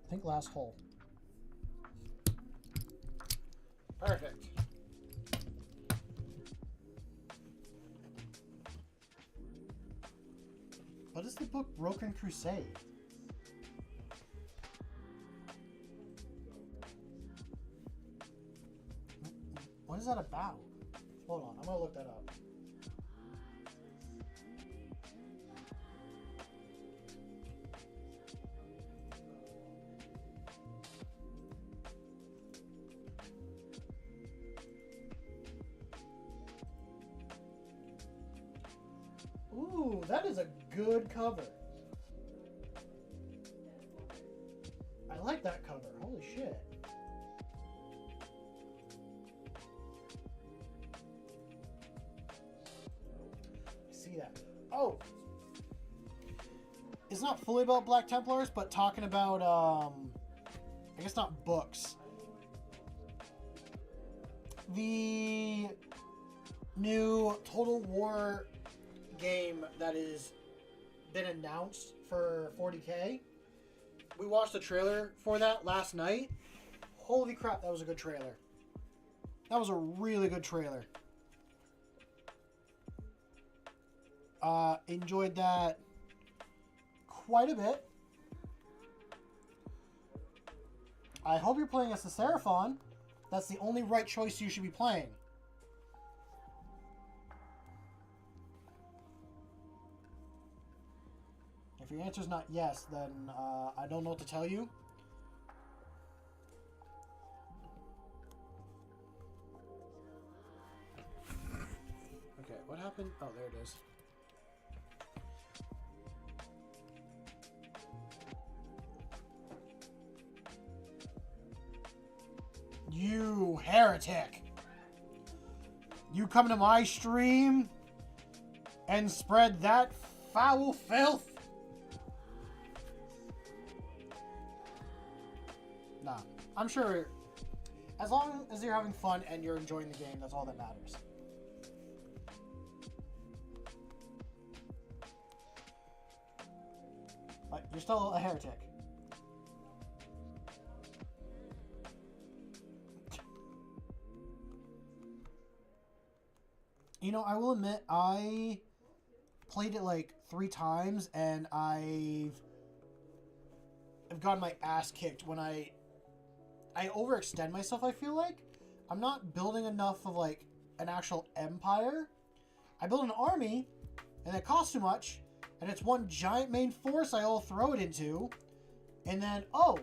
I think last hole. Perfect. What is the book Broken Crusade? What is that about? Hold on, I'm gonna look that up. Ooh, that is a good cover. I like that cover. Holy shit. I see that. Oh! It's not fully about Black Templars, but talking about, I guess not books. The new Total War game that is been announced for 40K. We watched the trailer for that last night. Holy crap, that was a good trailer. That was a really good trailer. Enjoyed that quite a bit. I hope you're playing as the Seraphon. That's the only right choice you should be playing. If your answer's not yes, then I don't know what to tell you. Okay, what happened? Oh, there it is. You heretic! You come to my stream and spread that foul filth? Nah. I'm sure as long as you're having fun and you're enjoying the game, that's all that matters. But you're still a heretic. You know, I will admit, I played it like 3 times, and I've gotten my ass kicked when I overextend myself, I feel like. I'm not building enough of, like, an actual empire. I build an army, and it costs too much, and it's one giant main force I all throw it into, and then, oh,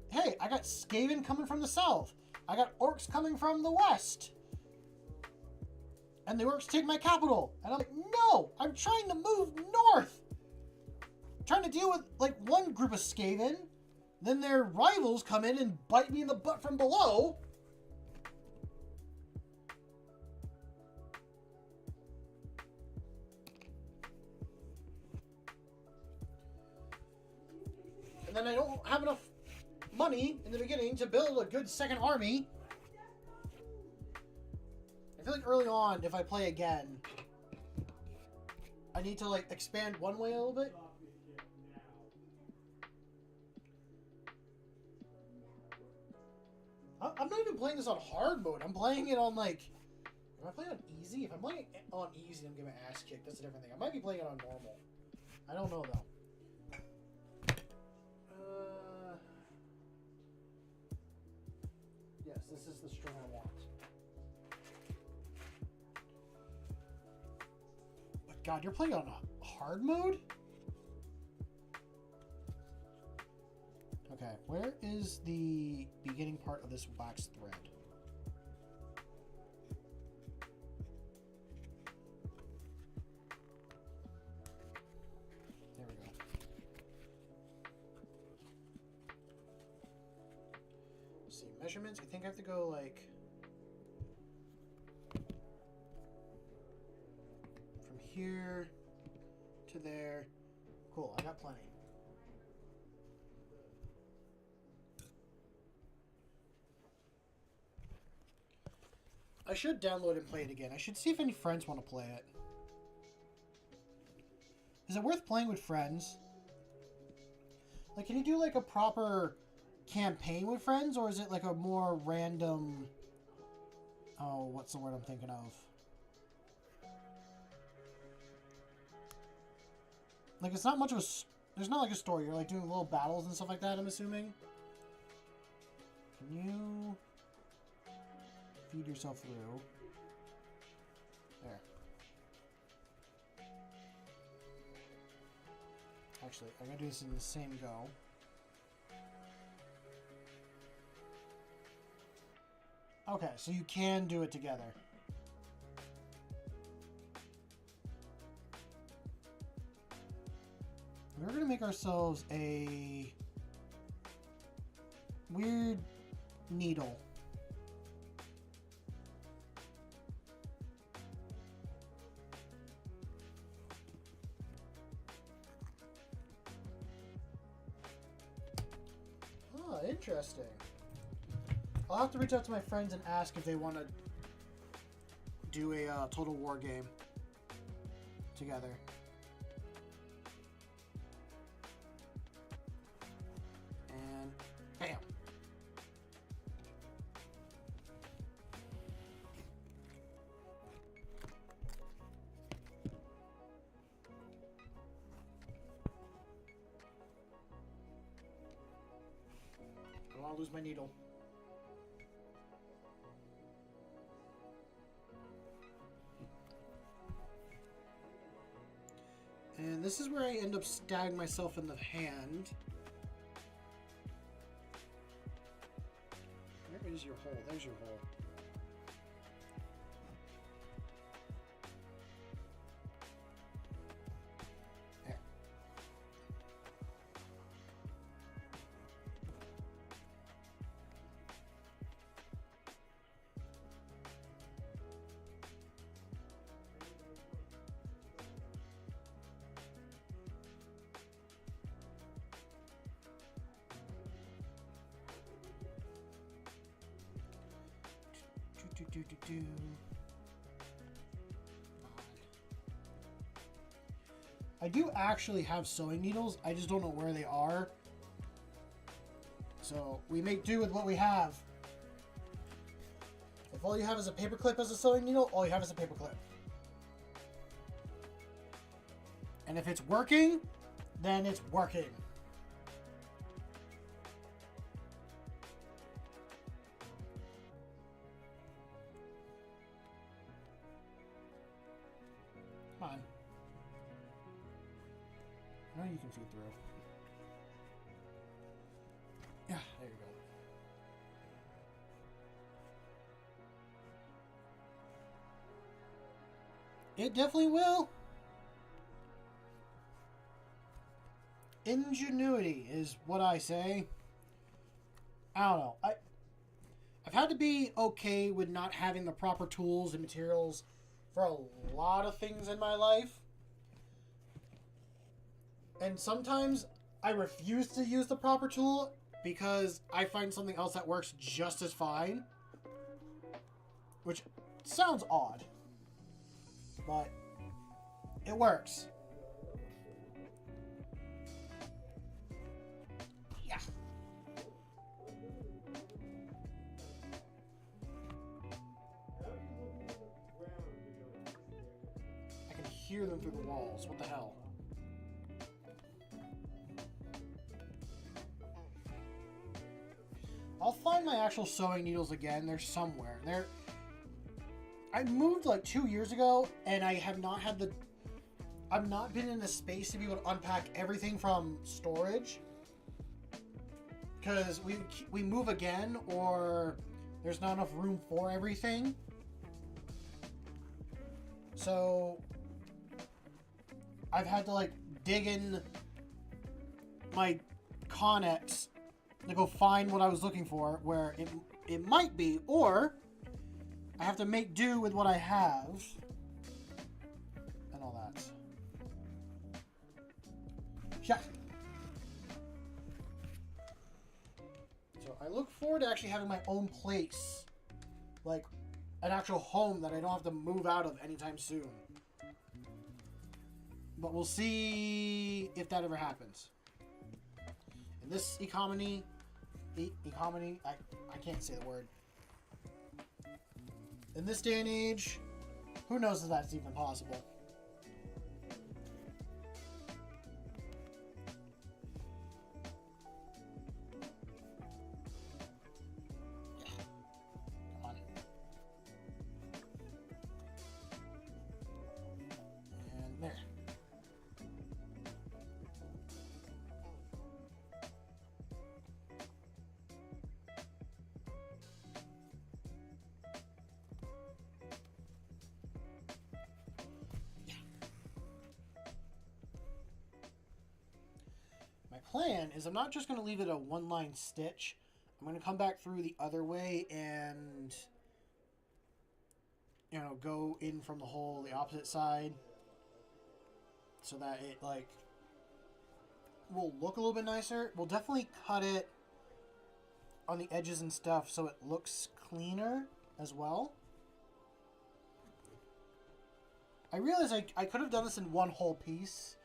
hey, I got Skaven coming from the south. I got orcs coming from the west. And the orcs take my capital. And I'm like, no, I'm trying to move north. I'm trying to deal with, like, one group of Skaven. Then their rivals come in and bite me in the butt from below. And then I don't have enough money in the beginning to build a good second army. I feel like early on, if I play again, I need to, like, expand one way a little bit. I'm not even playing this on hard mode. I'm playing it on, like... Am I playing on easy? If I'm playing on easy, I'm getting my ass kicked. That's a different thing. I might be playing it on normal. I don't know, though. Yes, this is the string I want. But God, you're playing on hard mode? Okay, where is the beginning part of this wax thread? There we go. Let's see, measurements. I think I have to go like from here to there. Cool, I got plenty. I should download and play it again. I should see if any friends want to play it. Is it worth playing with friends? Like, can you do like a proper campaign with friends, or is it like a more random... Oh, what's the word I'm thinking of? Like, it's not much of a... There's not like a story. You're like doing little battles and stuff like that, I'm assuming. Can you... feed yourself through. There. Actually, I'm gonna do this in the same go. Okay, so you can do it together. We're gonna make ourselves a weird needle. Interesting. I'll have to reach out to my friends and ask if they want to do a Total War game together. And bam. I don't want to lose my needle. And this is where I end up stabbing myself in the hand. Where is your hole? There's your hole. do. I do actually have sewing needles. I just don't know where they are. So we make do with what we have. If all you have is a paperclip as a sewing needle, all you have is a paperclip. And if it's working, then it's working. Come on. I know you can feed through. Yeah, there you go. It definitely will. Ingenuity is what I say. I don't know. I've had to be okay with not having the proper tools and materials for a lot of things in my life. And sometimes I refuse to use the proper tool because I find something else that works just as fine. Which sounds odd. But it works. Yeah. I can hear them through the walls. What the hell? I'll find my actual sewing needles again. They're somewhere. I moved like 2 years ago, and I have not had the... I've not been in a space to be able to unpack everything from storage. Because we move again, or there's not enough room for everything. So I've had to like dig in my Connex to go find what I was looking for, where it might be, or I have to make do with what I have and all that. Yeah. So I look forward to actually having my own place, like an actual home that I don't have to move out of anytime soon. But we'll see if that ever happens. In this economy, I can't say the word. In this day and age, who knows if that's even possible? Come on. And there. Plan is I'm not just going to leave it a one-line stitch. I'm going to come back through the other way and, you know, go in from the hole the opposite side so that it like will look a little bit nicer. We'll definitely cut it on the edges and stuff so it looks cleaner as well. I realize I could have done this in one whole piece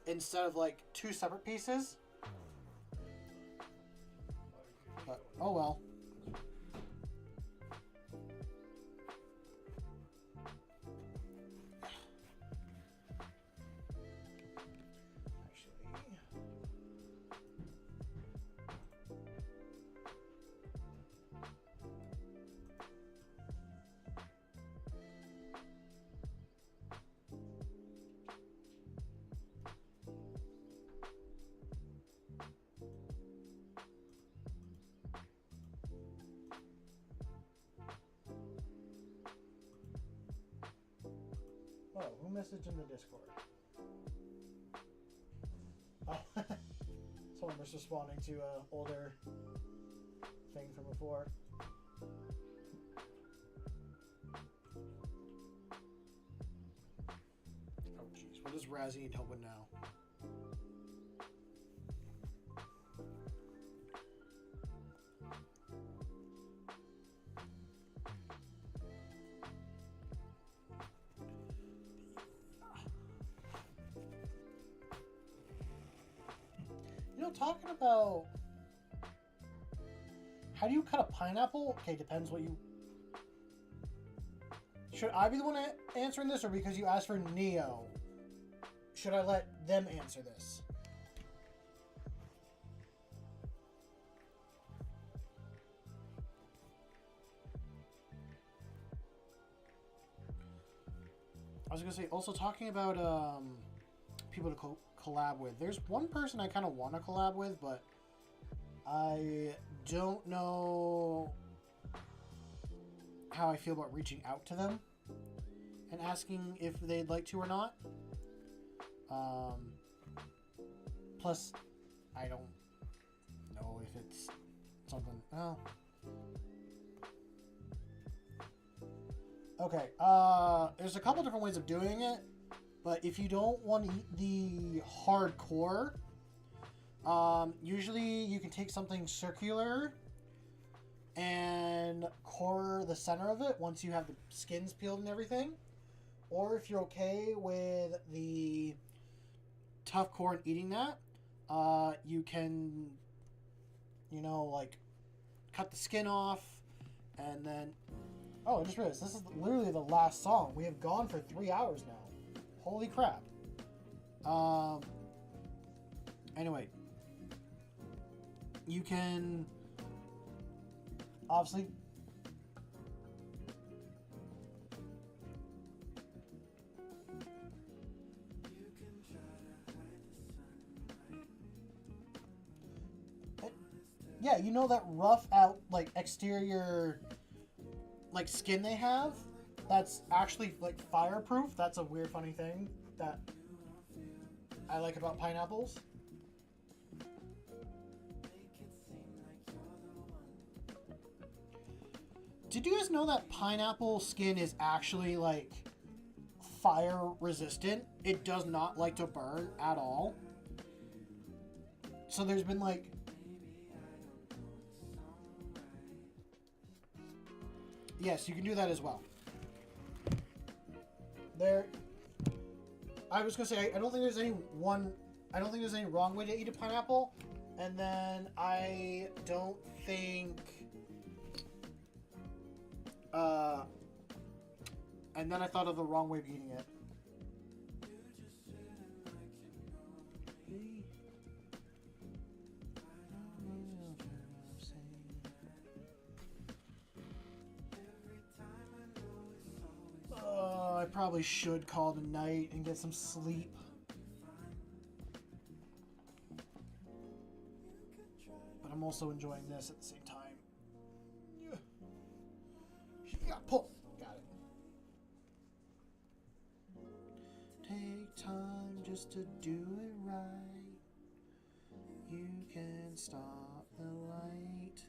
instead of like two separate pieces. But, oh well. Oh, who messaged in the Discord? Oh, someone was responding to an older thing from before. Oh, jeez. What does Razzie need help with now? know, talking about how do you cut a pineapple? Okay, depends what you... Should I be the one answering this, or because you asked for Neo, should I let them answer this? I was gonna say, also talking about people to collab with. There's one person I kind of want to collab with, but I don't know how I feel about reaching out to them and asking if they'd like to or not. Plus, I don't know if it's something. Oh. Okay. There's a couple different ways of doing it, but if you don't want the hardcore, usually you can take something circular and core the center of it once you have the skins peeled and everything. Or if you're okay with the tough core and eating that, you can, you know, like cut the skin off and then... Oh, I just realized this is literally the last song. We have gone for 3 hours now. Holy crap. Anyway, you can obviously... Yeah, you know that rough out, like, exterior, like, skin they have? That's actually, like, fireproof. That's a weird, funny thing that I like about pineapples. Did you guys know that pineapple skin is actually, like, fire resistant? It does not like to burn at all. So there's been, like... Yes, you can do that as well. I was gonna say, I don't think there's any wrong way to eat a pineapple, and then I don't think, and then I thought of the wrong way of eating it. I probably should call it a night and get some sleep. But I'm also enjoying this at the same time. Yeah, pull. Got it. Take time just to do it right. You can stop the light.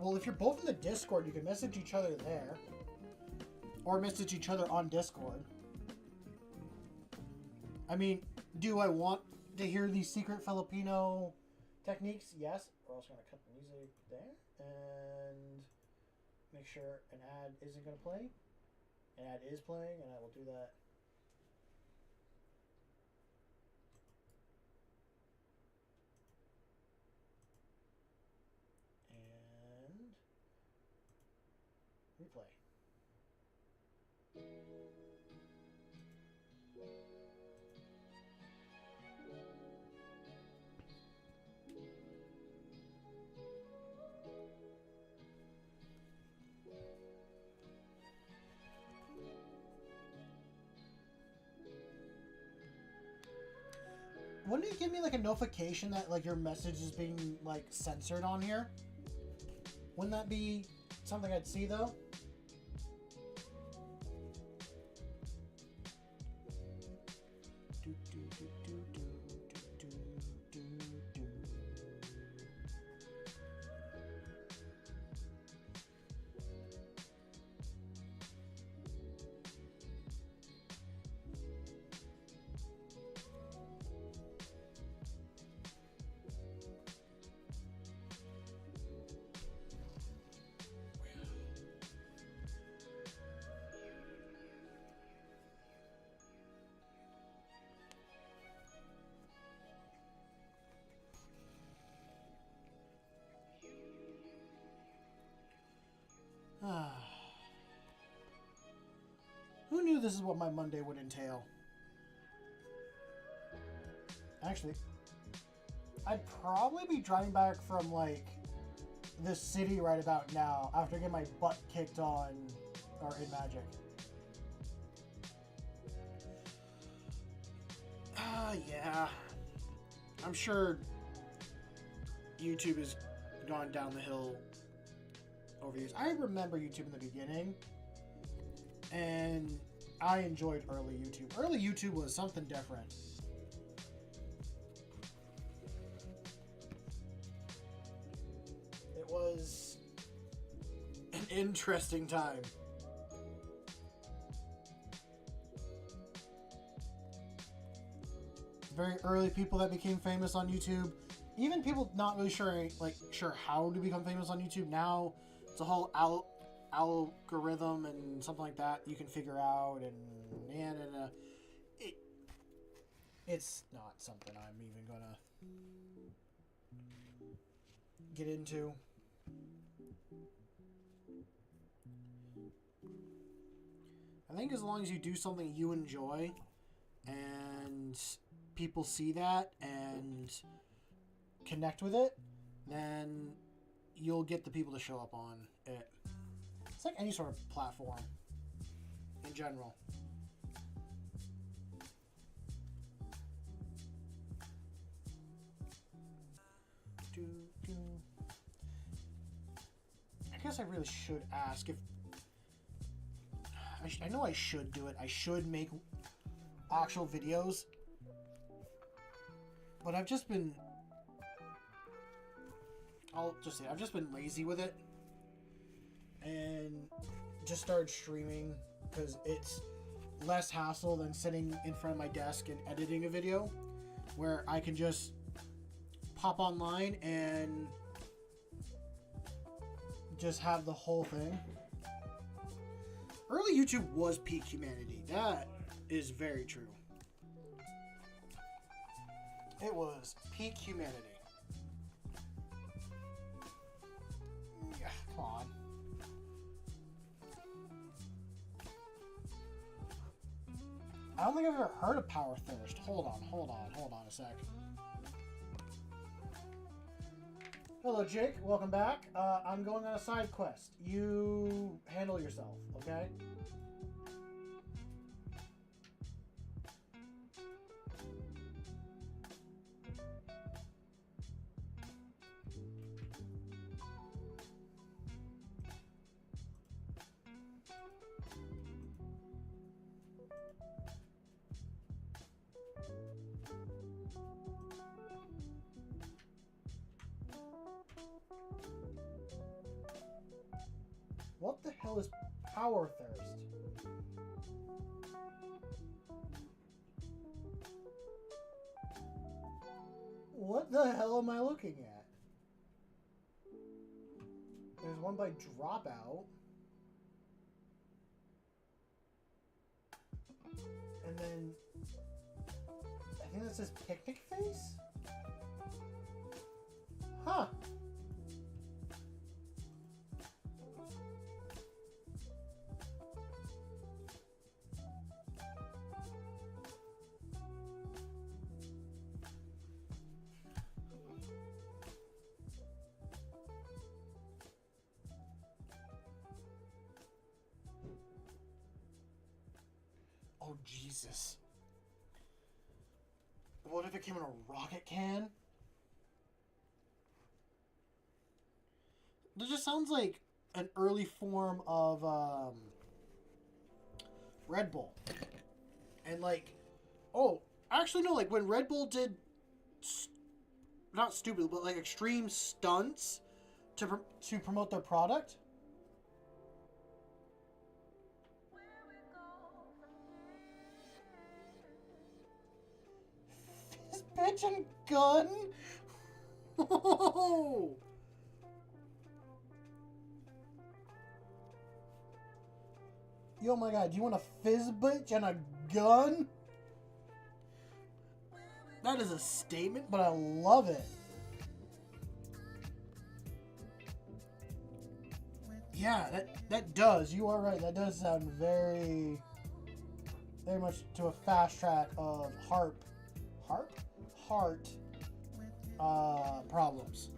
Well, if you're both in the Discord, you can message each other there. Or message each other on Discord. I mean, do I want to hear these secret Filipino techniques? Yes. We're also going to cut the music there. And make sure an ad isn't going to play. An ad is playing, and I will do that. Replay. Wouldn't it give me like a notification that like your message is being like censored on here? Wouldn't that be something I'd see though? this is what my Monday would entail. Actually, I'd probably be driving back from, like, this city right about now after getting my butt kicked on, or in Magic. Yeah. I'm sure YouTube has gone down the hill over years. I remember YouTube in the beginning, and I enjoyed early YouTube. Early YouTube was something different. It was an interesting time. Very early people that became famous on YouTube. Even people not really sure how to become famous on YouTube. Now it's a whole algorithm and something like that you can figure out, and it's not something I'm even gonna get into. I think as long as you do something you enjoy and people see that and connect with it, then you'll get the people to show up on it. It's like any sort of platform in general. I guess I really should ask if I know I should do it. I should make actual videos, but I've just been lazy with it and just started streaming because it's less hassle than sitting in front of my desk and editing a video, where I can just pop online and just have the whole thing. Early YouTube was peak humanity. That is very true. It was peak humanity. Yeah, come on. I don't think I've ever heard of Power Thirst. Hold on a sec. Hello, Jake. Welcome back. I'm going on a side quest. You handle yourself, okay? What the hell is Power Thirst? What the hell am I looking at? There's one by Dropout. And then I think that says Picnic Face? Huh. Oh, Jesus. What if it came in a rocket can? That just sounds like an early form of Red Bull. And like, oh, actually no, like when Red Bull did, not stupid, but like extreme stunts to promote their product. Fizz bitch and gun? Oh! Yo, my God, do you want a fizz bitch and a gun? That is a statement, but I love it. Yeah, that does. You are right. That does sound very very much to a fast track of heart problems.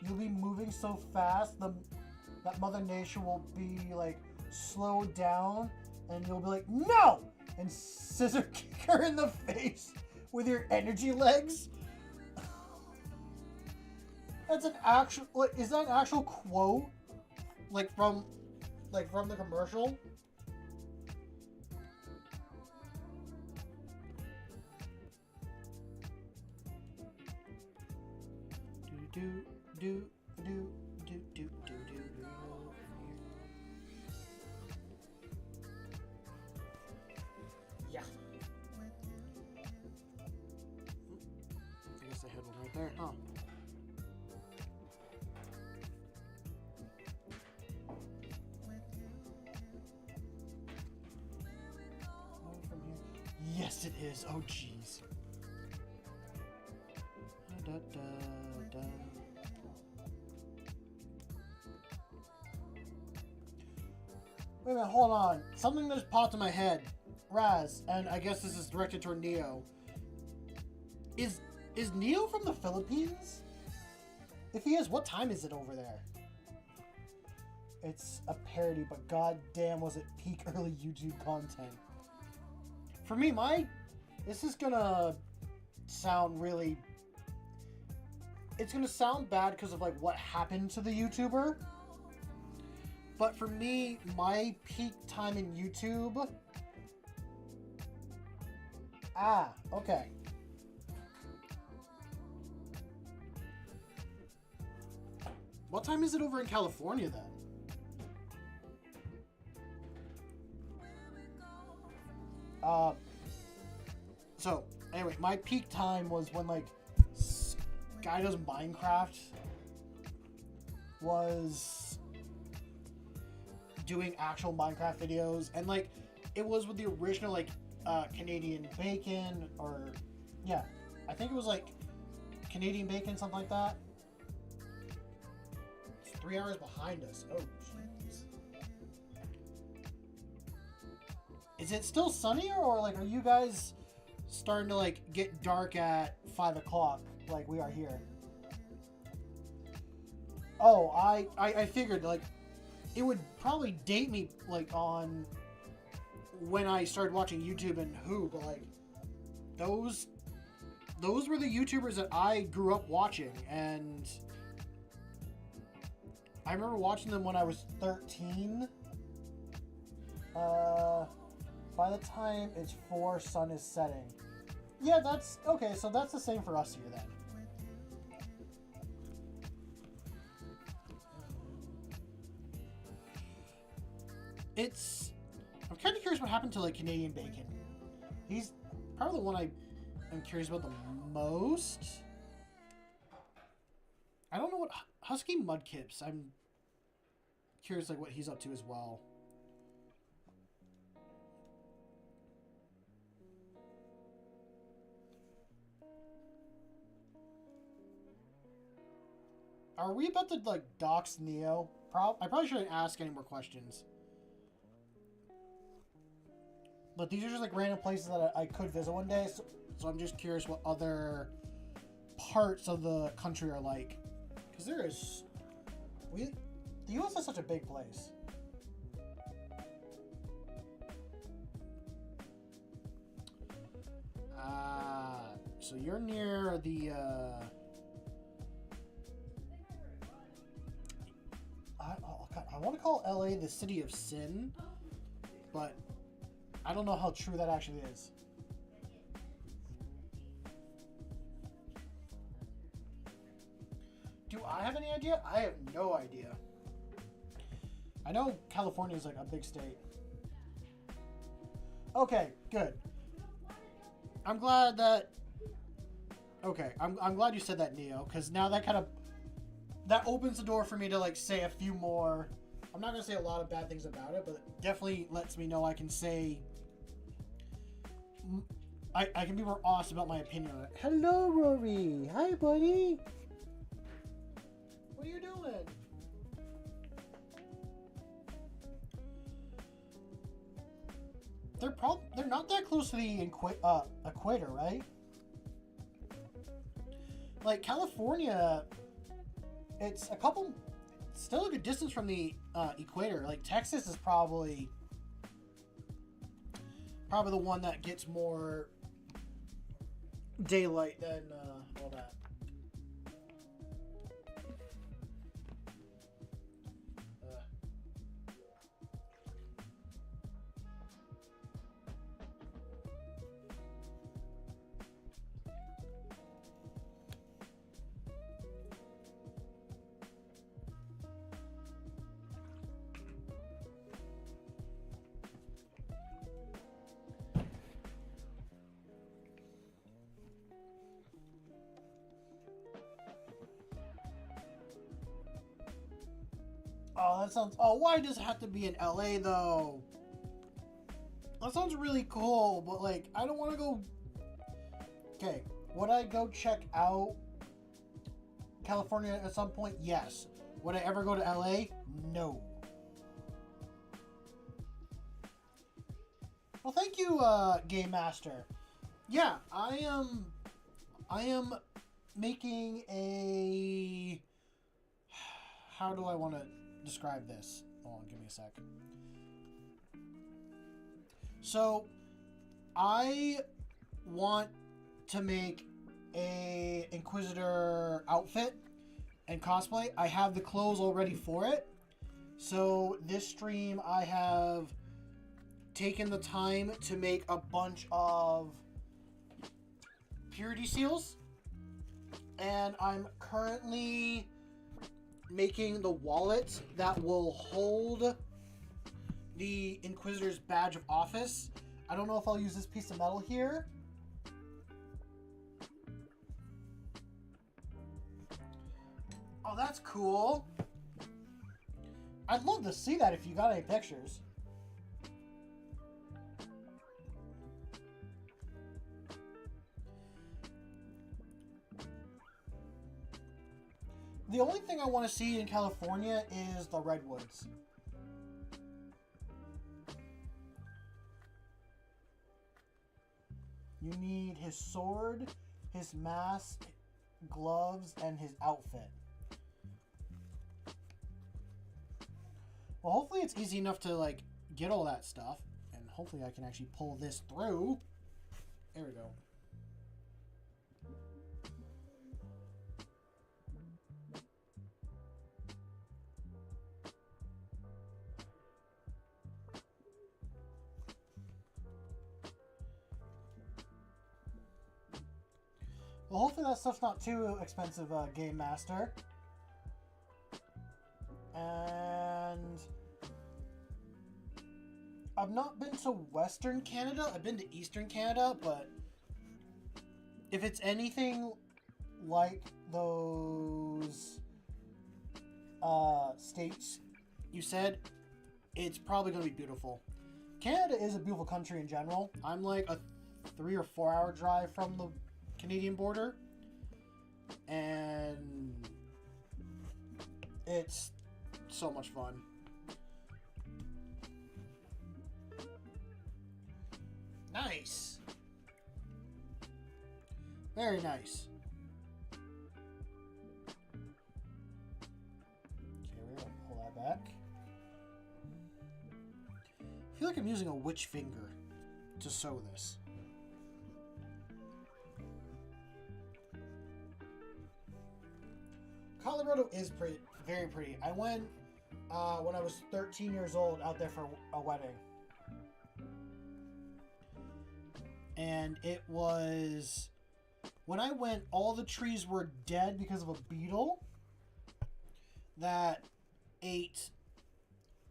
You'll be moving so fast that Mother Nature will be like slowed down, and you'll be like, no! And scissor kick her in the face with your energy legs. That's an actual, like, is that an actual quote? Like from the commercial? Do. Yeah. I guess I had one right there. Oh. Yes, it is. Oh, jeez. Da, da, da. Wait a minute, hold on. Something just popped in my head. Raz, and I guess this is directed toward Neo. Is Neo from the Philippines? If he is, what time is it over there? It's a parody, but goddamn was it peak early YouTube content. For me, this is gonna sound really... It's gonna sound bad because of like what happened to the YouTuber. But for me, my peak time in YouTube... Ah, okay. What time is it over in California then? So, anyway, my peak time was when, like, Guy Does Minecraft was doing actual Minecraft videos, and, like, it was with the original, like, Canadian Bacon, or, yeah, I think it was, like, Canadian Bacon, something like that. It's 3 hours behind us. Oh, jeez. Is it still sunny, or, like, are you guys starting to, like, get dark at 5 o'clock like we are here? Oh, I figured, like, it would probably date me, like, on when I started watching YouTube and who, but, like, those were the YouTubers that I grew up watching, and I remember watching them when I was 13. By the time it's 4, sun is setting. Yeah, that's... Okay, so that's the same for us here, then. I'm kind of curious what happened to, like, Canadian Bacon. He's probably the one I am curious about the most. I don't know what... Husky Mudkips. I'm curious, like, what he's up to as well. Are we about to, like, dox Neo? I probably shouldn't ask any more questions. But these are just, like, random places that I could visit one day. So I'm just curious what other parts of the country are like. Because there is... the U.S. is such a big place. So you're near the... I want to call LA the city of sin, but I don't know how true that actually is. Do I have any idea? I have no idea. I know California is like a big state. Okay, good. I'm glad that... Okay, I'm glad you said that, Neo, because now that kind of... That opens the door for me to, like, say a few more... I'm not going to say a lot of bad things about it, but it definitely lets me know I can say... I can be more honest about my opinion on it. Hello, Rory. Hi, buddy. What are you doing? They're not that close to the equator, right? Like California, it's still a good distance from the equator. Like Texas is probably the one that gets more daylight than all that. Oh, that sounds... Oh, why does it have to be in LA, though? That sounds really cool, but, like, I don't want to go... Okay, would I go check out California at some point? Yes. Would I ever go to LA? No. Well, thank you, Game Master. Yeah, I am making a... How do I want to describe this? Hold on, give me a sec. So, I want to make a Inquisitor outfit and cosplay. I have the clothes already for it. So, this stream I have taken the time to make a bunch of purity seals. And I'm currently making the wallet that will hold the Inquisitor's badge of office. I don't know if I'll use this piece of metal here. Oh, that's cool. I'd love to see that if you got any pictures. The only thing I want to see in California is the redwoods. You need his sword, his mask, gloves, and his outfit. Well, hopefully it's easy enough to, like, get all that stuff. And hopefully I can actually pull this through. There we go. Well, hopefully that stuff's not too expensive, Game Master. And I've not been to Western Canada. I've been to Eastern Canada, but if it's anything like those states you said, it's probably going to be beautiful. Canada is a beautiful country in general. I'm like a 3 or 4 hour drive from the Canadian border, and it's so much fun. Nice. Very nice. Okay, we're gonna pull that back. I feel like I'm using a witch finger to sew this. Colorado is pretty, very pretty. I went when I was 13 years old out there for a wedding. And it was... When I went, all the trees were dead because of a beetle that ate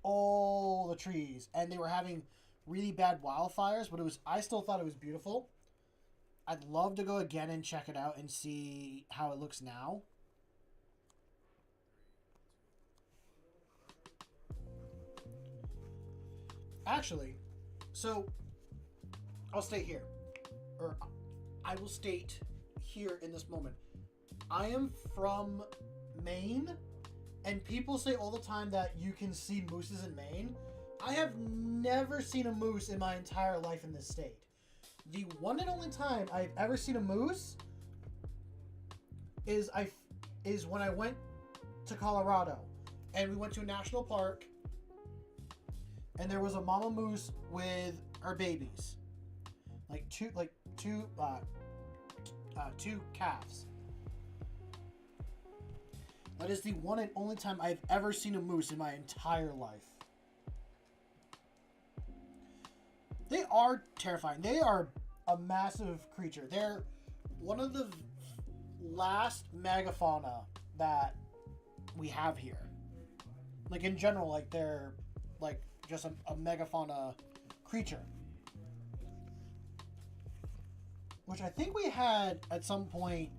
all the trees. And they were having really bad wildfires, but I still thought it was beautiful. I'd love to go again and check it out and see how it looks now. Actually, so I'll stay here. Or I will state here in this moment. I am from Maine, and people say all the time that you can see mooses in Maine. I have never seen a moose in my entire life in this state. The one and only time I've ever seen a moose is when I went to Colorado, and we went to a national park, and there was a mama moose with her babies, two calves. That is the one and only time I've ever seen a moose in my entire life. They are terrifying. They are a massive creature. They're one of the last megafauna that we have here. Like, in general, like, they're like just a megafauna creature. Which I think we had at some point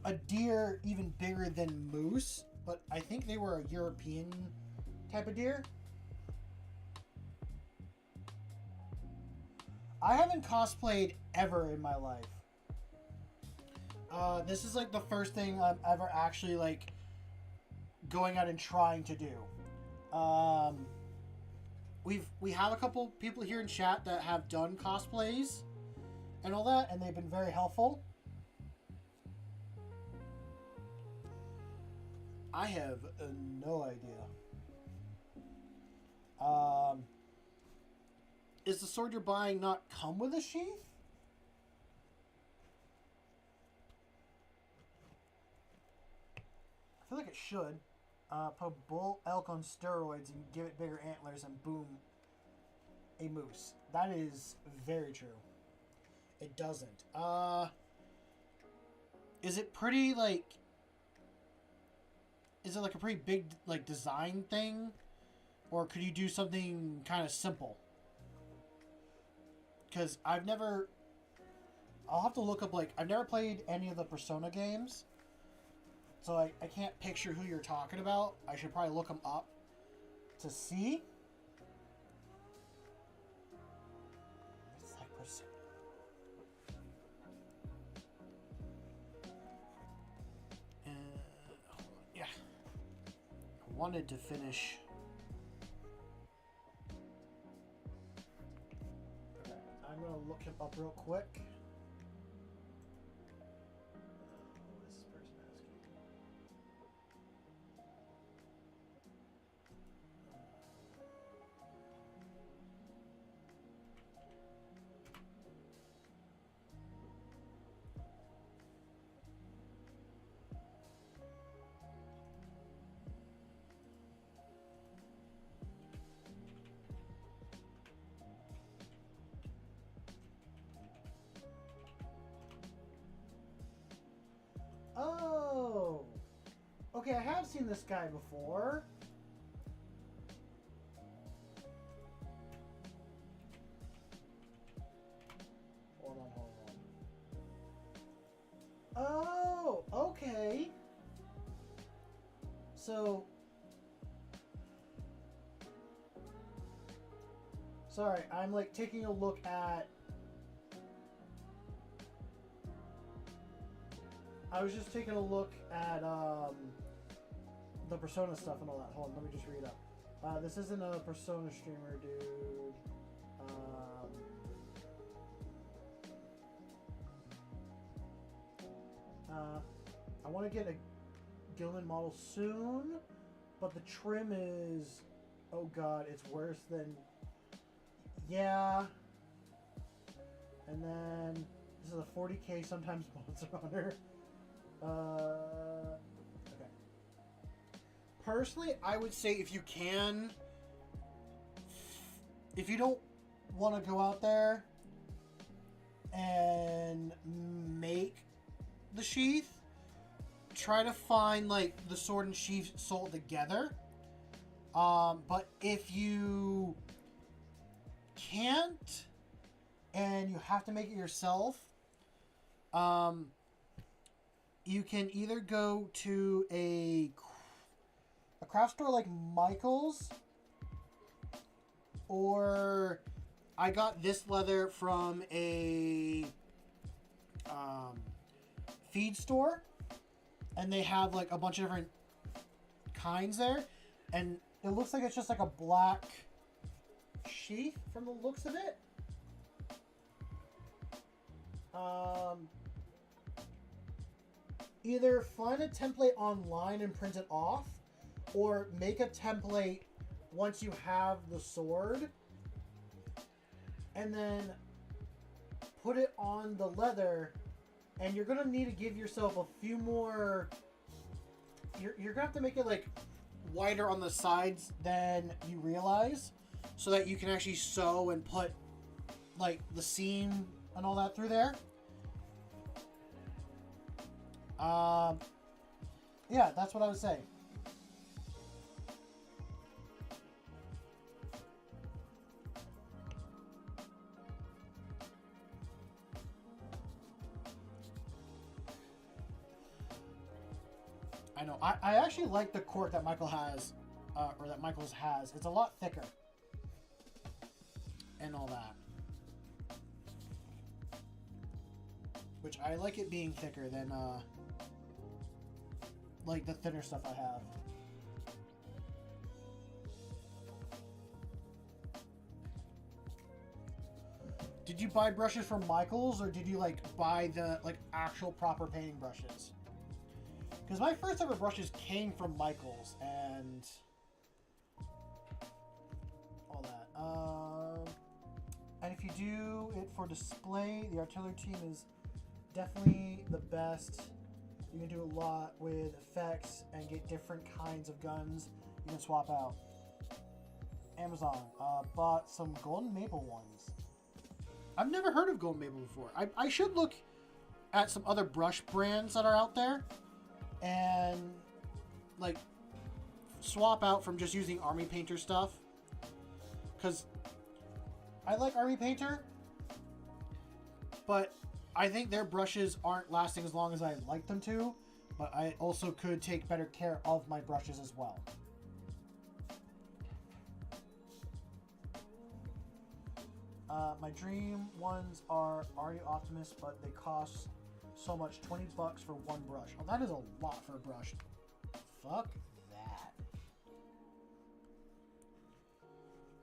a deer even bigger than moose, but I think they were a European type of deer. I haven't cosplayed ever in my life. This is like the first thing I'm ever actually like going out and trying to do. We have a couple people here in chat that have done cosplays and all that, and they've been very helpful. I have no idea. Is the sword you're buying not come with a sheath? I feel like it should. Put a bull elk on steroids and give it bigger antlers and boom, a moose. That is very true. It doesn't. Is it pretty like... Is it like a pretty big like design thing? Or could you do something kind of simple? Because I've never... I'll have to look up, like... I've never played any of the Persona games. So I can't picture who you're talking about. I should probably look them up to see. It's like Persona. Yeah. I wanted to finish... I'm going to look him up real quick. What is this person asking? Oh! Okay, I have seen this guy before. Hold on. Oh! Okay. So... Sorry, I'm like taking a look at... I was just taking a look at the Persona stuff and all that. Hold on, let me just read up. This isn't a Persona streamer, dude. I want to get a Gilman model soon, but the trim is... Oh god, it's worse than... Yeah. And then... This is a 40k, sometimes Monster Hunter. Okay. Personally, I would say if you can, if you don't want to go out there and make the sheath, try to find like the sword and sheath sold together. But if you can't, and you have to make it yourself. You can either go to a craft store like Michael's, or I got this leather from a feed store, and they have like a bunch of different kinds there, and it looks like it's just like a black sheath from the looks of it. Either find a template online and print it off, or make a template once you have the sword, and then put it on the leather. And you're gonna need to give yourself a few more. You're gonna have to make it like wider on the sides than you realize, so that you can actually sew and put like the seam and all that through there. Yeah, that's what I would say. I know. I actually like the cork that Michael has, or that Michael's has. It's a lot thicker. And all that. Which I like it being thicker than, like the thinner stuff I have. Did you buy brushes from Michael's, or did you like buy the like actual proper painting brushes? Because my first ever brushes came from Michael's and all that. And if you do it for display, the artillery team is definitely the best. You can do a lot with effects and get different kinds of guns you can swap out. Amazon. Bought some golden maple ones. I've never heard of golden maple before. I should look at some other brush brands that are out there and like swap out from just using Army Painter stuff. Because I like Army Painter, but I think their brushes aren't lasting as long as I'd like them to, but I also could take better care of my brushes as well. My dream ones are Aria Optimus, but they cost so much, 20 bucks for one brush. Oh, that is a lot for a brush. Fuck that.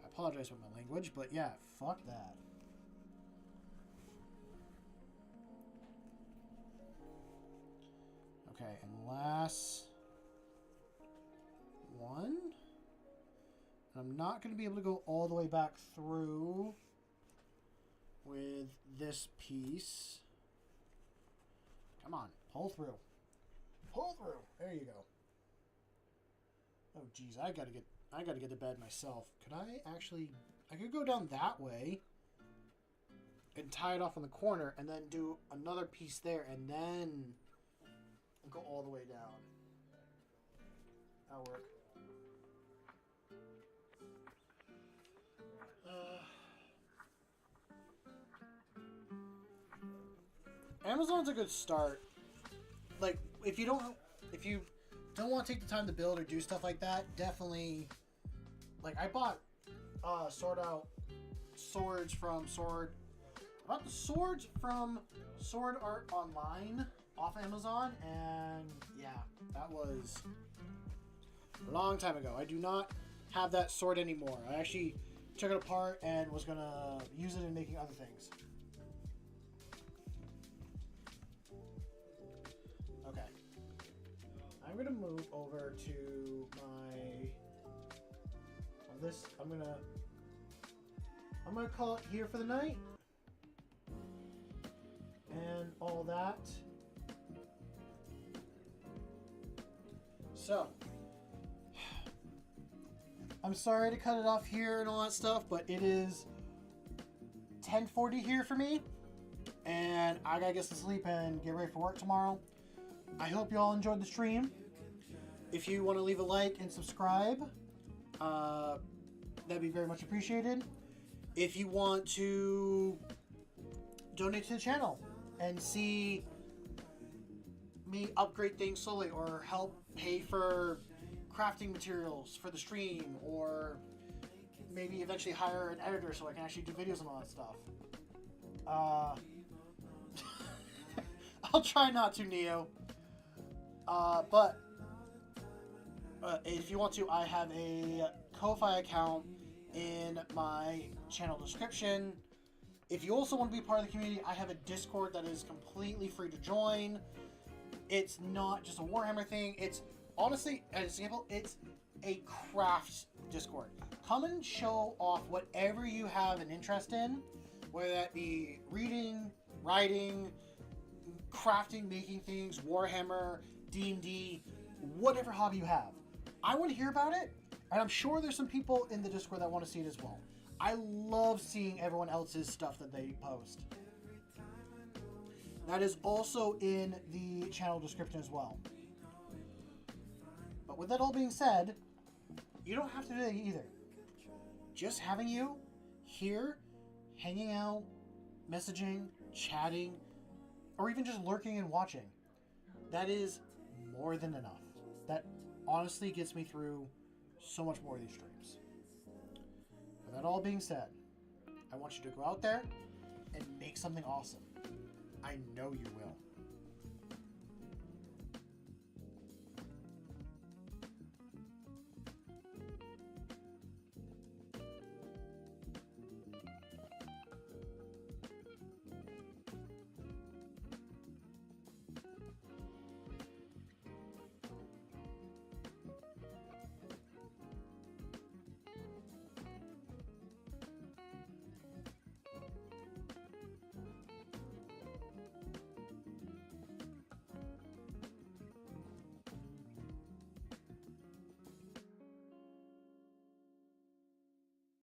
I apologize for my language, but yeah, fuck that. Okay, and last one. I'm not going to be able to go all the way back through with this piece. Come on, pull through. Pull through. There you go. Oh geez, I gotta get to bed myself. Could I actually? I could go down that way and tie it off in the corner, and then do another piece there, and then go all the way down. That'll work. Amazon's a good start. Like, if you don't want to take the time to build or do stuff like that, definitely. Like, I bought swords from Sword. I bought the swords from Sword Art Online off Amazon, and yeah, that was a long time ago. I do not have that sword anymore. I actually took it apart and was gonna use it in making other things. Okay, I'm gonna move over to my this. I'm gonna call it here for the night and all that. So, I'm sorry to cut it off here and all that stuff, but it is 10:40 here for me, and I gotta get some sleep and get ready for work tomorrow. I hope you all enjoyed the stream. If you want to leave a like and subscribe, that'd be very much appreciated. If you want to donate to the channel and see me upgrade things slowly, or help pay for crafting materials for the stream, or maybe eventually hire an editor so I can actually do videos and all that stuff. I'll try not to, Neo. But if you want to, I have a Ko-Fi account in my channel description. If you also want to be part of the community, I have a Discord that is completely free to join. It's not just a Warhammer thing. It's honestly, as an example, it's a craft Discord. Come and show off whatever you have an interest in, whether that be reading, writing, crafting, making things, Warhammer, D&D, whatever hobby you have. I want to hear about it, and I'm sure there's some people in the Discord that want to see it as well. I love seeing everyone else's stuff that they post. That is also in the channel description as well. But with that all being said, you don't have to do that either. Just having you here, hanging out, messaging, chatting, or even just lurking and watching, that is more than enough. That honestly gets me through so much more of these streams. With that all being said, I want you to go out there and make something awesome. I know you will.